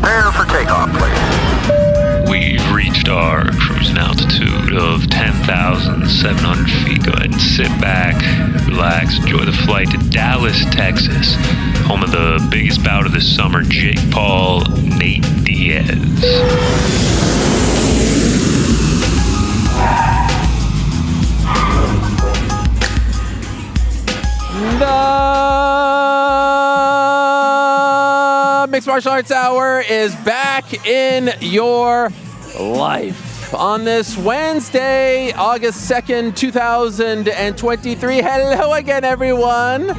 Prepare for takeoff, please. We've reached our cruising altitude of 10,700 feet. Go ahead and sit back, relax, enjoy the flight to Dallas, Texas, home of the biggest bout of the summer, Jake Paul, Nate Diaz. The Mixed Martial Arts Hour is back in your life on this Wednesday, August 2nd, 2023. Hello again, everyone,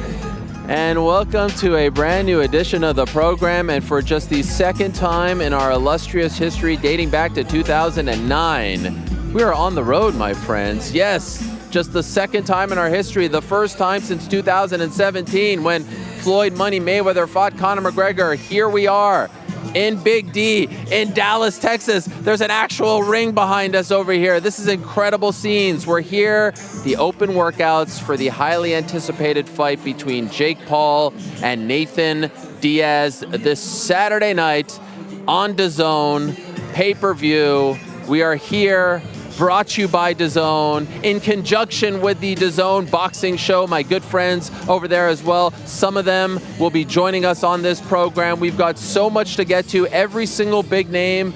and welcome to a brand new edition of the program. And for just the second time in our illustrious history dating back to 2009, we are on the road, my friends. Yes, just the second time in our history, the first time since 2017 when Floyd Money Mayweather fought Conor McGregor. Here we are in Big D in Dallas, Texas. There's an actual ring behind us over here. This is incredible scenes. We're here, the open workouts for the highly anticipated fight between Jake Paul and Nathan Diaz this Saturday night on DAZN, pay-per-view. We are here, brought to you by DAZN, in conjunction with the DAZN boxing show. My good friends over there as well. Some of them will be joining us on this program. We've got so much to get to. Every single big name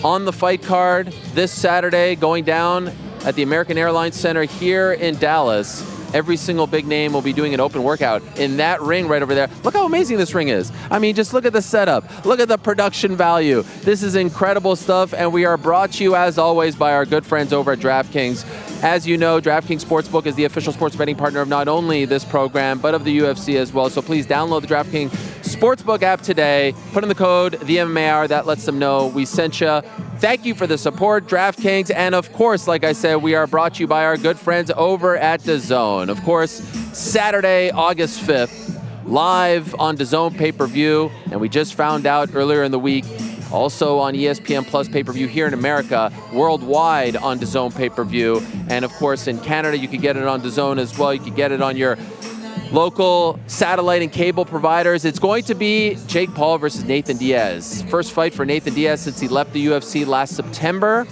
on the fight card this Saturday going down at the American Airlines Center here in Dallas. Every single big name will be doing an open workout in that ring right over there. Look how amazing this ring is. I mean, just look at the setup. Look at the production value. This is incredible stuff, and we are brought to you, as always, by our good friends over at DraftKings. As you know, DraftKings Sportsbook is the official sports betting partner of not only this program, but of the UFC as well. So please download the DraftKings Sportsbook app today. Put in the code, the MMA Hour. That lets them know we sent you. Thank you for the support, DraftKings. And of course, like I said, we are brought to you by our good friends over at DAZN. Of course, Saturday, August 5th, live on DAZN pay-per-view. And we just found out earlier in the week, also on ESPN Plus pay-per-view here in America, worldwide on DAZN pay-per-view. And of course, in Canada, you can get it on DAZN as well. You can get it on your local satellite and cable providers. It's going to be Jake Paul versus Nathan Diaz. First fight for Nathan Diaz since he left the UFC last September.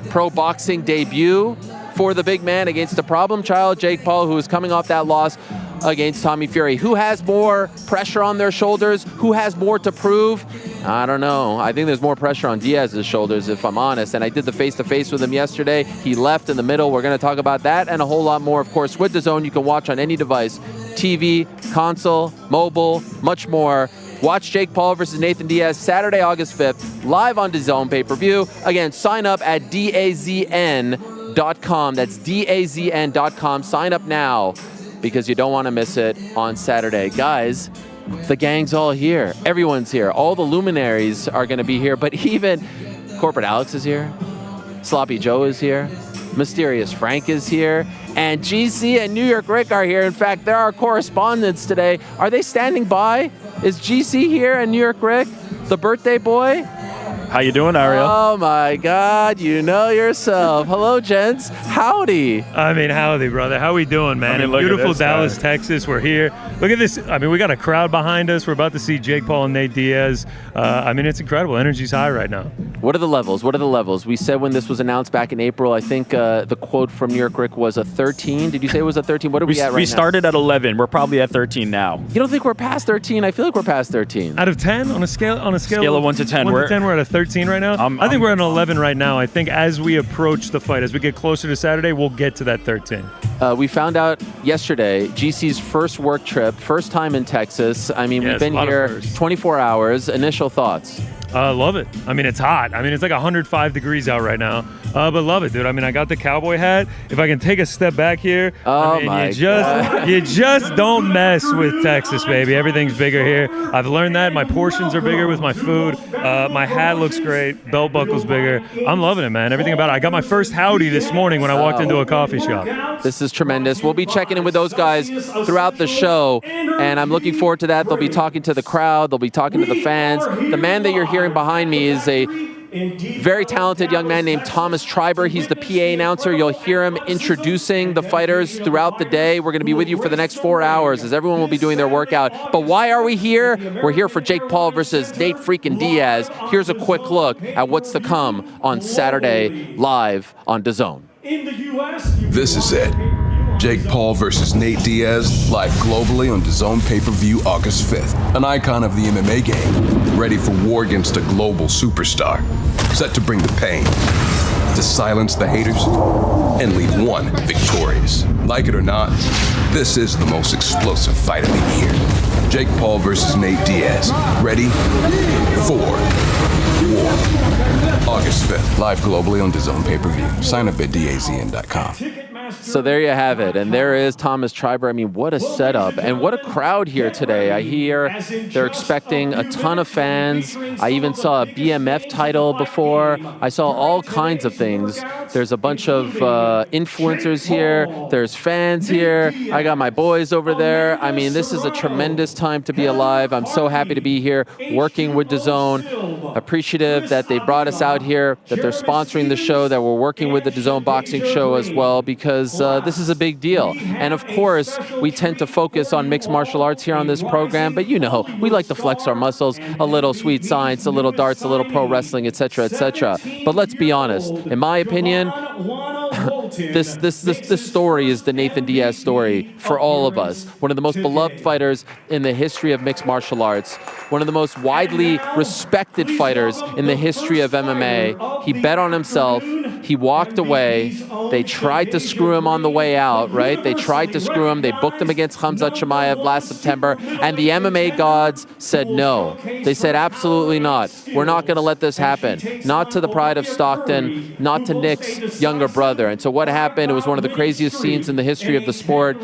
Pro boxing debut for the big man against the problem child, Jake Paul, who is coming off that loss against Tommy Fury. Who has more pressure on their shoulders? Who has more to prove? I don't know. I think there's more pressure on Diaz's shoulders, if I'm honest. And I did the face-to-face with him yesterday. He left in the middle. We're going to talk about that and a whole lot more. Of course, with DAZN, you can watch on any device, TV, console, mobile, much more. Watch Jake Paul versus Nathan Diaz Saturday, August 5th, live on DAZN pay-per-view. Again, sign up at DAZN.com. That's DAZN.com. Sign up now, because you don't want to miss it on Saturday. Guys, the gang's all here. Everyone's here. All the luminaries are going to be here, but even Corporate Alex is here. Sloppy Joe is here. Mysterious Frank is here. And GC and New York Rick are here. In fact, they're our correspondents today. Are they standing by? Is GC here and New York Rick, the birthday boy? How you doing, Ariel? Oh, my God. You know yourself. Hello, gents. Howdy. I mean, howdy, brother. How we doing, man? In beautiful Dallas, Texas. We're here. Look at this. I mean, we got a crowd behind us. We're about to see Jake Paul and Nate Diaz. I mean, it's incredible. Energy's high right now. What are the levels? What are the levels? We said when this was announced back in April, I think the quote from New York Rick was a 13. Did you say it was a 13? What are we at right now? We started at 11. We're probably at 13 now. You don't think we're past 13? I feel like we're past 13. Out of 10? On a scale of 1 to 10. 1 to 10, we're at a 13 right now. I think we're at an 11 right now. I think as we approach the fight, as we get closer to Saturday, we'll get to that 13. We found out yesterday, GC's first work trip, first time in Texas. I mean, we've been here 24 hours. Initial thoughts? Love it. I mean, it's hot. I mean, it's like 105 degrees out right now. But love it, dude. I mean, I got the cowboy hat. If I can take a step back here, you just don't mess with Texas, baby. Everything's bigger here. I've learned that. My portions are bigger with my food. My hat looks great. Belt buckle's bigger. I'm loving it, man. Everything about it. I got my first howdy this morning when I walked into a coffee shop. This is tremendous. We'll be checking in with those guys throughout the show, and I'm looking forward to that. They'll be talking to the crowd. They'll be talking to the fans. The man that you're hearing behind me is a very talented young man named Thomas Triber. He's the PA announcer. You'll hear him introducing the fighters throughout the day. We're going to be with you for the next 4 hours as everyone will be doing their workout. But why are we here? We're here for Jake Paul versus Nate freaking Diaz. Here's a quick look at what's to come on Saturday live on DAZN. This is it. Jake Paul versus Nate Diaz, live globally on DAZN pay-per-view August 5th. An icon of the MMA game, ready for war against a global superstar. Set to bring the pain, to silence the haters, and leave one victorious. Like it or not, this is the most explosive fight of the year. Jake Paul versus Nate Diaz. Ready for war. August 5th, live globally on DAZN pay-per-view. Sign up at DAZN.com. So there you have it. And there is Thomas Triber. I mean, what a setup and what a crowd here today. I hear they're expecting a ton of fans. I even saw a BMF title before. I saw all kinds of things. There's a bunch of influencers here. There's fans here. I got my boys over there. I mean, this is a tremendous time to be alive. I'm so happy to be here working with DAZN. Appreciative that they brought us out here, that they're sponsoring the show, that we're working with the DAZN boxing show as well, because this is a big deal. And of course, we tend to focus on mixed martial arts here on this program, but you know, we like to flex our muscles, a little sweet science, a little darts, a little pro wrestling, etc., etc. But let's be honest, in my opinion, this story is the Nathan Diaz story for all of us. One of the most beloved fighters in the history of mixed martial arts. One of the most widely respected fighters in the history of MMA. He bet on himself. He walked away. They tried to screw him on the way out, right? They tried to screw him. They booked him against Khamzat Chimaev last September, and the MMA gods said no. They said absolutely not. We're not going to let this happen. Not to the pride of Stockton, not to Nick's younger brother. And so what happened? It was one of the craziest scenes in the history of the sport.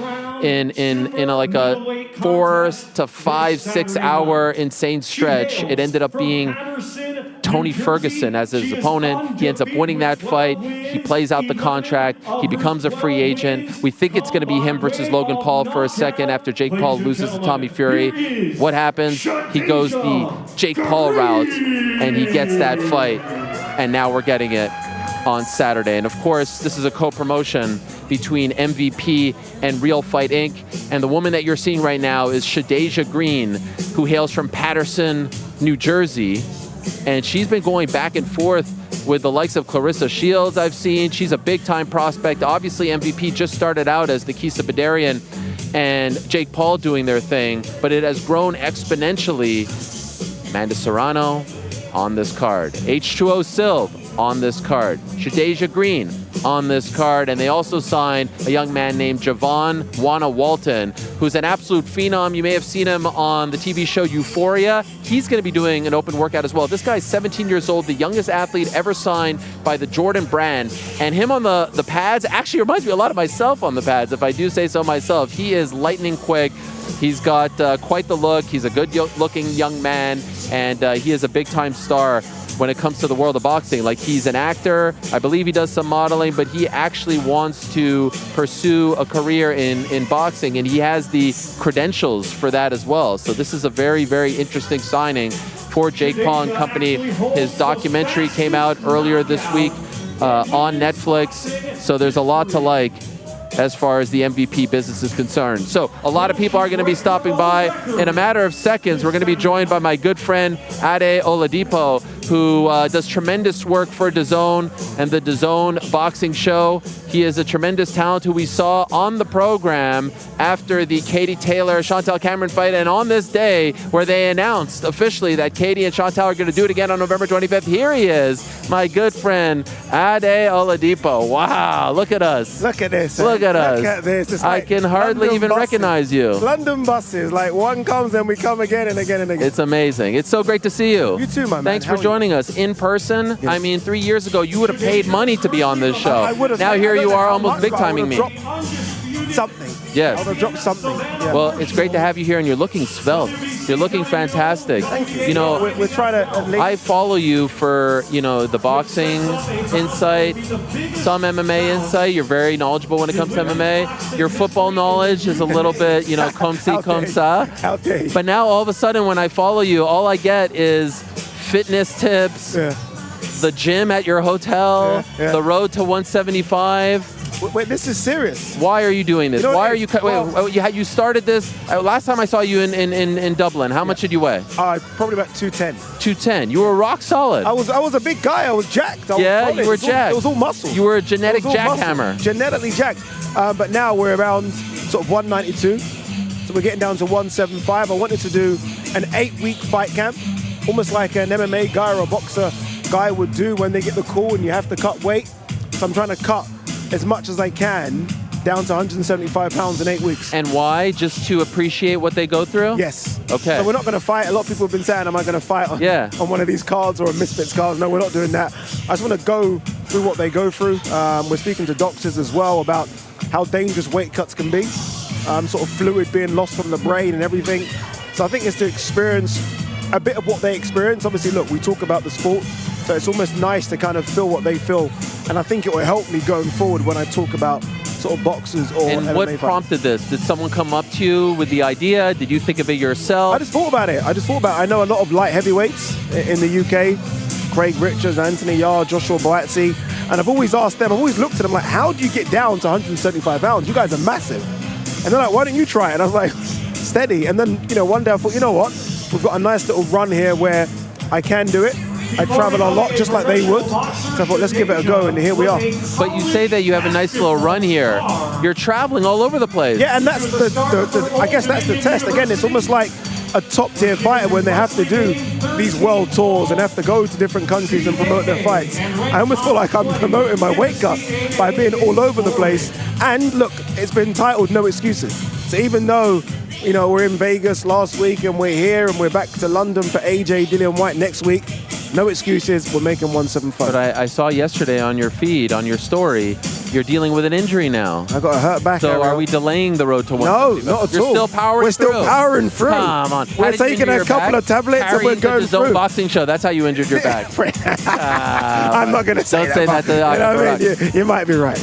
In like a 4 to 5, 6 hour insane stretch. It ended up being Tony Ferguson as his opponent. He ends up winning that fight. He plays out the contract. He becomes a free agent. We think it's going to be him versus Logan Paul for a second after Jake Paul loses to Tommy Fury. What happens? He goes the Jake Paul route, and he gets that fight. And now we're getting it on Saturday. And of course, this is a co-promotion between MVP and Real Fight Inc. And the woman that you're seeing right now is Shadeja Green, who hails from Paterson, New Jersey. And she's been going back and forth with the likes of Clarissa Shields I've seen. She's a big-time prospect. Obviously, MVP just started out as Nikisa Badarian and Jake Paul doing their thing, but it has grown exponentially. Amanda Serrano on this card. H2O Silv on this card. Shadeja Green on this card. And they also signed a young man named Javon Walton, who's an absolute phenom. You may have seen him on the TV show Euphoria. He's going to be doing an open workout as well. This guy's 17 years old, the youngest athlete ever signed by the Jordan brand. And him on the pads actually reminds me a lot of myself on the pads, if I do say so myself. He is lightning quick. He's got quite the look. He's a good-looking young man, and he is a big-time star when it comes to the world of boxing. Like, he's an actor. I believe he does some modeling, but he actually wants to pursue a career in boxing, and he has the credentials for that as well. So this is a very, very interesting signing for Jake Paul and company. His documentary came out earlier this week on Netflix, so there's a lot to like as far as the MVP business is concerned. So a lot of people are going to be stopping by. In a matter of seconds, we're going to be joined by my good friend Ade Oladipo, who does tremendous work for DAZN and the DAZN boxing show. He is a tremendous talent who we saw on the program after the Katie Taylor-Chantel Cameron fight, and on this day where they announced officially that Katie and Chantel are going to do it again on November 25th. Here he is, my good friend Ade Oladipo. Wow, look at us. Look at this. Look at us. Look at this. It's like I can hardly even recognize you. London buses, like one comes and we come again and again and again. It's amazing. It's so great to see you. You too, my man. Thanks for joining us in person. Yes. I mean, 3 years ago, you would have paid money to be on this show. I would have. Now here you are, almost big-timing me. Something. Yes. I would have dropped something. Yeah. Well, it's great to have you here, and you're looking svelte. You're looking fantastic. Thank you. You know, we're trying to. I follow you for, you know, the boxing insight, some MMA insight. You're very knowledgeable when it comes to MMA. Your football knowledge is a little bit, you know, comme ci, comme ça. But now all of a sudden, when I follow you, all I get is fitness tips. Yeah. the gym at your hotel, Yeah. the road to 175. Wait, this is serious. Why are you doing this? You know, Why are you? You started this last time I saw you in Dublin. How much did you weigh? Probably about 210. 210. You were rock solid. I was a big guy. I was jacked. I was Yeah, solid. you were jacked. It was all muscle. You were a genetic It was all muscle. jackhammer. Genetically jacked. But now we're around sort of 192. So we're getting down to 175. I wanted to do an 8-week fight camp, almost like an MMA guy or a boxer guy would do when they get the call and you have to cut weight. So I'm trying to cut as much as I can down to 175 pounds in 8 weeks. And why? Just to appreciate what they go through? Yes. Okay. So we're not going to fight. A lot of people have been saying, am I going to fight on one of these cards or a Misfits card? No, we're not doing that. I just want to go through what they go through. We're speaking to doctors as well about how dangerous weight cuts can be. Sort of fluid being lost from the brain and everything. So I think it's to experience a bit of what they experience. Obviously, look, we talk about the sport, so it's almost nice to kind of feel what they feel. And I think it will help me going forward when I talk about sort of boxers or And MMA what fighters. prompted this? Did someone come up to you with the idea? Did you think of it yourself? I just thought about it. I know a lot of light heavyweights in the UK. Craig Richards, Anthony Yarde, Joshua Boazzi. And I've always asked them, I've always looked at them like, how do you get down to 175 pounds? You guys are massive. And they're like, why don't you try it? And I was like, steady. And then, one day I thought, you know what? We've got a nice little run here where I can do it. I travel a lot just like they would. So I thought, let's give it a go, and here we are. But you say that you have a nice little run here. You're traveling all over the place. Yeah, and that's I guess that's the test. Again, it's almost like a top-tier fighter when they have to do these world tours and have to go to different countries and promote their fights. I almost feel like I'm promoting my weight cut by being all over the place. And look, it's been titled No Excuses. So even though, we're in Vegas last week and we're here and we're back to London for AJ, Dillian White next week, no excuses, we're making 175. But I saw yesterday on your feed, on your story, you're dealing with an injury now. I got a hurt back. So are we delaying the road to 150? No, not at You're all. still powering We're through. still powering through. Come on. We're taking a couple of tablets and we're going the DAZN through. boxing show. That's how you injured your back. I'm not going to say Don't say that to Barak. You might be right.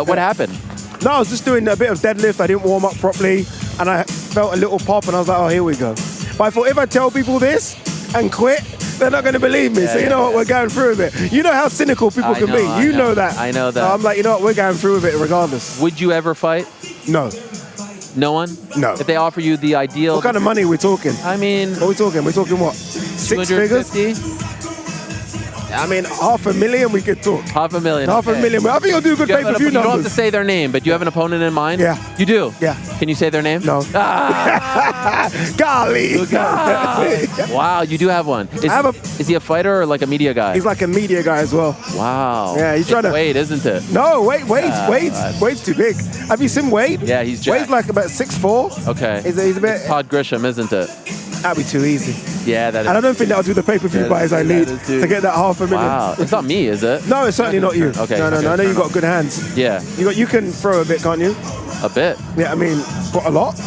What happened? No, I was just doing a bit of deadlift. I didn't warm up properly, and I felt a little pop, and I was like, oh, here we go. But I thought if I tell people this and quit, they're not going to believe me. So you know what? We're going through with it. You know how cynical people can be. You know that. I know that. So I'm like, you know what? We're going through with it regardless. Would you ever fight? No. No one? No. If they offer you the ideal... What kind of money are we talking? I mean... What are we talking? We're talking what? 6 figures? 250? I mean, $500,000 we could talk. $500,000. $500,000. I think you'll do a good pay-per-view You don't have to numbers. say their name, but you have an opponent in mind? Yeah. You do? Yeah. Can you say their name? No. Golly. Wow, you do have one. Is he a fighter or like a media guy? He's like a media guy as well. Wow. Yeah, he's trying to... Wade, isn't it? No, Wade's too big. Have you seen Wade? Yeah, he's jacked. Wade's like about 6'4". Okay. He's a bit... It's Todd Grisham, isn't it? That'd be too easy. Yeah, that is. And I don't think that'll do the pay-per-view buys I need to get that $500,000. Wow. It's not me, is it? No, it's certainly not you. Okay. No. I know you've got good hands. Yeah. You can throw a bit, can't you? A bit. Yeah, I mean, what, a lot?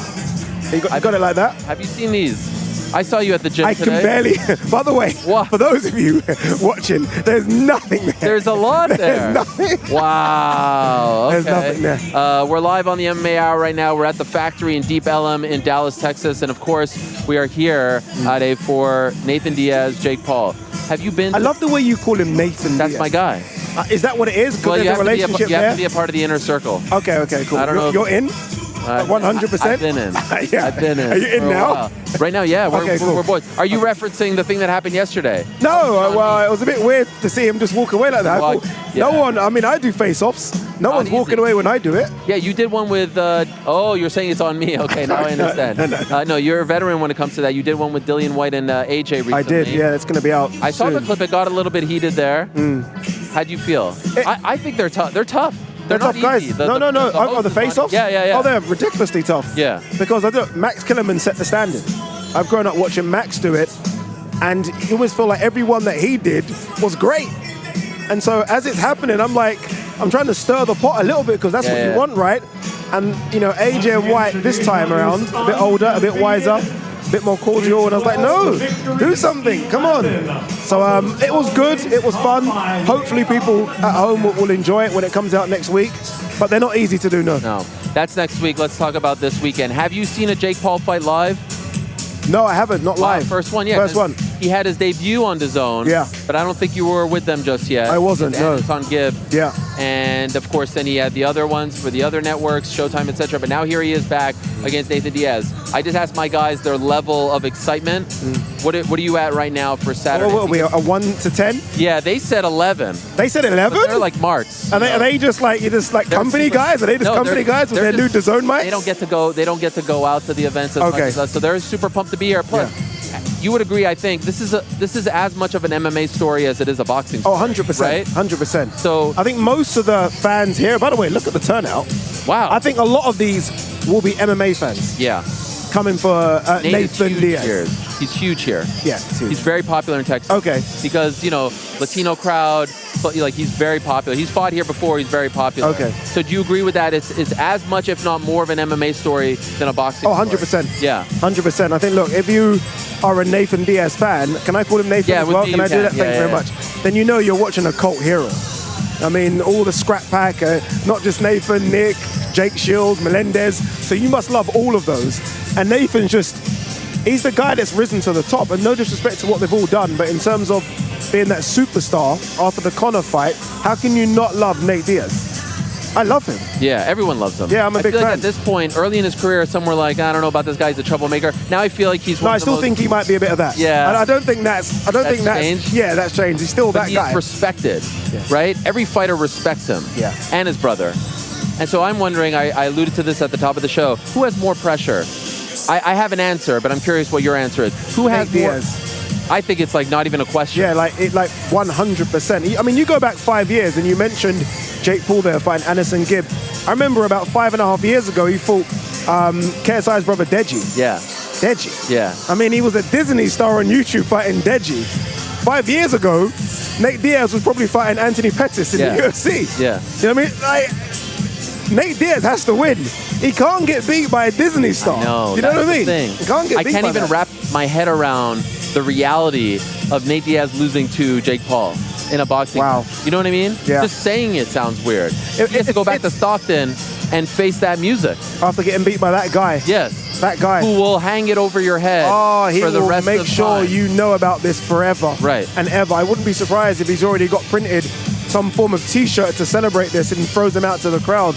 You got it like that? Have you seen these? I saw you at the gym I today. can barely. By the way, for those of you watching, there's nothing there. There's a lot there. There's nothing. Wow. Okay. There's nothing there. We're live on the MMA Hour right now. We're at the factory in Deep Ellum in Dallas, Texas. And of course, we are here, Ade, for Nathan Diaz, Jake Paul. Have you been? I love the way you call him Nathan That's Diaz. my guy. Is that what it is? Because there's a relationship you there? have to be a part of the inner circle. Okay, cool. I don't know. You're in? 100%? I've been in. Yeah. I've been in. Are you in now? Right now, yeah. Cool. We're boys. Are you referencing the thing that happened yesterday? No, well, it was a bit weird to see him just walk away like that. I do face-offs. No one's walking away when I do it. Yeah, you did one with, you're saying it's on me. Okay, now I understand. No, you're a veteran when it comes to that. You did one with Dillian White and AJ recently. I did, yeah. It's going to be out I saw soon. the clip. It got a little bit heated there. How'd you feel? I think they're tough. They're tough. They're tough guys. No. The face-offs? Yeah. Oh, they're ridiculously tough. Yeah. Because Max Killerman set the standard. I've grown up watching Max do it, and you always feel like everyone that he did was great. And so as it's happening, I'm trying to stir the pot a little bit because that's what you want, right? And, AJ and White this time around, a bit older, a bit wiser, a bit more cordial, and I was like, no, do something, come on. So it was good, it was fun. Hopefully people at home will enjoy it when it comes out next week, but they're not easy to do, no. No, that's next week. Let's talk about this weekend. Have you seen a Jake Paul fight live? No, I haven't, not live. First one, yeah. First one. he had his debut on DAZN. Yeah. But I don't think you were with them just yet. I wasn't, no. It's on Gibb. Yeah. And of course, then he had the other ones for the other networks, Showtime, etc. But now here he is back against Nathan Diaz. I just asked my guys their level of excitement. What are you at right now for Saturday? What are we, a 1 to 10? Yeah, they said 11. They said 11? They're like marks. Are they just like company guys? Are they just company guys with their new DAZN mics? They don't get to go. They don't get to go out to the events as much as us. So they're super pumped to be here. Plus, you would agree. I think this is as much of an MMA story as it is a boxing story. 100%. Right? 100%. So I think most of the fans here. By the way, look at the turnout. Wow. I think a lot of these will be MMA fans. Yeah. Coming for Nathan Diaz. Here. He's huge here. Yeah, it's huge. He's very popular in Texas. Okay. Because, Latino crowd, but like he's very popular. He's fought here before. He's very popular. Okay. So do you agree with that? It's as much, if not more, of an MMA story than a boxing. 100%. Yeah. 100%. I think, look, if you are a Nathan Diaz fan, can I call him Nathan as well? Can I do that? Thank you very much. Then you know you're watching a cult hero. I mean, all the scrap pack, not just Nathan, Nick, Jake Shields, Melendez. So you must love all of those. And Nathan's he's the guy that's risen to the top. And no disrespect to what they've all done, but in terms of being that superstar after the Conor fight, how can you not love Nate Diaz? I love him. Yeah, everyone loves him. Yeah, I'm a big fan. Like at this point, early in his career, some were like, I don't know about this guy, he's a troublemaker. Now I feel like he's one I of the still most... think he might be a bit of that. Yeah. I don't think that's changed? Yeah, that's changed. He's still that guy. He's respected, right? Every fighter respects him. Yeah. And his brother. And so I'm wondering, I alluded to this at the top of the show, who has more pressure? I have an answer, but I'm curious what your answer is. Who has more? Diaz. I think it's like not even a question. Yeah, like 100%. I mean, you go back 5 years and you mentioned Jake Paul there fighting Anderson Gibb. I remember about 5.5 years ago, he fought KSI's brother Deji. Yeah. Deji. Yeah. I mean, he was a Disney star on YouTube fighting Deji. 5 years ago, Nate Diaz was probably fighting Anthony Pettis in the UFC. Yeah. You know what I mean? Like, Nate Diaz has to win. He can't get beat by a Disney star. I know. You know what I mean? Thing. He can't get beat I can't by even that. wrap my head around the reality of Nate Diaz losing to Jake Paul in a boxing. Wow. You know what I mean? Yeah. Just saying it sounds weird. He has to go back to Stockton and face that music. After getting beat by that guy. Yes. That guy. Who will hang it over your head he for the will rest make of sure time. you know about this forever. Right. And ever. I wouldn't be surprised if he's already got printed some form of T-shirt to celebrate this and throws them out to the crowd.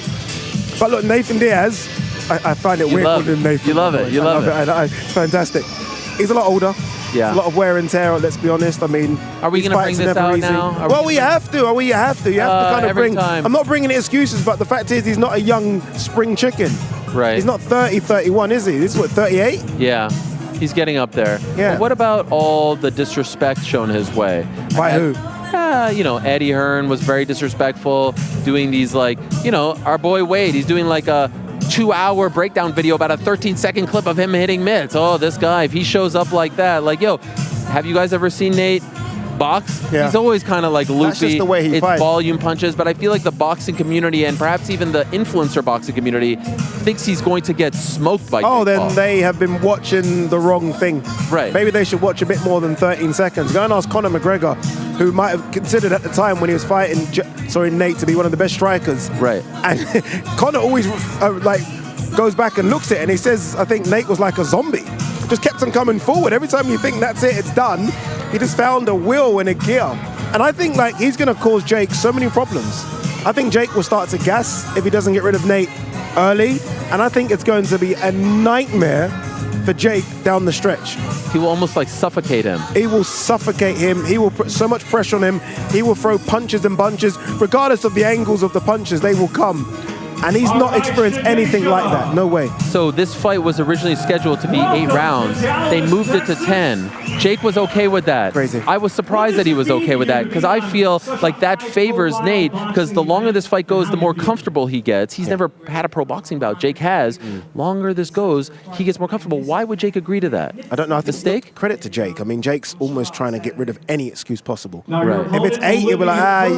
But look, Nathan Diaz, I find it weird calling him Nathan. You love it. You love it. It's fantastic. He's a lot older. Yeah. A lot of wear and tear, let's be honest. I mean, are we going to bring this out now? Well, we have to. You have to kind of bring... time. I'm not bringing excuses, but the fact is he's not a young spring chicken. Right. He's not 30, 31, is he? This is what, 38? Yeah. He's getting up there. Yeah. But what about all the disrespect shown his way? By who? Eddie Hearn was very disrespectful, doing these our boy Wade, he's doing like a 2-hour breakdown video about a 13-second clip of him hitting mitts. Oh, this guy, if he shows up like that, have you guys ever seen Nate box? Yeah. He's always kind of like loopy. That's just the way he fights. Volume punches, but I feel like the boxing community and perhaps even the influencer boxing community thinks he's going to get smoked by Jake Paul. They have been watching the wrong thing. Right. Maybe they should watch a bit more than 13 seconds. Go and ask Conor McGregor, who might have considered at the time when he was fighting, Nate to be one of the best strikers. Right. And Conor always goes back and looks at it and he says, I think Nate was like a zombie. Just kept on coming forward. Every time you think that's it, it's done, he just found a will and a gear. And I think he's going to cause Jake so many problems. I think Jake will start to gas if he doesn't get rid of Nate early. And I think it's going to be a nightmare for Jake down the stretch. He will almost suffocate him. He will suffocate him. He will put so much pressure on him. He will throw punches and bunches. Regardless of the angles of the punches, they will come. And he's not experienced anything like that. No way. So this fight was originally scheduled to be 8 rounds. They moved it to 10. Jake was okay with that. Crazy. I was surprised that he was okay with that because I feel like that favors Nate because the longer this fight goes, the more comfortable he gets. He's never had a pro boxing bout. Jake has. Longer this goes, he gets more comfortable. Why would Jake agree to that? I don't know. I think Mistake? Credit to Jake. I mean, Jake's almost trying to get rid of any excuse possible. Right. If it's 8, he'll be like,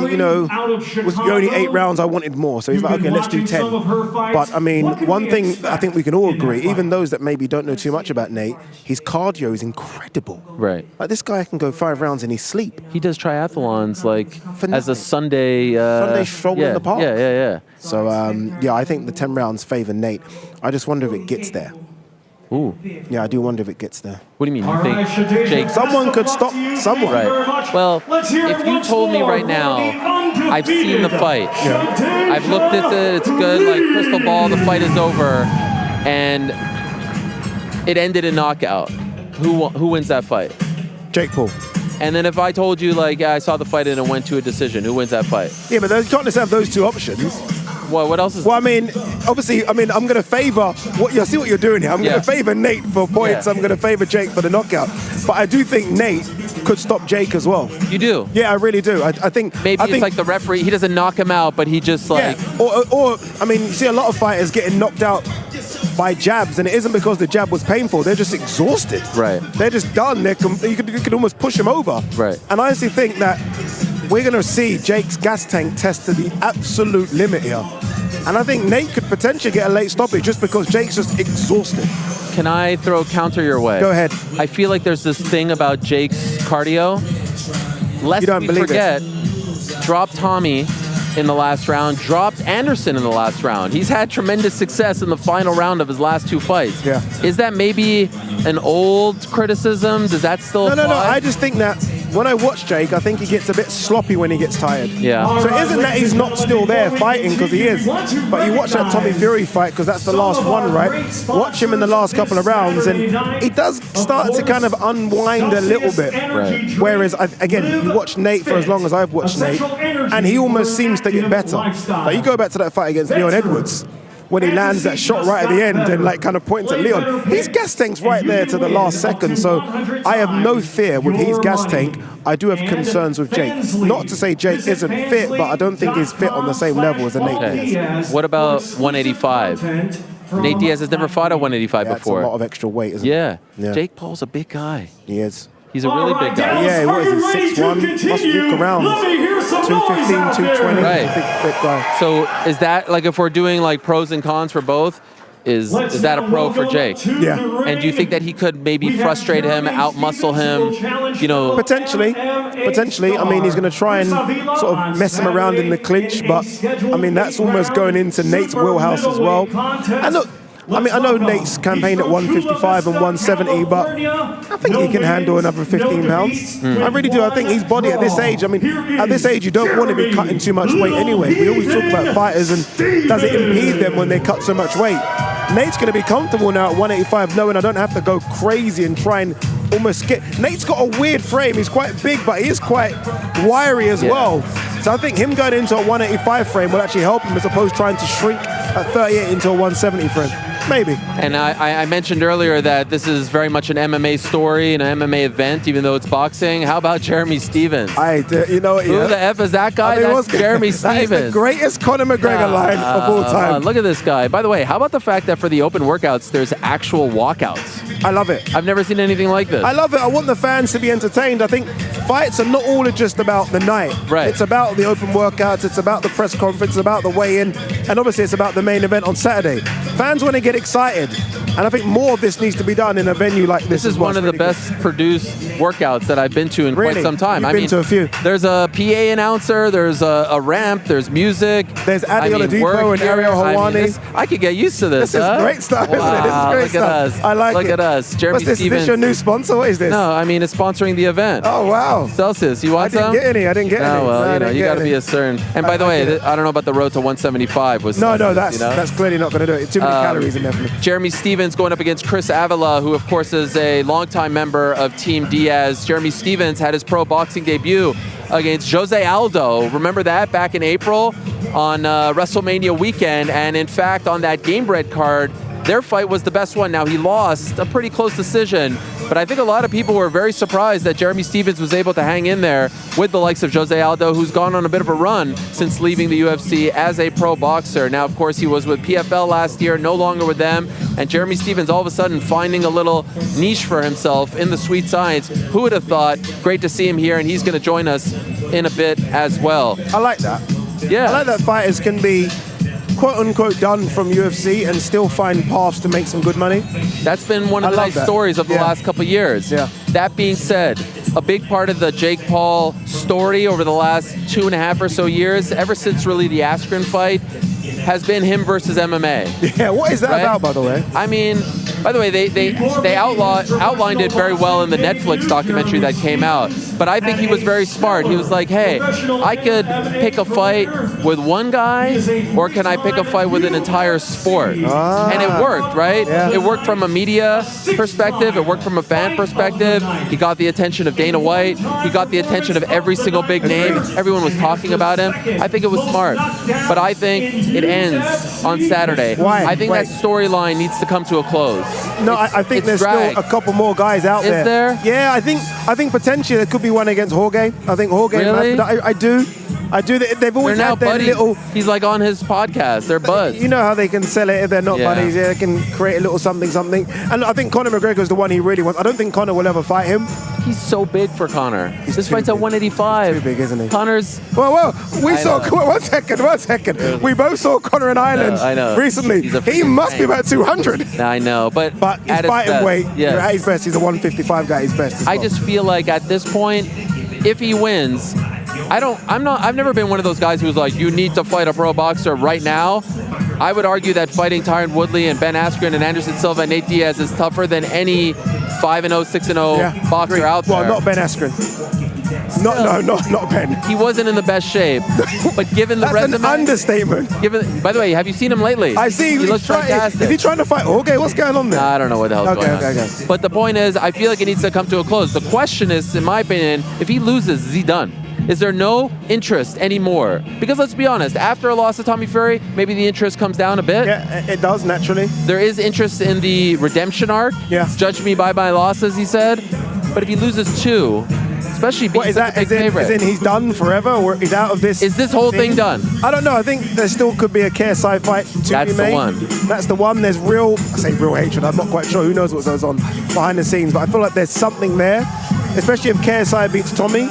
was only 8 rounds, I wanted more. So he's like, okay, let's do 10. But I mean, one thing I think we can all agree, even those that maybe don't know too much about Nate, his cardio is incredible. Right. Like this guy can go 5 rounds in his sleep. He does triathlons For as a nothing. Sunday stroll in the park. Yeah. So I think the 10 rounds favor Nate. I just wonder if it gets there. Ooh. Yeah, I do wonder if it gets there. What do you mean? You think Jake? Someone could stop someone. Right. Well, if you told me right now, I've seen the fight. Yeah. I've looked at it. It's good. Like crystal ball. The fight is over, and it ended in knockout. Who wins that fight? Jake Paul. And then if I told you, like, yeah, I saw the fight and it went to a decision, who wins that fight? Yeah, but you can't just have those two options. What else is? Well, I mean, obviously, I'm going to favor you see what you're doing here. I'm going to favor Nate for points. Yeah. I'm going to favor Jake for the knockout. But I do think Nate could stop Jake as well. You do? Yeah, I really do. I think maybe it's like the referee. He doesn't knock him out, but he just like. Yeah. Or I mean, you see a lot of fighters getting knocked out by jabs, and it isn't because the jab was painful. They're just exhausted. Right. They're just done. You could almost push them over. Right. And I honestly think that we're going to see Jake's gas tank test to the absolute limit here. And I think Nate could potentially get a late stoppage just because Jake's just exhausted. Can I throw a counter your way? Go ahead. I feel like there's this thing about Jake's cardio. Lest we forget, dropped Tommy in the last round, dropped Anderson in the last round. He's had tremendous success in the final round of his last two fights. Yeah. Is that maybe an old criticism? Does that still apply? No. I just think that when I watch Jake, I think he gets a bit sloppy when he gets tired. Yeah. So it isn't that he's not still there fighting, because he is. But you watch that Tommy Fury fight, because that's the last one, right? Watch him in the last couple of rounds, and he does start to kind of unwind a little bit. Right. Whereas, again, you watch Nate for as long as I've watched Nate, and he almost seems to get better. Like, you go back to that fight against Leon Edwards, when he lands that shot right at the end and like kind of points at Leon. His gas tank's right there to the last second, so I have no fear with his gas tank. I do have concerns with Jake. Not to say Jake isn't fit, but I don't think he's fit on the same level as a Nate Diaz. What about 185? Nate Diaz has never fought at 185 before. That's a lot of extra weight, isn't it? Yeah. Jake Paul's a big guy. He is. He's a really big guy. Yeah, what is he, 6'1"? Must walk around 215, 220. Right. Big guy. So is that, like, if we're doing like pros and cons for both, is that a pro for Jake? Yeah. And do you think that he could maybe frustrate him, outmuscle him, you know? Potentially. I mean, he's going to try and sort of mess him around in the clinch, but I mean, that's almost going into Nate's wheelhouse as well. And look, I mean, I know Nate's campaigned at 155 and 170, but I think he can handle another 15 pounds. I really do. I think his body at this age, I mean, at this age, you don't want to be cutting too much weight anyway. We always talk about fighters and does it impede them when they cut so much weight. Nate's going to be comfortable now at 185, knowing I don't have to go crazy and try and almost get... Nate's got a weird frame. He's quite big, but he is quite wiry as well. So I think him going into a 185 frame will actually help him as opposed to trying to shrink at 38 into a 170 frame. Maybe. And I mentioned earlier that this is very much an MMA story, an MMA event, even though it's boxing. How about Jeremy Stephens? You know what? Who the F is that guy? That's Jeremy Stephens. That is the greatest Conor McGregor line of all time. Look at this guy. By the way, how about the fact that for the open workouts, there's actual walkouts? I love it. I've never seen anything like this. I love it. I want the fans to be entertained. I think fights are not all just about the night. Right. It's about the open workouts. It's about the press conference. It's about the weigh-in. And obviously, it's about the main event on Saturday. Fans want to get excited. And I think more of this needs to be done in a venue like this. This is one of the best produced workouts that I've been to in quite some time. You've been to a few. There's a PA announcer, there's a ramp, there's music. There's Ade Oladipo and Ariel Helwani. I could get used to this. This is great stuff, isn't it? This is great look at us. I like it. Look at us. Jeremy What's this? Stephens. Is this your new sponsor? What is this? No, I mean, it's sponsoring the event. Oh, wow. Celsius, you want some? I didn't get any. Oh, well, you got to be a certain. And by the way, I don't know about the road to 175. No, that's clearly not going to do it. Too many calories in there for me. Jeremy Stephens going up against Chris Avila, who of course is a longtime member of Team Diaz. Jeremy Stephens had his pro boxing debut against Jose Aldo. Remember that back in April on WrestleMania weekend, and in fact on that Game Bread card, their fight was the best one. Now, he lost a pretty close decision, but I think a lot of people were very surprised that Jeremy Stephens was able to hang in there with the likes of Jose Aldo, who's gone on a bit of a run since leaving the UFC as a pro boxer. Now, of course, he was with PFL last year, no longer with them, and Jeremy Stephens all of a sudden finding a little niche for himself in the sweet science. Who would have thought? Great to see him here, and he's going to join us in a bit as well. I like that. Yeah. I like that fighters can be quote-unquote done from UFC and still find paths to make some good money. That's been one of the nice stories of the last couple of years. Yeah. That being said, a big part of the Jake Paul story over the last 2.5 or so years, ever since really the Askren fight, has been him versus MMA. Yeah, what is that about, by the way? I mean, By the way, they outlined it very well in the Netflix documentary that came out. But I think he was very smart. He was like, hey, I could pick a fight with one guy, or can I pick a fight with an entire sport? And it worked, right? Yeah. It worked from a media perspective. It worked from a fan perspective. He got the attention of Dana White. He got the attention of every single big name. Everyone was talking about him. I think it was smart. But I think it ends on Saturday. Why? I think that storyline needs to come to a close. No, I think there's dragged. still a couple more guys out there. Is there? Yeah, I think potentially there could be one against Jorge. I think Jorge. Really? I do. They've always They're now had their buddies. little. He's like on his podcast. They're buds. You know how they can sell it if they're not Yeah. buddies. Yeah, they can create a little something. And I think Conor McGregor's the one he really wants. I don't think Conor will ever fight him. He's so big for Conor. This too fight's at big. 185. Too big, isn't he? Conor's. Well, we I saw. know. One second. We both saw Conor in Ireland I know. recently. He's a He freaking must be tank. about 200. I know, but But his at his fighting best, weight, yes. at his best, he's a 155 guy. His best. as I well. just feel like at this point, if he wins, I've never been one of those guys who's like, you need to fight a pro boxer right now. I would argue that fighting Tyron Woodley and Ben Askren and Anderson Silva and Nate Diaz is tougher than any 5-0, 6-0 boxer agree. out there. Well, not Ben Askren. Not Ben. He wasn't in the best shape, but given the That's resume, an understatement. by the way, have you seen him lately? I see. He looks fantastic. Is he trying to fight Jorge? What's going on there? I don't know what the hell's going on. Okay. But the point is, I feel like it needs to come to a close. The question is, in my opinion, if he loses, is he done? Is there no interest anymore? Because let's be honest, after a loss to Tommy Fury, maybe the interest comes down a bit. Yeah, it does naturally. There is interest in the redemption arc. Yeah. Judge me by my losses, he said. But if he loses 2, especially being What is that? a big favorite. As in he's done forever, or he's out of this? Is this whole thing done? I don't know. I think there still could be a KSI fight to That's be the made. one. That's the one. There's real hatred. I'm not quite sure. Who knows what goes on behind the scenes? But I feel like there's something there, especially if KSI beats Tommy.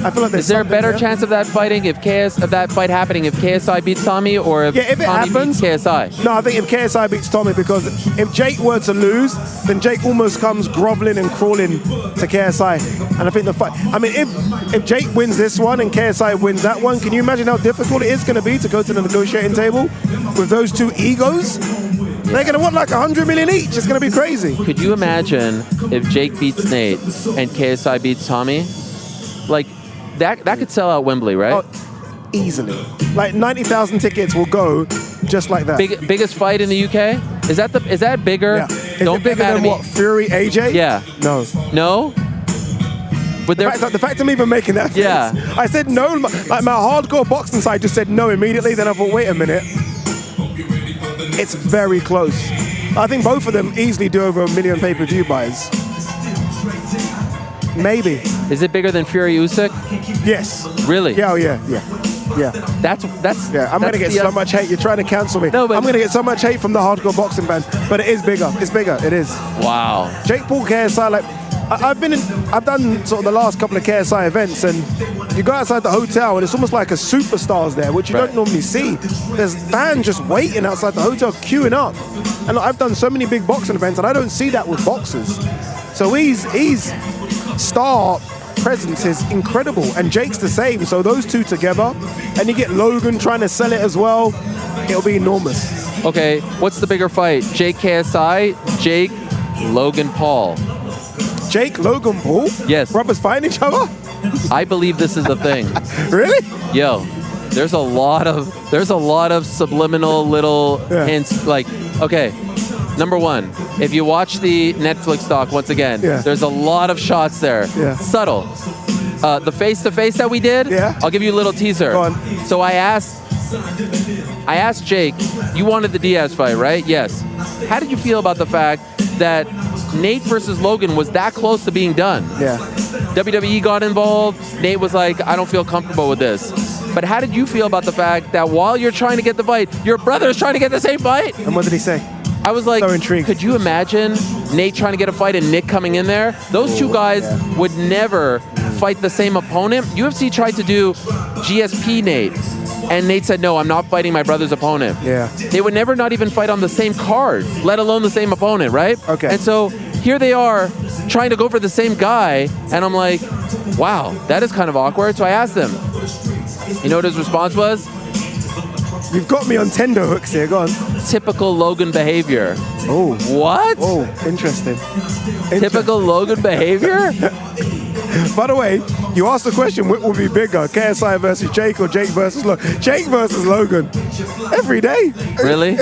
I feel like there's Is there a something better there. chance of that fight happening if KSI beats Tommy, or if, Yeah, if it Tommy happens, beats KSI? No, I think if KSI beats Tommy, because if Jake were to lose, then Jake almost comes groveling and crawling to KSI. And I think the fight. I mean, if Jake wins this one and KSI wins that one, can you imagine how difficult it is going to be to go to the negotiating table with those two egos? They're going to want like 100 million each. It's going to be crazy. Could you imagine if Jake beats Nate and KSI beats Tommy? Like, that could sell out Wembley, right? Oh, easily. Like 90,000 tickets will go just like that. Biggest fight in the UK? Is that bigger? Yeah. Is Don't it get bigger mad at than me. what, Fury, AJ? Yeah. No. No? But The fact I'm even making that face. Yeah. I said no. Like my hardcore boxing side just said no immediately. Then I thought, wait a minute. It's very close. I think both of them easily do over 1 million pay-per-view buys. Maybe. Is it bigger than Fury Usyk? Yes. Really? Yeah. Oh, yeah. That's Yeah, I'm going to get so much hate. You're trying to cancel me. No, but I'm going to get so much hate from the hardcore boxing fans. But it is bigger. It's bigger. It is. Wow. Jake Paul KSI, like I've done sort of the last couple of KSI events, and you go outside the hotel and it's almost like a superstar's there, which you don't normally see. There's fans just waiting outside the hotel, queuing up. And I've done so many big boxing events, and I don't see that with boxers. So he's star presence is incredible, and Jake's the same. So those two together, and you get Logan trying to sell it as well, it'll be enormous. Okay, what's the bigger fight? Jake KSI, Jake Logan Paul. Jake, Logan Paul? Yes. Brothers fighting each other? I believe this is the thing. Really? Yo, there's a lot of subliminal little hints. Like, okay, number one, if you watch the Netflix doc once again, there's a lot of shots there. Yeah. Subtle. The face-to-face that we did, I'll give you a little teaser. Go on. So I asked Jake, you wanted the Diaz fight, right? Yes. How did you feel about the fact that Nate versus Logan was that close to being done? Yeah. WWE got involved. Nate was like, I don't feel comfortable with this. But how did you feel about the fact that while you're trying to get the fight, your brother is trying to get the same fight? And what did he say? I was like, So intrigued. could you imagine Nate trying to get a fight and Nick coming in there? Those two guys would never fight the same opponent. UFC tried to do GSP Nate, and Nate said, no, I'm not fighting my brother's opponent. Yeah. They would never not even fight on the same card, let alone the same opponent, right? Okay. And so here they are trying to go for the same guy, and I'm like, wow, that is kind of awkward. So I asked him. You know what his response was? You've got me on tender hooks here. Go on. Typical Logan behavior. Oh. What? Oh, interesting. Typical Logan behavior? By the way, you asked the question, what would be bigger, KSI versus Jake or Jake versus Logan? Jake versus Logan. Every day. Really?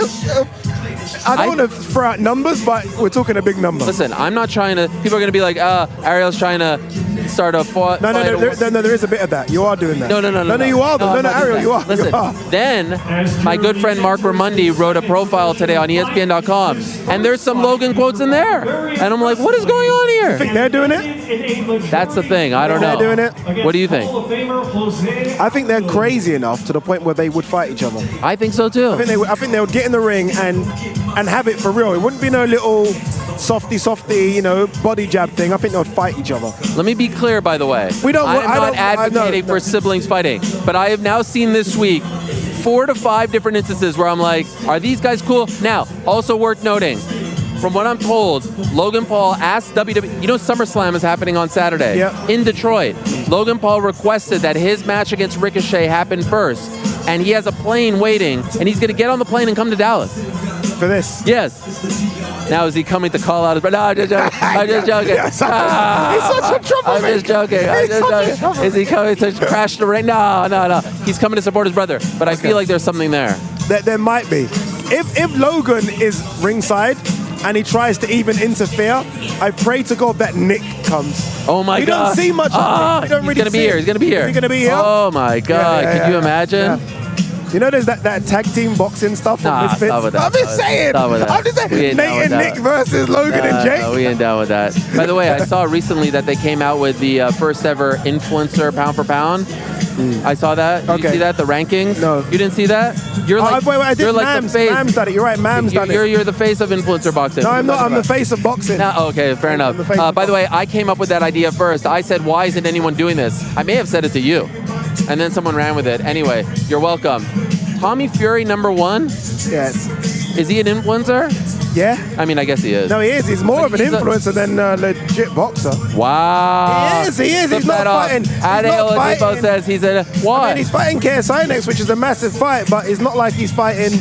I don't want to throw out numbers, but we're talking a big number. Listen, I'm not trying to. People are going to be like, Ariel's trying to start a fight. No, there is a bit of that. You are doing that. No, you are. No, Ariel, you are. Listen, you are. then my good friend Mark Ramundi wrote a profile today on ESPN.com, and there's some Logan quotes in there. And I'm like, what is going on here? You think they're doing it? That's the thing. I don't know. They're doing it? What do you think? I think they're crazy enough to the point where they would fight each other. I think so too. I think they would get in the ring and have it for real. It wouldn't be no little softy, body jab thing. I think they would fight each other. Let me be clear, by the way. I'm not advocating for siblings fighting, but I have now seen this week 4 to 5 different instances where I'm like, are these guys cool? Now, also worth noting, from what I'm told, Logan Paul asked WWE, SummerSlam is happening on Saturday in Detroit. Logan Paul requested that his match against Ricochet happen first, and he has a plane waiting, and he's going to get on the plane and come to Dallas. For this? Yes. Now is he coming to call out his brother? No, I'm just joking. I'm just joking. He's such a troublemaker. I'm just joking. Is he coming to crash the ring? No. He's coming to support his brother. But I feel like there's something there. There might be. If Logan is ringside and he tries to even interfere, I pray to God that Nick comes. Oh my God. We don't see much of him. He's going to be here. He's going to be here. Is he going to be here? Oh my God. Can you imagine? Yeah. You know there's that tag team boxing stuff from Misfits? Stop with that. I'm just saying. Nate and Nick versus Logan and Jake. We ain't down with that. By the way, I saw recently that they came out with the first ever influencer pound for pound. I saw that. Did you see that? The rankings? No. You didn't see that? You're like, I did. you're like Mams, the face. Mams done it. You're right. Mams done it. You're the face of influencer boxing. No, I'm not. I'm the face of boxing. No, okay, fair enough. By the way, I came up with that idea first. I said, why isn't anyone doing this? I may have said it to you. And then someone ran with it. Anyway, you're welcome. Tommy Fury, #1? Yes. Is he an influencer? Yeah. I mean, I guess he is. No, he is. He's more of an influencer than a legit boxer. Wow. He is. He's not fighting. Ade Oladipo says he's a what? I mean, he's fighting KSI next, which is a massive fight, but it's not like he's fighting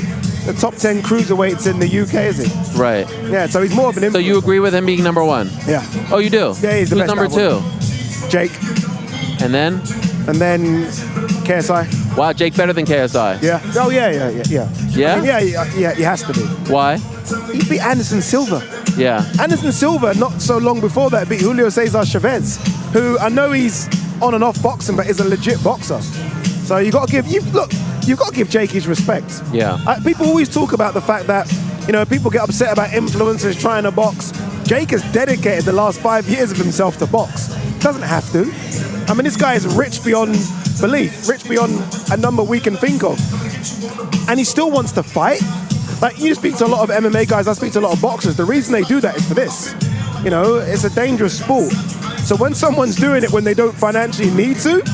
the top 10 cruiserweights in the UK, is he? Right. Yeah, so he's more of an influencer. So you agree with him being #1? Yeah. Oh, you do? Yeah, he's the Who's best. number 2? Jake. And then? And then KSI. Wow, Jake better than KSI. Yeah. Oh, yeah. Yeah? I mean, yeah, he has to be. Why? He beat Anderson Silva. Yeah. Anderson Silva, not so long before that, beat Julio Cesar Chavez, who I know he's on and off boxing, but is a legit boxer. So you've got to give Jake his respect. Yeah. People always talk about the fact that, people get upset about influencers trying to box. Jake has dedicated the last 5 years of himself to box. Doesn't have to. I mean, this guy is rich beyond belief, rich beyond a number we can think of. And he still wants to fight. Like, you speak to a lot of MMA guys, I speak to a lot of boxers. The reason they do that is for this. It's a dangerous sport. So when someone's doing it when they don't financially need to,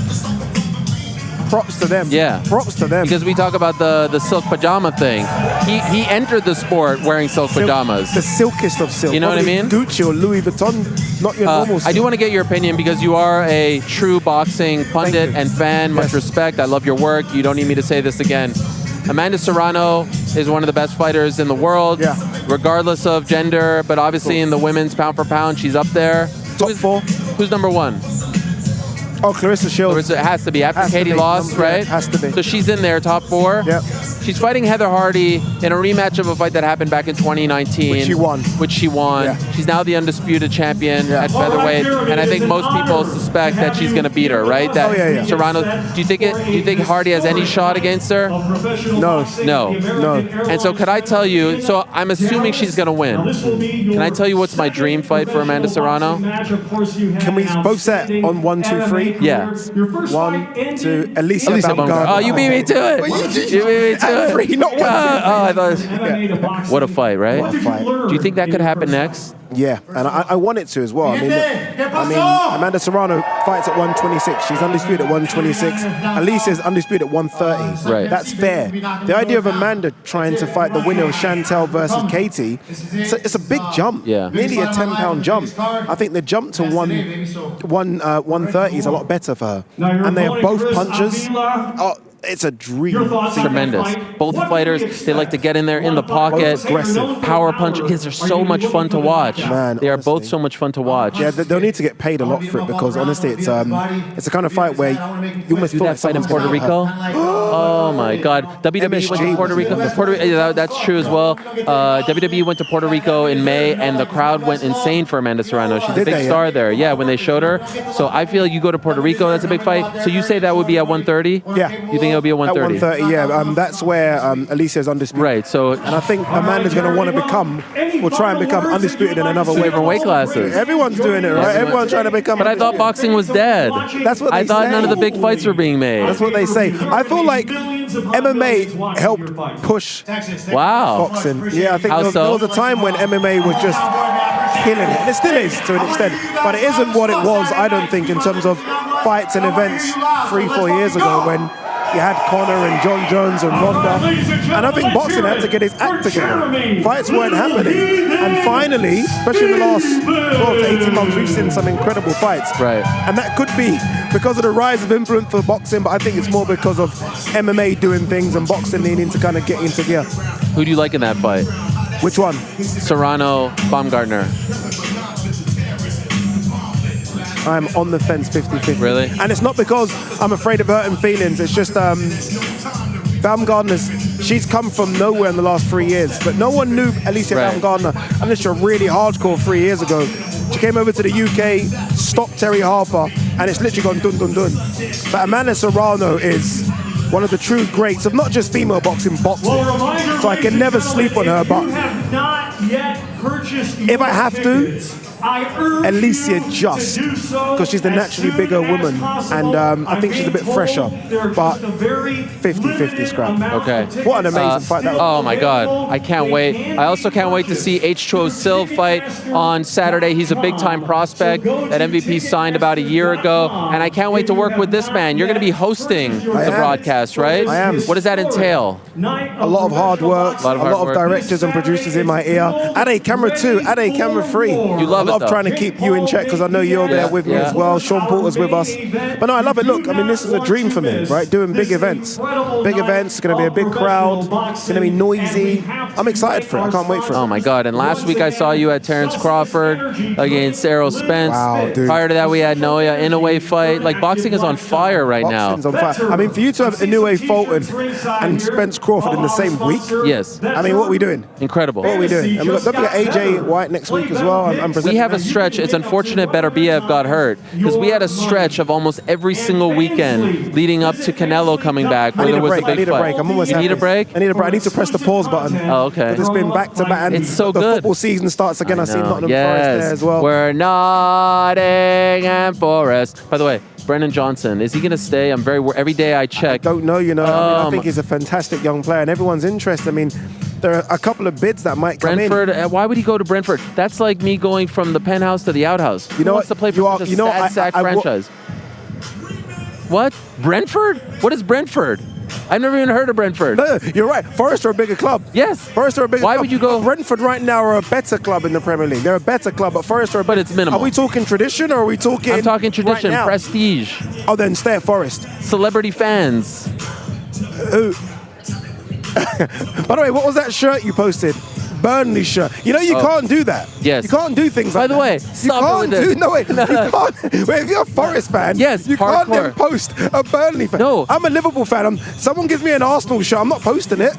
props to them. Yeah. Props to them. Because we talk about the silk pajama thing. He entered the sport wearing silk pajamas. The silkiest of silk. You know what I mean? Gucci or Louis Vuitton, not your normal silk. I do want to get your opinion because you are a true boxing pundit and fan. Much respect. I love your work. You don't need me to say this again. Amanda Serrano is one of the best fighters in the world, regardless of gender, but obviously in the women's pound for pound, she's up there. Top 4. Who's #1? Oh, Clarissa Shields. It has to be. After Katie lost, right? Has to be. So she's in there, top 4. Yep. She's fighting Heather Hardy in a rematch of a fight that happened back in 2019. Which she won. Yeah. She's now the undisputed champion at featherweight, and I think most people suspect that she's going to beat her, right? That Serrano. Do you think Hardy has any shot against her? No. And so could I tell you? So I'm assuming she's going to win. Can I tell you what's my dream fight for Amanda Serrano? Can we both set on 1, 2, 3? Yeah. 1, 2. Alicia Bumgarner. Oh, you beat me to it. You beat me to it. 3, not 1, 2, 3. I thought. What a fight, right? What a fight. Do you think that could happen next? Yeah, and I want it to as well. I mean, Amanda Serrano fights at 126. She's undisputed at 126. Alicia's undisputed at 130. Right. That's fair. The idea of Amanda trying to fight the winner of Chantel versus Katie, it's a big jump. Yeah. Nearly a 10-pound jump. I think the jump to 130 is a lot better for her. And they are both punchers. it's a dream. Tremendous. Both fighters, they like to get in there in the pocket. Aggressive. Power punch. Yes, they're so much fun to watch. Man, they are honestly. both so much fun to watch. Yeah, they'll need to get paid a lot for it because honestly, it's a kind of fight where you almost Do feel that like fight in someone's Puerto gonna- Rico? Oh my God. WWE went to Puerto Rico. Yeah, that's true as well. WWE went to Puerto Rico in May, and the crowd went insane for Amanda Serrano. She's a Did big they? star there. Yeah, when they showed her. So I feel you go to Puerto Rico, that's a big fight. So you say that would be at 130? Yeah. You think it'll be at 130? At 130, yeah. That's where Alicia's undisputed. Right. So And I think Amanda's going to want to try and become undisputed in another way. different weight classes. Everyone's doing it, right? Everyone's trying to become. But I thought boxing was dead. That's what I they thought say. none of the big fights were being made. That's what they say. I feel like MMA helped push Wow. boxing. Yeah, I think How there was a time when MMA was just killing it. And it still is to an extent, but it isn't what it was, I don't think, in terms of fights and events 3-4 years ago when you had Conor and John Jones and Ronda. And I think boxing had to get its act together. Fights weren't happening. And finally, especially in the last 12 to 18 months, we've seen some incredible fights. Right. And that could be because of the rise of influence for boxing, but I think it's more because of MMA doing things and boxing needing to kind of get into gear. Who do you like in that fight? Which one? Serrano, Baumgartner. I'm on the fence 50-50. Really? And it's not because I'm afraid of hurting feelings. It's just Baumgartner's, she's come from nowhere in the last 3 years. But no one knew Alicia Baumgartner unless you're really hardcore 3 years ago. She came over to the UK, stopped Terry Harper, and it's literally gone dun dun dun. But Amanda Serrano is one of the true greats of not just female boxing, So I can never sleep on her, but if I have to, Alicia just, because she's the naturally bigger woman, and I think she's a bit fresher, but 50-50 scrap. Okay. What an amazing fight that was. Oh my God, I can't wait. I also can't wait to see H2O Sil fight on Saturday. He's a big-time prospect that MVP signed about a year ago, and I can't wait to work with this man. You're going to be hosting the broadcast, right? I am. What does that entail? A lot of hard work, a lot of directors and producers in my ear. Ade, camera 2, Ade, camera 3. You love I love it, though. trying to keep you in check because I know you're there with me as well. Sean Porter's with us. But no, I love it. Look, I mean, this is a dream for me, right? Doing big events. Big events, going to be a big crowd, it's going to be noisy. I'm excited for it. I can't wait for it. Oh my God, and last week I saw you at Terrence Crawford against Errol Spence. Wow, dude. Prior to that, we had Noya Inoue fight. Like, boxing is on fire right Boxing's now. on fire. I mean, for you to have Inoue Fulton and Spence Crawford in the same week, Yes, I mean, what are we doing? incredible. What are we doing? And we've got AJ White next week as well. I'm We presenting have a him. stretch. It's unfortunate Beterbiev got hurt because we had a stretch of almost every single weekend leading up to Canelo coming back where I need there a was break. a big I need a fight. break. I'm almost You need a happy. break? I need a break. I need to press the pause button. Oh, okay. It's been back to back. And It's so the good. football season starts again. I see No. Nottingham Forest there as well. We're Nottingham Forest. By the way, Brennan Johnson, is he going to stay? I'm very every day I check. Don't know, you know. I think he's a fantastic young player, and everyone's interested. I mean, there are a couple of bids that might come Brentford. in. Why would he go to Brentford? That's like me going from the penthouse to the outhouse. You know Who wants what? to play for such a sad franchise? What? Brentford? What is Brentford? I've never even heard of Brentford. No, you're right. Forest are a bigger club. Yes. Forest are a bigger Why club. would you go? But Brentford right now are a better club in the Premier League. They're a better club, but Forest are. But it's minimal. Are we talking tradition or are we talking? I'm talking tradition, right now? prestige, Oh, then stay at Forest. celebrity fans. Who? By the way, what was that shirt you posted? Burnley shirt. You know you can't do that. Yes. You can't do things like By that. the way, You stop can't with this. do. No wait. You can't. Wait, if you're a Forest fan, Yes, you can't then hardcore. post a Burnley fan. No. I'm a Liverpool fan. Someone gives me an Arsenal shirt. I'm not posting it.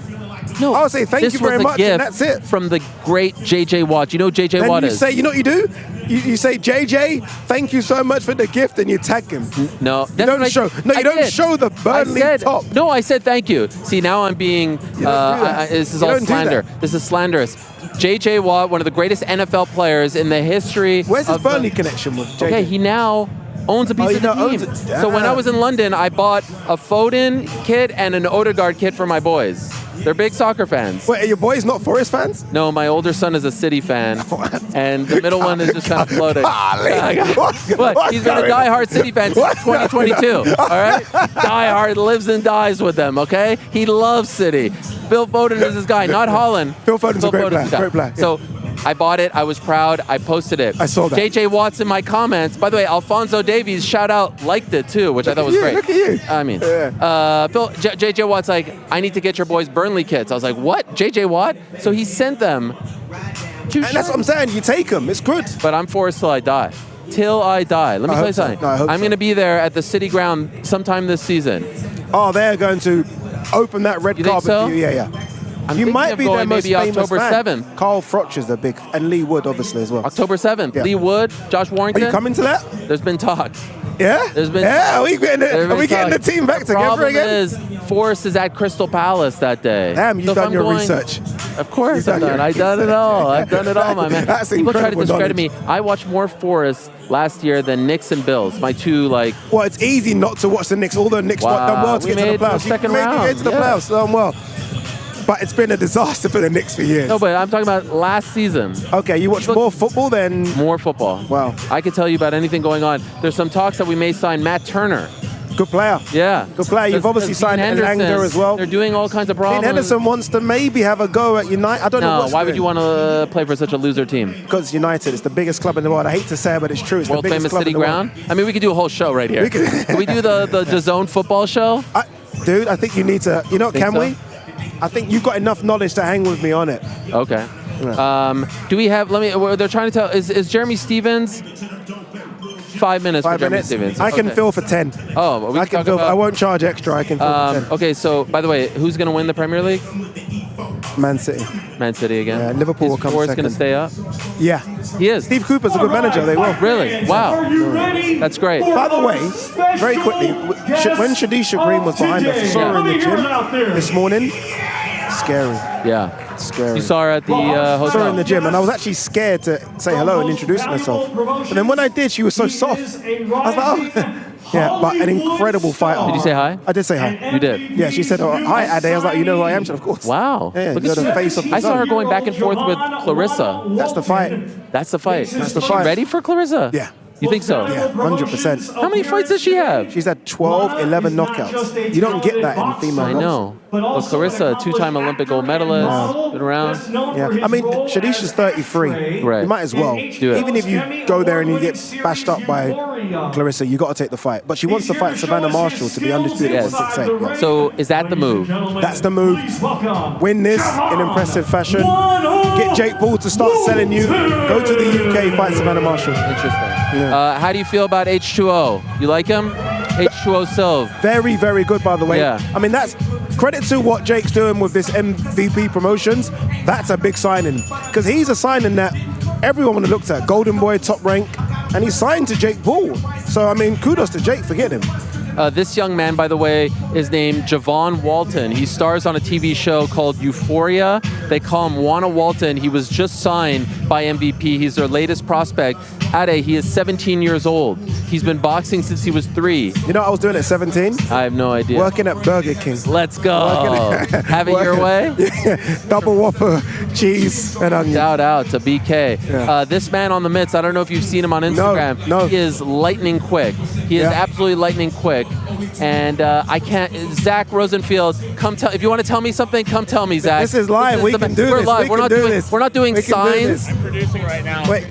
No, I'll say thank this you very was a much, gift and that's it. From the great JJ Watt. You know who JJ Then Watt you is? say, you know what you do? You say, JJ, thank you so much for the gift, and you tag him. No, You don't show. No, you don't show the Burnley top. No, I said thank you. See, now I'm being. This is You all don't do slander. that. This is slanderous. JJ Watt, one of the greatest NFL players in the history. Where's his of the- Burnley connection with JJ? Okay, he now owns a piece Oh, he of the now team. owns it. So when I Damn. was in London, I bought a Foden kit and an Odegaard kit for my boys. They're big soccer fans. Wait, are your boys not Forest fans? No, my older son is a City fan, and the middle one is just kind of floating. What? He's been a diehard City fan since 2022. All right, diehard, lives and dies with them. Okay, he loves City. Phil Foden is his guy, not Holland. Phil Foden's a great player, his guy. great player, yeah. So I bought it. I was proud. I posted it. I saw that. JJ Watt's in my comments. By the way, Alfonso Davies, shout out, liked it too, which I thought was great. Look at you. I mean, JJ Watt's like, I need to get your boys Burnley kits. I was like, what? JJ Watt? So he sent them. And that's what I'm saying. You take them. It's good. But I'm Forrest till I die. Till I die. Let me tell you something. I'm going to be there at the City Ground sometime this season. Oh, they're going to open that red carpet for you. Yeah. You might be their most famous October fan. 7th. Carl Froch is the big, and Lee Wood obviously as well. October 7th. Yeah. Lee Wood, Josh Warrington. Are you coming to that? There's been talks. Yeah? There's been Are we getting the team back together Problem again? is, Forrest is at Crystal Palace that day. Damn, you've done your research. Of course You've I've done done. your I've done it all. I've done it all, my man. That's People try to incredible discredit me. knowledge. I watched more Forrest last year than Knicks and Bills. My two, like... Well, it's easy not to watch the Knicks. All the Knicks done well to We get to the made the playoffs. second You made round. it to the playoffs, done well. But it's been a disaster for the Knicks for years. No, but I'm talking about last season. Okay, you watch more football than... More football. Wow. I can tell you about anything going on. There's some talks that we may sign Matt Turner. Good player. Yeah. Good player. You've obviously signed Elanga as well. They're doing all kinds of problems. Dean Henderson wants to maybe have a go at United. I don't know what's why would you want to play for such a loser team? Because United is the biggest club in the world. I hate to say it, but it's true. It's World the biggest famous club City in the Ground? world. I mean, we could do a whole show right here. Can we do the DAZN football show? Dude, I think you need to. You know, can we? I think you've got enough knowledge to hang with me on it. Okay. Do we have? They're trying to tell. Is Jeremy Stevens? 5 minutes. 5 for Jeremy minutes. Stevens. I can fill for 10. Oh, I can fill. I won't charge extra. I can fill for 10. Okay, so by the way, who's going to win the Premier League? Man City. Man City again. Yeah, Liverpool will come Forrest second. going to stay up? Yeah. He is. Steve Cooper's a good manager. They will. Really? Wow. That's great. By the way, very quickly, when Shadisha Green was behind us, I saw her in the gym this morning. Scary. Yeah. Scary. You saw her at the I saw her hotel. in the gym, and I was actually scared to say hello and introduce myself. And then when I did, she was so soft. I was like, oh. Yeah, but an incredible fighter. Did you say hi? I did say hi. You did? Yeah, she said, oh, hi, Ade. I was like, you know who I am? She said, of course. Wow. Yeah, Look you're at the face of the I saw her zone. going back and forth with Clarissa. That's the fight. That's the fight. That's the Is fight. she ready for Clarissa? Yeah. You think so? Yeah, 100%. How many fights does she have? She's had 12, 11 knockouts. You don't get that in female I know. But Clarissa, two-time Olympic gold medalist, been around. Yeah, I mean, Shadisha's 33. Right. You might as well. Do it. Even if you go there and you get bashed up by Clarissa, you got to take the fight. But she wants to fight Savannah Marshall to be undisputed Yes. 168. Yeah. So is that the move? That's the move. Win this in impressive fashion. Get Jake Paul to start selling you. Go to the UK, fight Savannah Marshall. Interesting. How do you feel about H2O? You like him? H2O Silv. Very, very good, by the way. Yeah. I mean, that's credit to what Jake's doing with this MVP Promotions. That's a big signing. Because he's a signing that everyone would have looked at. Golden Boy, top rank. And he's signed to Jake Paul. So, I mean, kudos to Jake for getting him. This young man, by the way, is named Javon Walton. He stars on a TV show called Euphoria. They call him Juana Walton. He was just signed by MVP. He's their latest prospect. Ade, he is 17 years old. He's been boxing since he was 3. You know what I was doing at 17? I have no idea. Working at Burger King. Let's go. Have it your way? Yeah. Double Whopper, cheese, and onion. Shout out to BK. Yeah. This man on the mitts, I don't know if you've seen him on Instagram. No. He is lightning quick. He is absolutely lightning quick. And I can't, Zach Rosenfield, come tell, if you want to tell me something, come tell me, Zach. This is live. We can do this. We're live. We're not doing signs. I'm producing right now. Wait.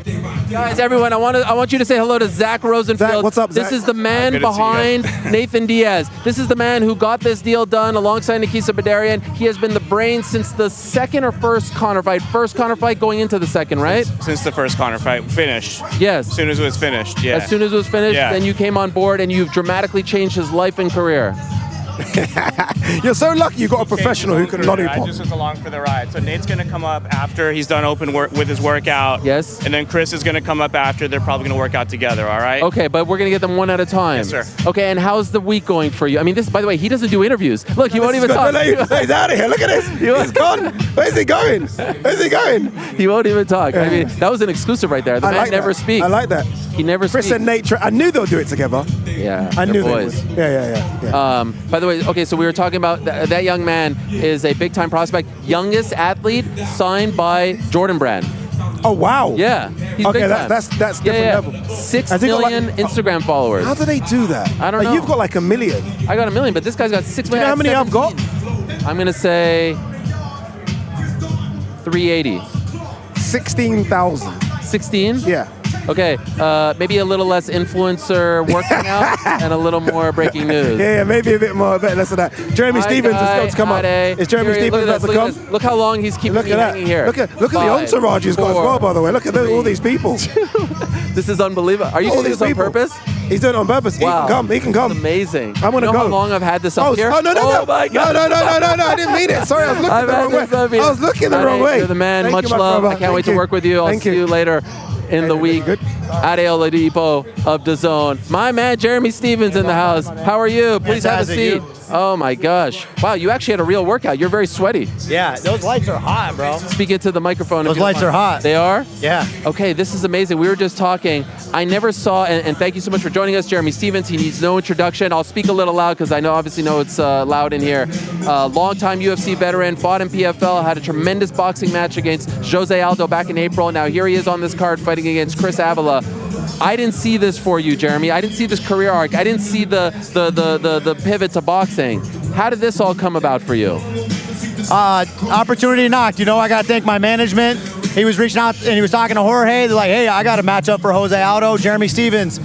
Guys, everyone, I want you to say hello to Zach Rosenfield. Zach, what's up, Zach? This is the man Good to see you. behind Nathan Diaz. This is the man who got this deal done alongside Nikisa Badarian. He has been the brain since the second or first Conor fight. First Conor fight going into the second, right? Since the first Conor fight finished. Yes. As soon as it was finished, yeah. As soon as it was finished, then you came on board and you've dramatically changed his life and career. You're so lucky you got a professional who can I lollipop. just was along for the ride. So Nate's going to come up after he's done open work with his workout. Yes. And then Chris is going to come up after. They're probably going to work out together, all right? Okay, but we're going to get them one at a time. Yes, sir. Okay, and how's the week going for you? I mean, this, by the way, he doesn't do interviews. Look, he won't even talk. No, he's out of here. Look at this. He's gone. Where's he going? Where's he going? He won't even talk. I mean, that was an exclusive right there. The man never speaks. I like that. He never Chris speaks. and Nate, I knew they'll do it together. Yeah, I knew boys. they would. Yeah. By the way, okay, so we were talking about that young man is a big-time prospect, youngest athlete signed by Jordan Brand. Oh, wow. Yeah, he's Okay, big time. that's different level. 6 Has he got, million Instagram followers. How do they do that? I don't know. You've got like 1 million. I got 1 million, but this guy's got 6 million. You know how many I've got? I'm gonna say 380. 16,000. 16? Yeah. Okay, maybe a little less influencer working out and a little more breaking news. Yeah, maybe a bit more, less of that. Jeremy Stevens is going to come up. Is Jeremy Stevens about to come? Look how long he's keeping me hanging here. Look at the entourage he's got as well, by the way. Look at all these people. This is unbelievable. Are you doing this on purpose? He's doing it on purpose. Wow. He can come. That's amazing. I'm going to go. How long I've had this up here? Oh, no. My God. No, I didn't mean it. Sorry, I was looking the wrong way. I was looking the wrong way. You're the man. Thank Much you, my love. brother. I can't wait to work with you. I'll see you later in the week. Good. Ade Oladipo of DAZN. My man, Jeremy Stevens in the house. How are you? Please have a seat. Oh my gosh. Wow, you actually had a real workout. You're very sweaty. Yeah, those lights are hot, bro. Speak into the microphone. Those lights are hot. They are? Yeah. Okay, this is amazing. We were just talking. I never saw, and thank you so much for joining us, Jeremy Stevens. He needs no introduction. I'll speak a little loud because I obviously know it's loud in here. Longtime UFC veteran, fought in PFL, had a tremendous boxing match against Jose Aldo back in April. Now here he is on this card fighting against Chris Avila. I didn't see this for you, Jeremy. I didn't see this career arc. I didn't see the pivot to boxing. How did this all come about for you? Opportunity knocked. I got to thank my management. He was reaching out and he was talking to Jorge. They're like, hey, I got a matchup for Jose Aldo, Jeremy Stevens.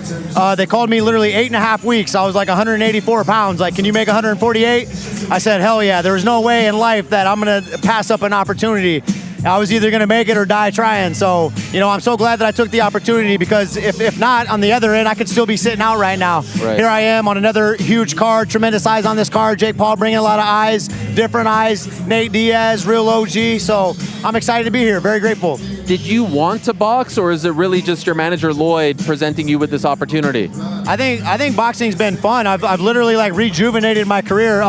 They called me literally 8.5 weeks. I was like 184 pounds. Like, can you make 148? I said, hell yeah. There was no way in life that I'm going to pass up an opportunity. I was either going to make it or die trying. So, I'm so glad that I took the opportunity because if not, on the other end, I could still be sitting out right now. Right. Here I am on another huge card, tremendous eyes on this card. Jake Paul bringing a lot of eyes, different eyes. Nate Diaz, real OG. So I'm excited to be here. Very grateful. Did you want to box, or is it really just your manager Lloyd presenting you with this opportunity? I think boxing's been fun. I've literally rejuvenated my career,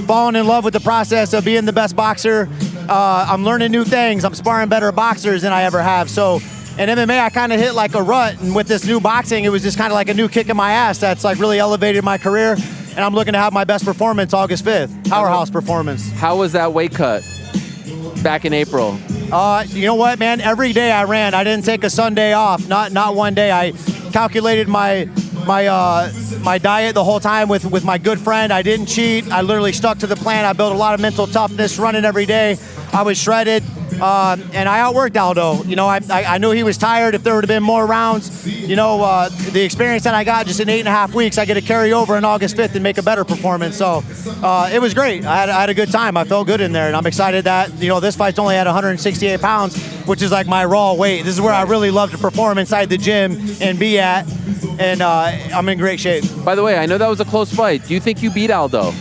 fallen in love with the process of being the best boxer. I'm learning new things. I'm sparring better boxers than I ever have. So in MMA, I kind of hit like a rut. And with this new boxing, it was just kind of like a new kick in my ass that's really elevated my career. And I'm looking to have my best performance August 5th. Powerhouse performance. How was that weight cut back in April? You know what, man? Every day I ran. I didn't take a Sunday off. Not one day. I calculated my diet the whole time with my good friend. I didn't cheat. I literally stuck to the plan. I built a lot of mental toughness running every day. I was shredded, and I outworked Aldo. I knew he was tired. If there would have been more rounds, the experience that I got just in 8.5 weeks, I get to carry over on August 5th and make a better performance. So it was great. I had a good time. I felt good in there, and I'm excited that this fight's only at 168 pounds, which is like my raw weight. This is where I really love to perform inside the gym and be at. And I'm in great shape. By the way, I know that was a close fight. Do you think you beat Aldo?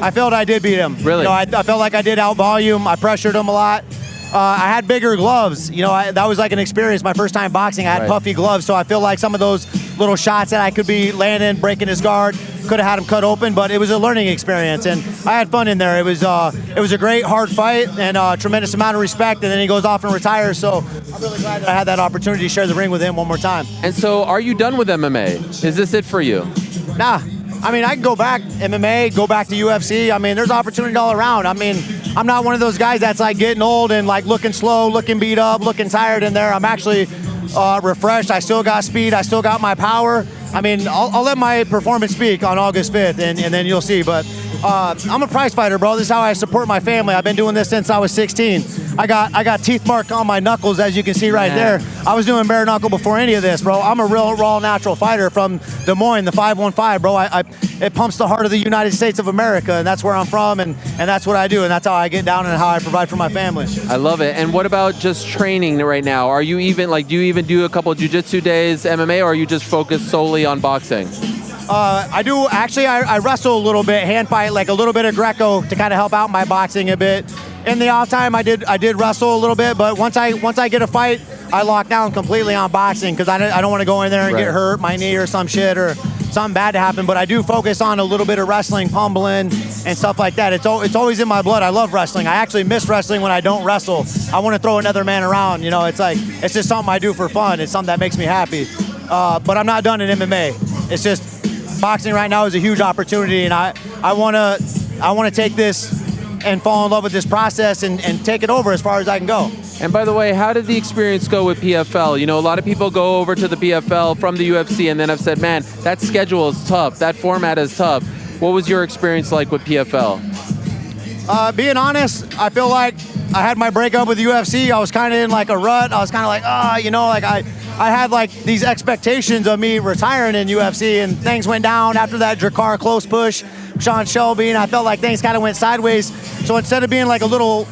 I felt I did beat him. Really? I felt like I did out volume. I pressured him a lot. I had bigger gloves. That was like an experience. My first time boxing, I had puffy gloves, so I feel like some of those little shots that I could be landing, breaking his guard, could have had him cut open, but it was a learning experience, and I had fun in there. It was a great, hard fight, and a tremendous amount of respect, and then he goes off and retires, so I'm really glad that I had that opportunity to share the ring with him one more time. And so, are you done with MMA? Is this it for you? Nah. I can go back MMA, go back to UFC. There's opportunity all around. I'm not one of those guys that's getting old and looking slow, looking beat up, looking tired in there. I'm actually refreshed. I still got speed. I still got my power. I'll let my performance speak on August 5th, and then you'll see. But I'm a prize fighter, bro. This is how I support my family. I've been doing this since I was 16. I got teeth mark on my knuckles, as you can see right there. I was doing bare knuckle before any of this, bro. I'm a real raw natural fighter from Des Moines, the 515, bro. It pumps the heart of the United States of America, and that's where I'm from, and that's what I do, and that's how I get down and how I provide for my family. I love it. And what about just training right now? Are you even do you even do a couple of jiu-jitsu days, MMA, or are you just focused solely on boxing? I do actually. I wrestle a little bit, hand fight, a little bit of Greco to kind of help out my boxing a bit. In the off time, I did wrestle a little bit, but once I get a fight, I lock down completely on boxing because I don't want to go in there and get hurt, my knee or some shit or something bad to happen. But I do focus on a little bit of wrestling, pummeling, and stuff like that. It's always in my blood. I love wrestling. I actually miss wrestling when I don't wrestle. I want to throw another man around. It's just something I do for fun. It's something that makes me happy. But I'm not done in MMA. It's just boxing right now is a huge opportunity, and I want to take this and fall in love with this process and take it over as far as I can go. And by the way, how did the experience go with PFL? A lot of people go over to the PFL from the UFC and then have said, man, that schedule is tough. That format is tough. What was your experience like with PFL? Being honest, I feel like I had my breakup with the UFC. I was kind of in like a rut. I was kind of like, I had like these expectations of me retiring in UFC, and things went down after that Drakkar close push, Sean Shelby, and I felt like things kind of went sideways. So instead of being like a little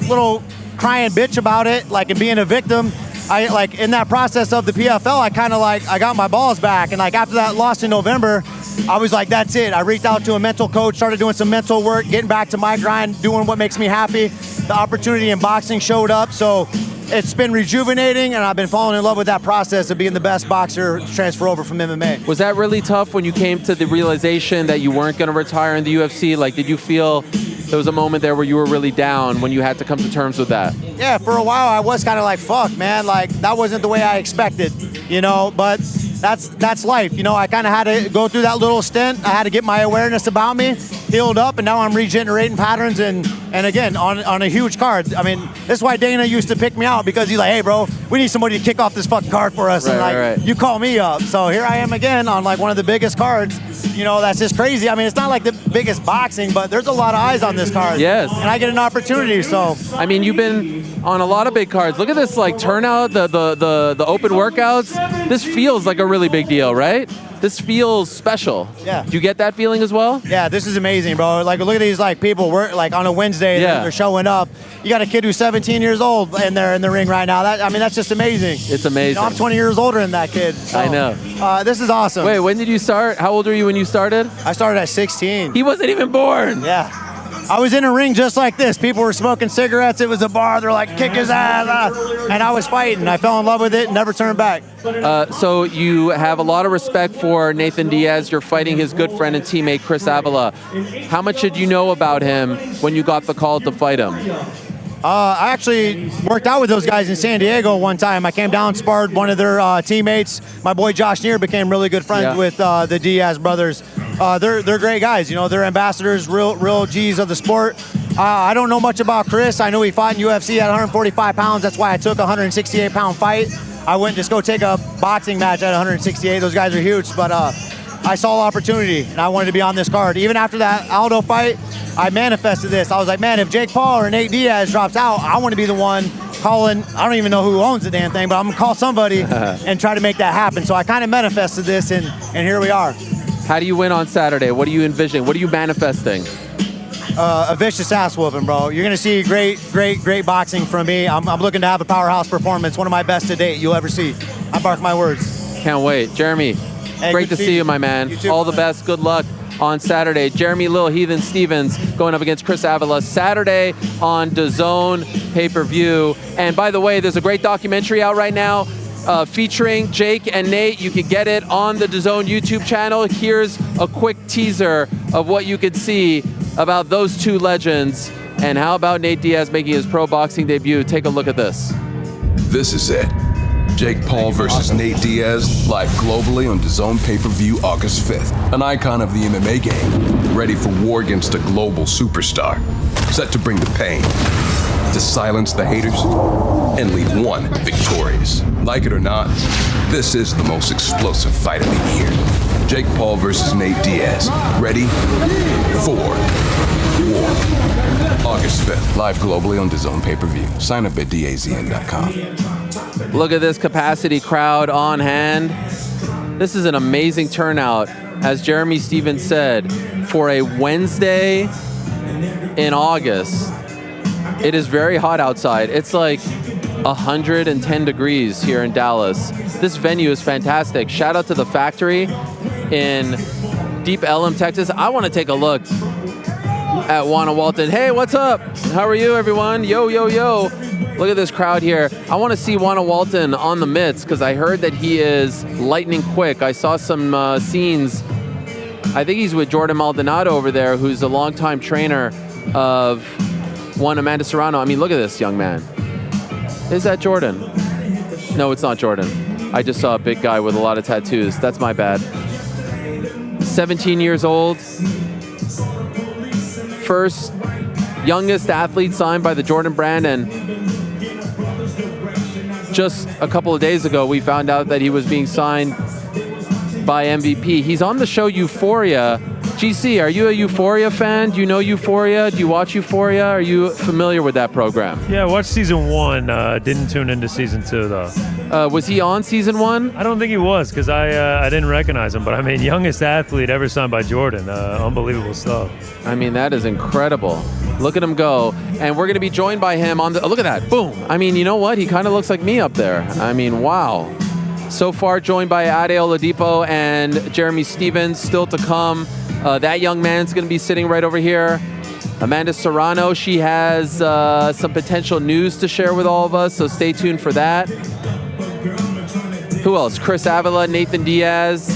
crying bitch about it, like, and being a victim, I like in that process of the PFL, I kind of like, I got my balls back. And like after that loss in November, I was like, that's it. I reached out to a mental coach, started doing some mental work, getting back to my grind, doing what makes me happy. The opportunity in boxing showed up. So it's been rejuvenating, and I've been falling in love with that process of being the best boxer to transfer over from MMA. Was that really tough when you came to the realization that you weren't going to retire in the UFC? Like, did you feel there was a moment there where you were really down when you had to come to terms with that? Yeah, for a while I was kind of like, fuck, man, like that wasn't the way I expected, you know, but that's life. You know, I kind of had to go through that little stint. I had to get my awareness about me healed up, and now I'm regenerating patterns and again, on a huge card. I mean, that's why Dana used to pick me out, because he's like, hey, bro, we need somebody to kick off this fucking card for us. Right, and like, you call me up. So here I am again on like one of the biggest cards. You know, that's just crazy. I mean, it's not like the biggest boxing, but there's a lot of eyes on this card. Yes. And I get an opportunity, so. I mean, you've been on a lot of big cards. Look at this, like, turnout, the open workouts. This feels like a really big deal, right? This feels special. Yeah. Do you get that feeling as well? Yeah, this is amazing, bro. Like, look at these like people work like on a Wednesday. Yeah. They're showing up. You got a kid who's 17 years old and they're in the ring right now. That's just amazing. It's amazing. You know, I'm 20 years older than that kid. So, I know. This is awesome. Wait, when did you start? How old were you when you started? I started at 16. He wasn't even born. Yeah. I was in a ring just like this. People were smoking cigarettes. It was a bar. They're like, kick his ass. And I was fighting. I fell in love with it and never turned back. So you have a lot of respect for Nathan Diaz. You're fighting his good friend and teammate, Chris Avila. How much did you know about him when you got the call to fight him? I actually worked out with those guys in San Diego one time. I came down, sparred one of their teammates. My boy Josh Neer became really good friends with the Diaz brothers. They're great guys. You know, they're ambassadors, real G's of the sport. I don't know much about Chris. I know he fought in UFC at 145 pounds. That's why I took a 168-pound fight. I wouldn't just go take a boxing match at 168. Those guys are huge. But I saw opportunity, and I wanted to be on this card. Even after that Aldo fight, I manifested this. I was like, man, if Jake Paul or Nate Diaz drops out, I want to be the one calling. I don't even know who owns the damn thing, but I'm going to call somebody and try to make that happen. So I kind of manifested this, and here we are. How do you win on Saturday? What are you envisioning? What are you manifesting? A vicious ass whooping, bro. You're going to see great boxing from me. I'm looking to have a powerhouse performance, one of my best to date you'll ever see. I bark my words. Can't wait. Jeremy, great to see you, my man. All the best. Good luck on Saturday. Jeremy Lil Heathen Stevens going up against Chris Avila Saturday on DAZN pay-per-view. And by the way, there's a great documentary out right now featuring Jake and Nate. You can get it on the DAZN YouTube channel. Here's a quick teaser of what you could see about those two legends. And how about Nate Diaz making his pro boxing debut? Take a look at this. This is it. Jake Paul versus Nate Diaz, live globally on DAZN pay-per-view August 5th. An icon of the MMA game, ready for war against a global superstar. Set to bring the pain, to silence the haters, and leave one victorious. Like it or not, this is the most explosive fight of the year. Jake Paul versus Nate Diaz. Ready for war. August 5th, live globally on DAZN pay-per-view. Sign up at DAZN.com. Look at this capacity crowd on hand. This is an amazing turnout, as Jeremy Stevens said, for a Wednesday in August. It is very hot outside. It's like 110 degrees here in Dallas. This venue is fantastic. Shout out to the factory in Deep Ellum, Texas. I want to take a look at Javon Walton. Hey, what's up? How are you, everyone? Yo, yo, yo. Look at this crowd here. I want to see Javon Walton on the mitts because I heard that he is lightning quick. I saw some scenes. I think he's with Jordan Maldonado over there, who's a longtime trainer of one Amanda Serrano. I mean, look at this young man. Is that Jordan? No, it's not Jordan. I just saw a big guy with a lot of tattoos. That's my bad. 17 years old. First youngest athlete signed by the Jordan brand, and just a couple of days ago we found out that he was being signed by MVP. He's on the show Euphoria. GC, are you a Euphoria fan? Do you know Euphoria? Do you watch Euphoria? Are you familiar with that program? Yeah, I watched season 1. Didn't tune into season 2 though. Was he on season 1? I don't think he was because I didn't recognize him. But I mean, youngest athlete ever signed by Jordan. Unbelievable stuff. I mean, that is incredible. Look at him go. And we're going to be joined by him on the... look at that. Boom. I mean, you know what? He kind of looks like me up there. I mean, wow. So far, joined by Ade Oladipo and Jeremy Stevens. Still to come. That young man's going to be sitting right over here. Amanda Serrano, she has some potential news to share with all of us, so stay tuned for that. Who else? Chris Avila, Nathan Diaz.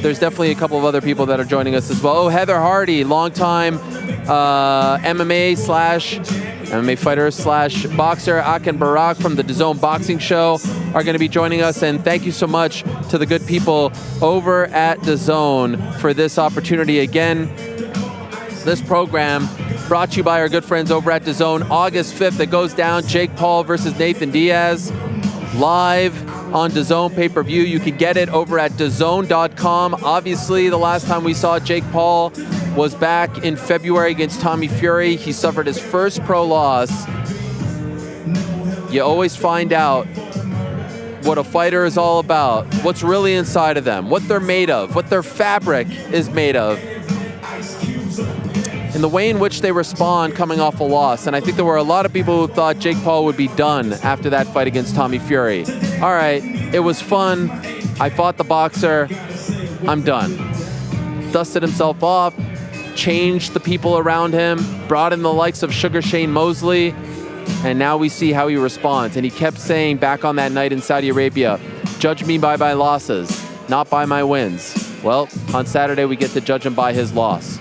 There's definitely a couple of other people that are joining us as well. Oh, Heather Hardy, longtime MMA fighter / boxer. Ak and Barak from the DAZN Boxing Show are going to be joining us. And thank you so much to the good people over at DAZN for this opportunity. Again, this program brought to you by our good friends over at DAZN. August 5th, it goes down. Jake Paul versus Nathan Diaz. Live on DAZN pay-per-view. You can get it over at DAZN.com. Obviously, the last time we saw Jake Paul was back in February against Tommy Fury. He suffered his first pro loss. You always find out what a fighter is all about, what's really inside of them, what they're made of, what their fabric is made of, and the way in which they respond coming off a loss. And I think there were a lot of people who thought Jake Paul would be done after that fight against Tommy Fury. All right, it was fun. I fought the boxer. I'm done. Dusted himself off, changed the people around him, brought in the likes of Sugar Shane Mosley, and now we see how he responds. And he kept saying back on that night in Saudi Arabia, judge me by my losses, not by my wins. Well, on Saturday we get to judge him by his loss.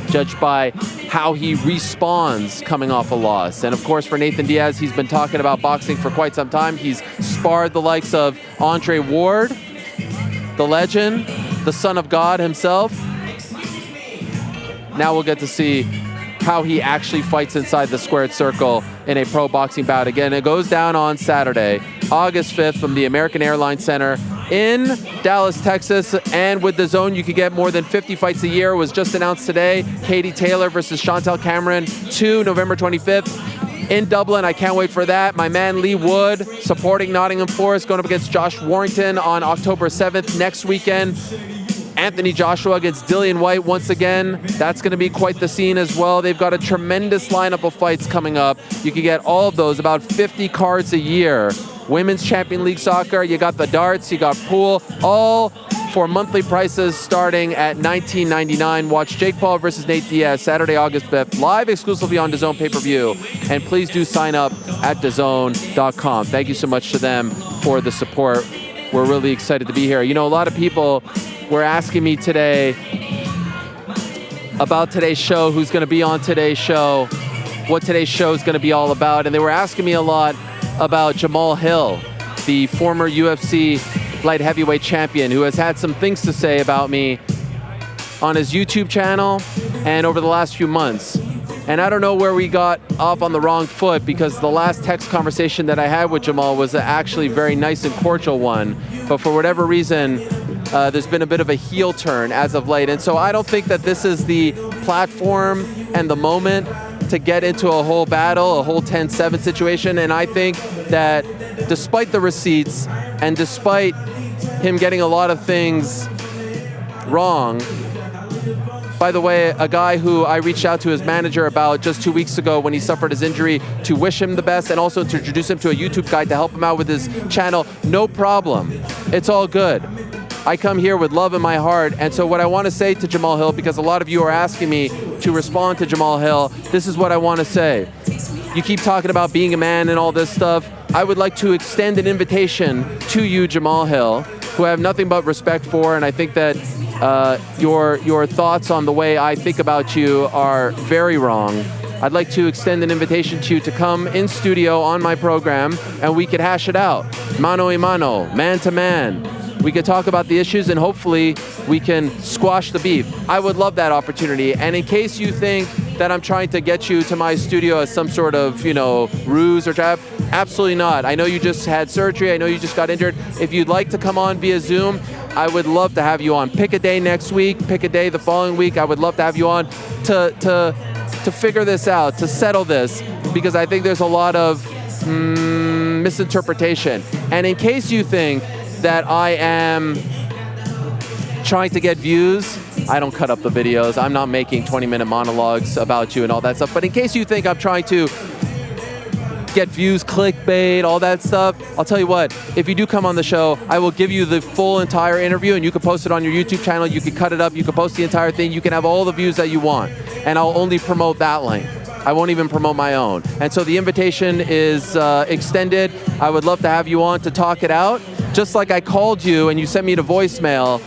Judged by how he responds coming off a loss. And of course, for Nathan Diaz, he's been talking about boxing for quite some time. He's sparred the likes of Andre Ward, the legend, the son of God himself. Now we'll get to see how he actually fights inside the squared circle in a pro boxing bout. Again, it goes down on Saturday, August 5th from the American Airlines Center in Dallas, Texas. And with DAZN, you can get more than 50 fights a year. It was just announced today. Katie Taylor versus Chantel Cameron, 2 November 25th in Dublin. I can't wait for that. My man Lee Wood supporting Nottingham Forest, going up against Josh Warrington on October 7th next weekend. Anthony Joshua against Dillian White once again. That's going to be quite the scene as well. They've got a tremendous lineup of fights coming up. You can get all of those, about 50 cards a year. Women's Champion League Soccer, you got the darts, you got pool, all for monthly prices starting at $19.99. Watch Jake Paul versus Nate Diaz Saturday, August 5th, live exclusively on DAZN pay-per-view. And please do sign up at DAZN.com. Thank you so much to them for the support. We're really excited to be here. You know, a lot of people were asking me today about today's show, who's going to be on today's show, what today's show is going to be all about. And they were asking me a lot about Jamal Hill, the former UFC light heavyweight champion, who has had some things to say about me on his YouTube channel and over the last few months. And I don't know where we got off on the wrong foot, because the last text conversation that I had with Jamal was actually a very nice and cordial one. But for whatever reason, there's been a bit of a heel turn as of late. And so I don't think that this is the platform and the moment to get into a whole battle, a whole 10-7 situation. And I think that despite the receipts and despite him getting a lot of things wrong, by the way, a guy who I reached out to his manager about just 2 weeks ago when he suffered his injury to wish him the best and also to introduce him to a YouTube guide to help him out with his channel. No problem. It's all good. I come here with love in my heart. And so what I want to say to Jamal Hill, because a lot of you are asking me to respond to Jamal Hill, this is what I want to say. You keep talking about being a man and all this stuff. I would like to extend an invitation to you, Jamal Hill, who I have nothing but respect for, and I think that your thoughts on the way I think about you are very wrong. I'd like to extend an invitation to you to come in studio on my program, and we could hash it out, mano a mano, man to man. We could talk about the issues, and hopefully we can squash the beef. I would love that opportunity. And in case you think that I'm trying to get you to my studio as some sort of, ruse or trap, absolutely not. I know you just had surgery. I know you just got injured. If you'd like to come on via Zoom, I would love to have you on. Pick a day next week, pick a day the following week. I would love to have you on to figure this out, to settle this, because I think there's a lot of misinterpretation. And in case you think that I am trying to get views, I don't cut up the videos. I'm not making 20-minute monologues about you and all that stuff. But in case you think I'm trying to get views, clickbait, all that stuff, I'll tell you what, if you do come on the show, I will give you the full entire interview, and you can post it on your YouTube channel, you can cut it up, you can post the entire thing, you can have all the views that you want, and I'll only promote that link. I won't even promote my own. And so the invitation is extended. I would love to have you on to talk it out, just like I called you and you sent me the voicemail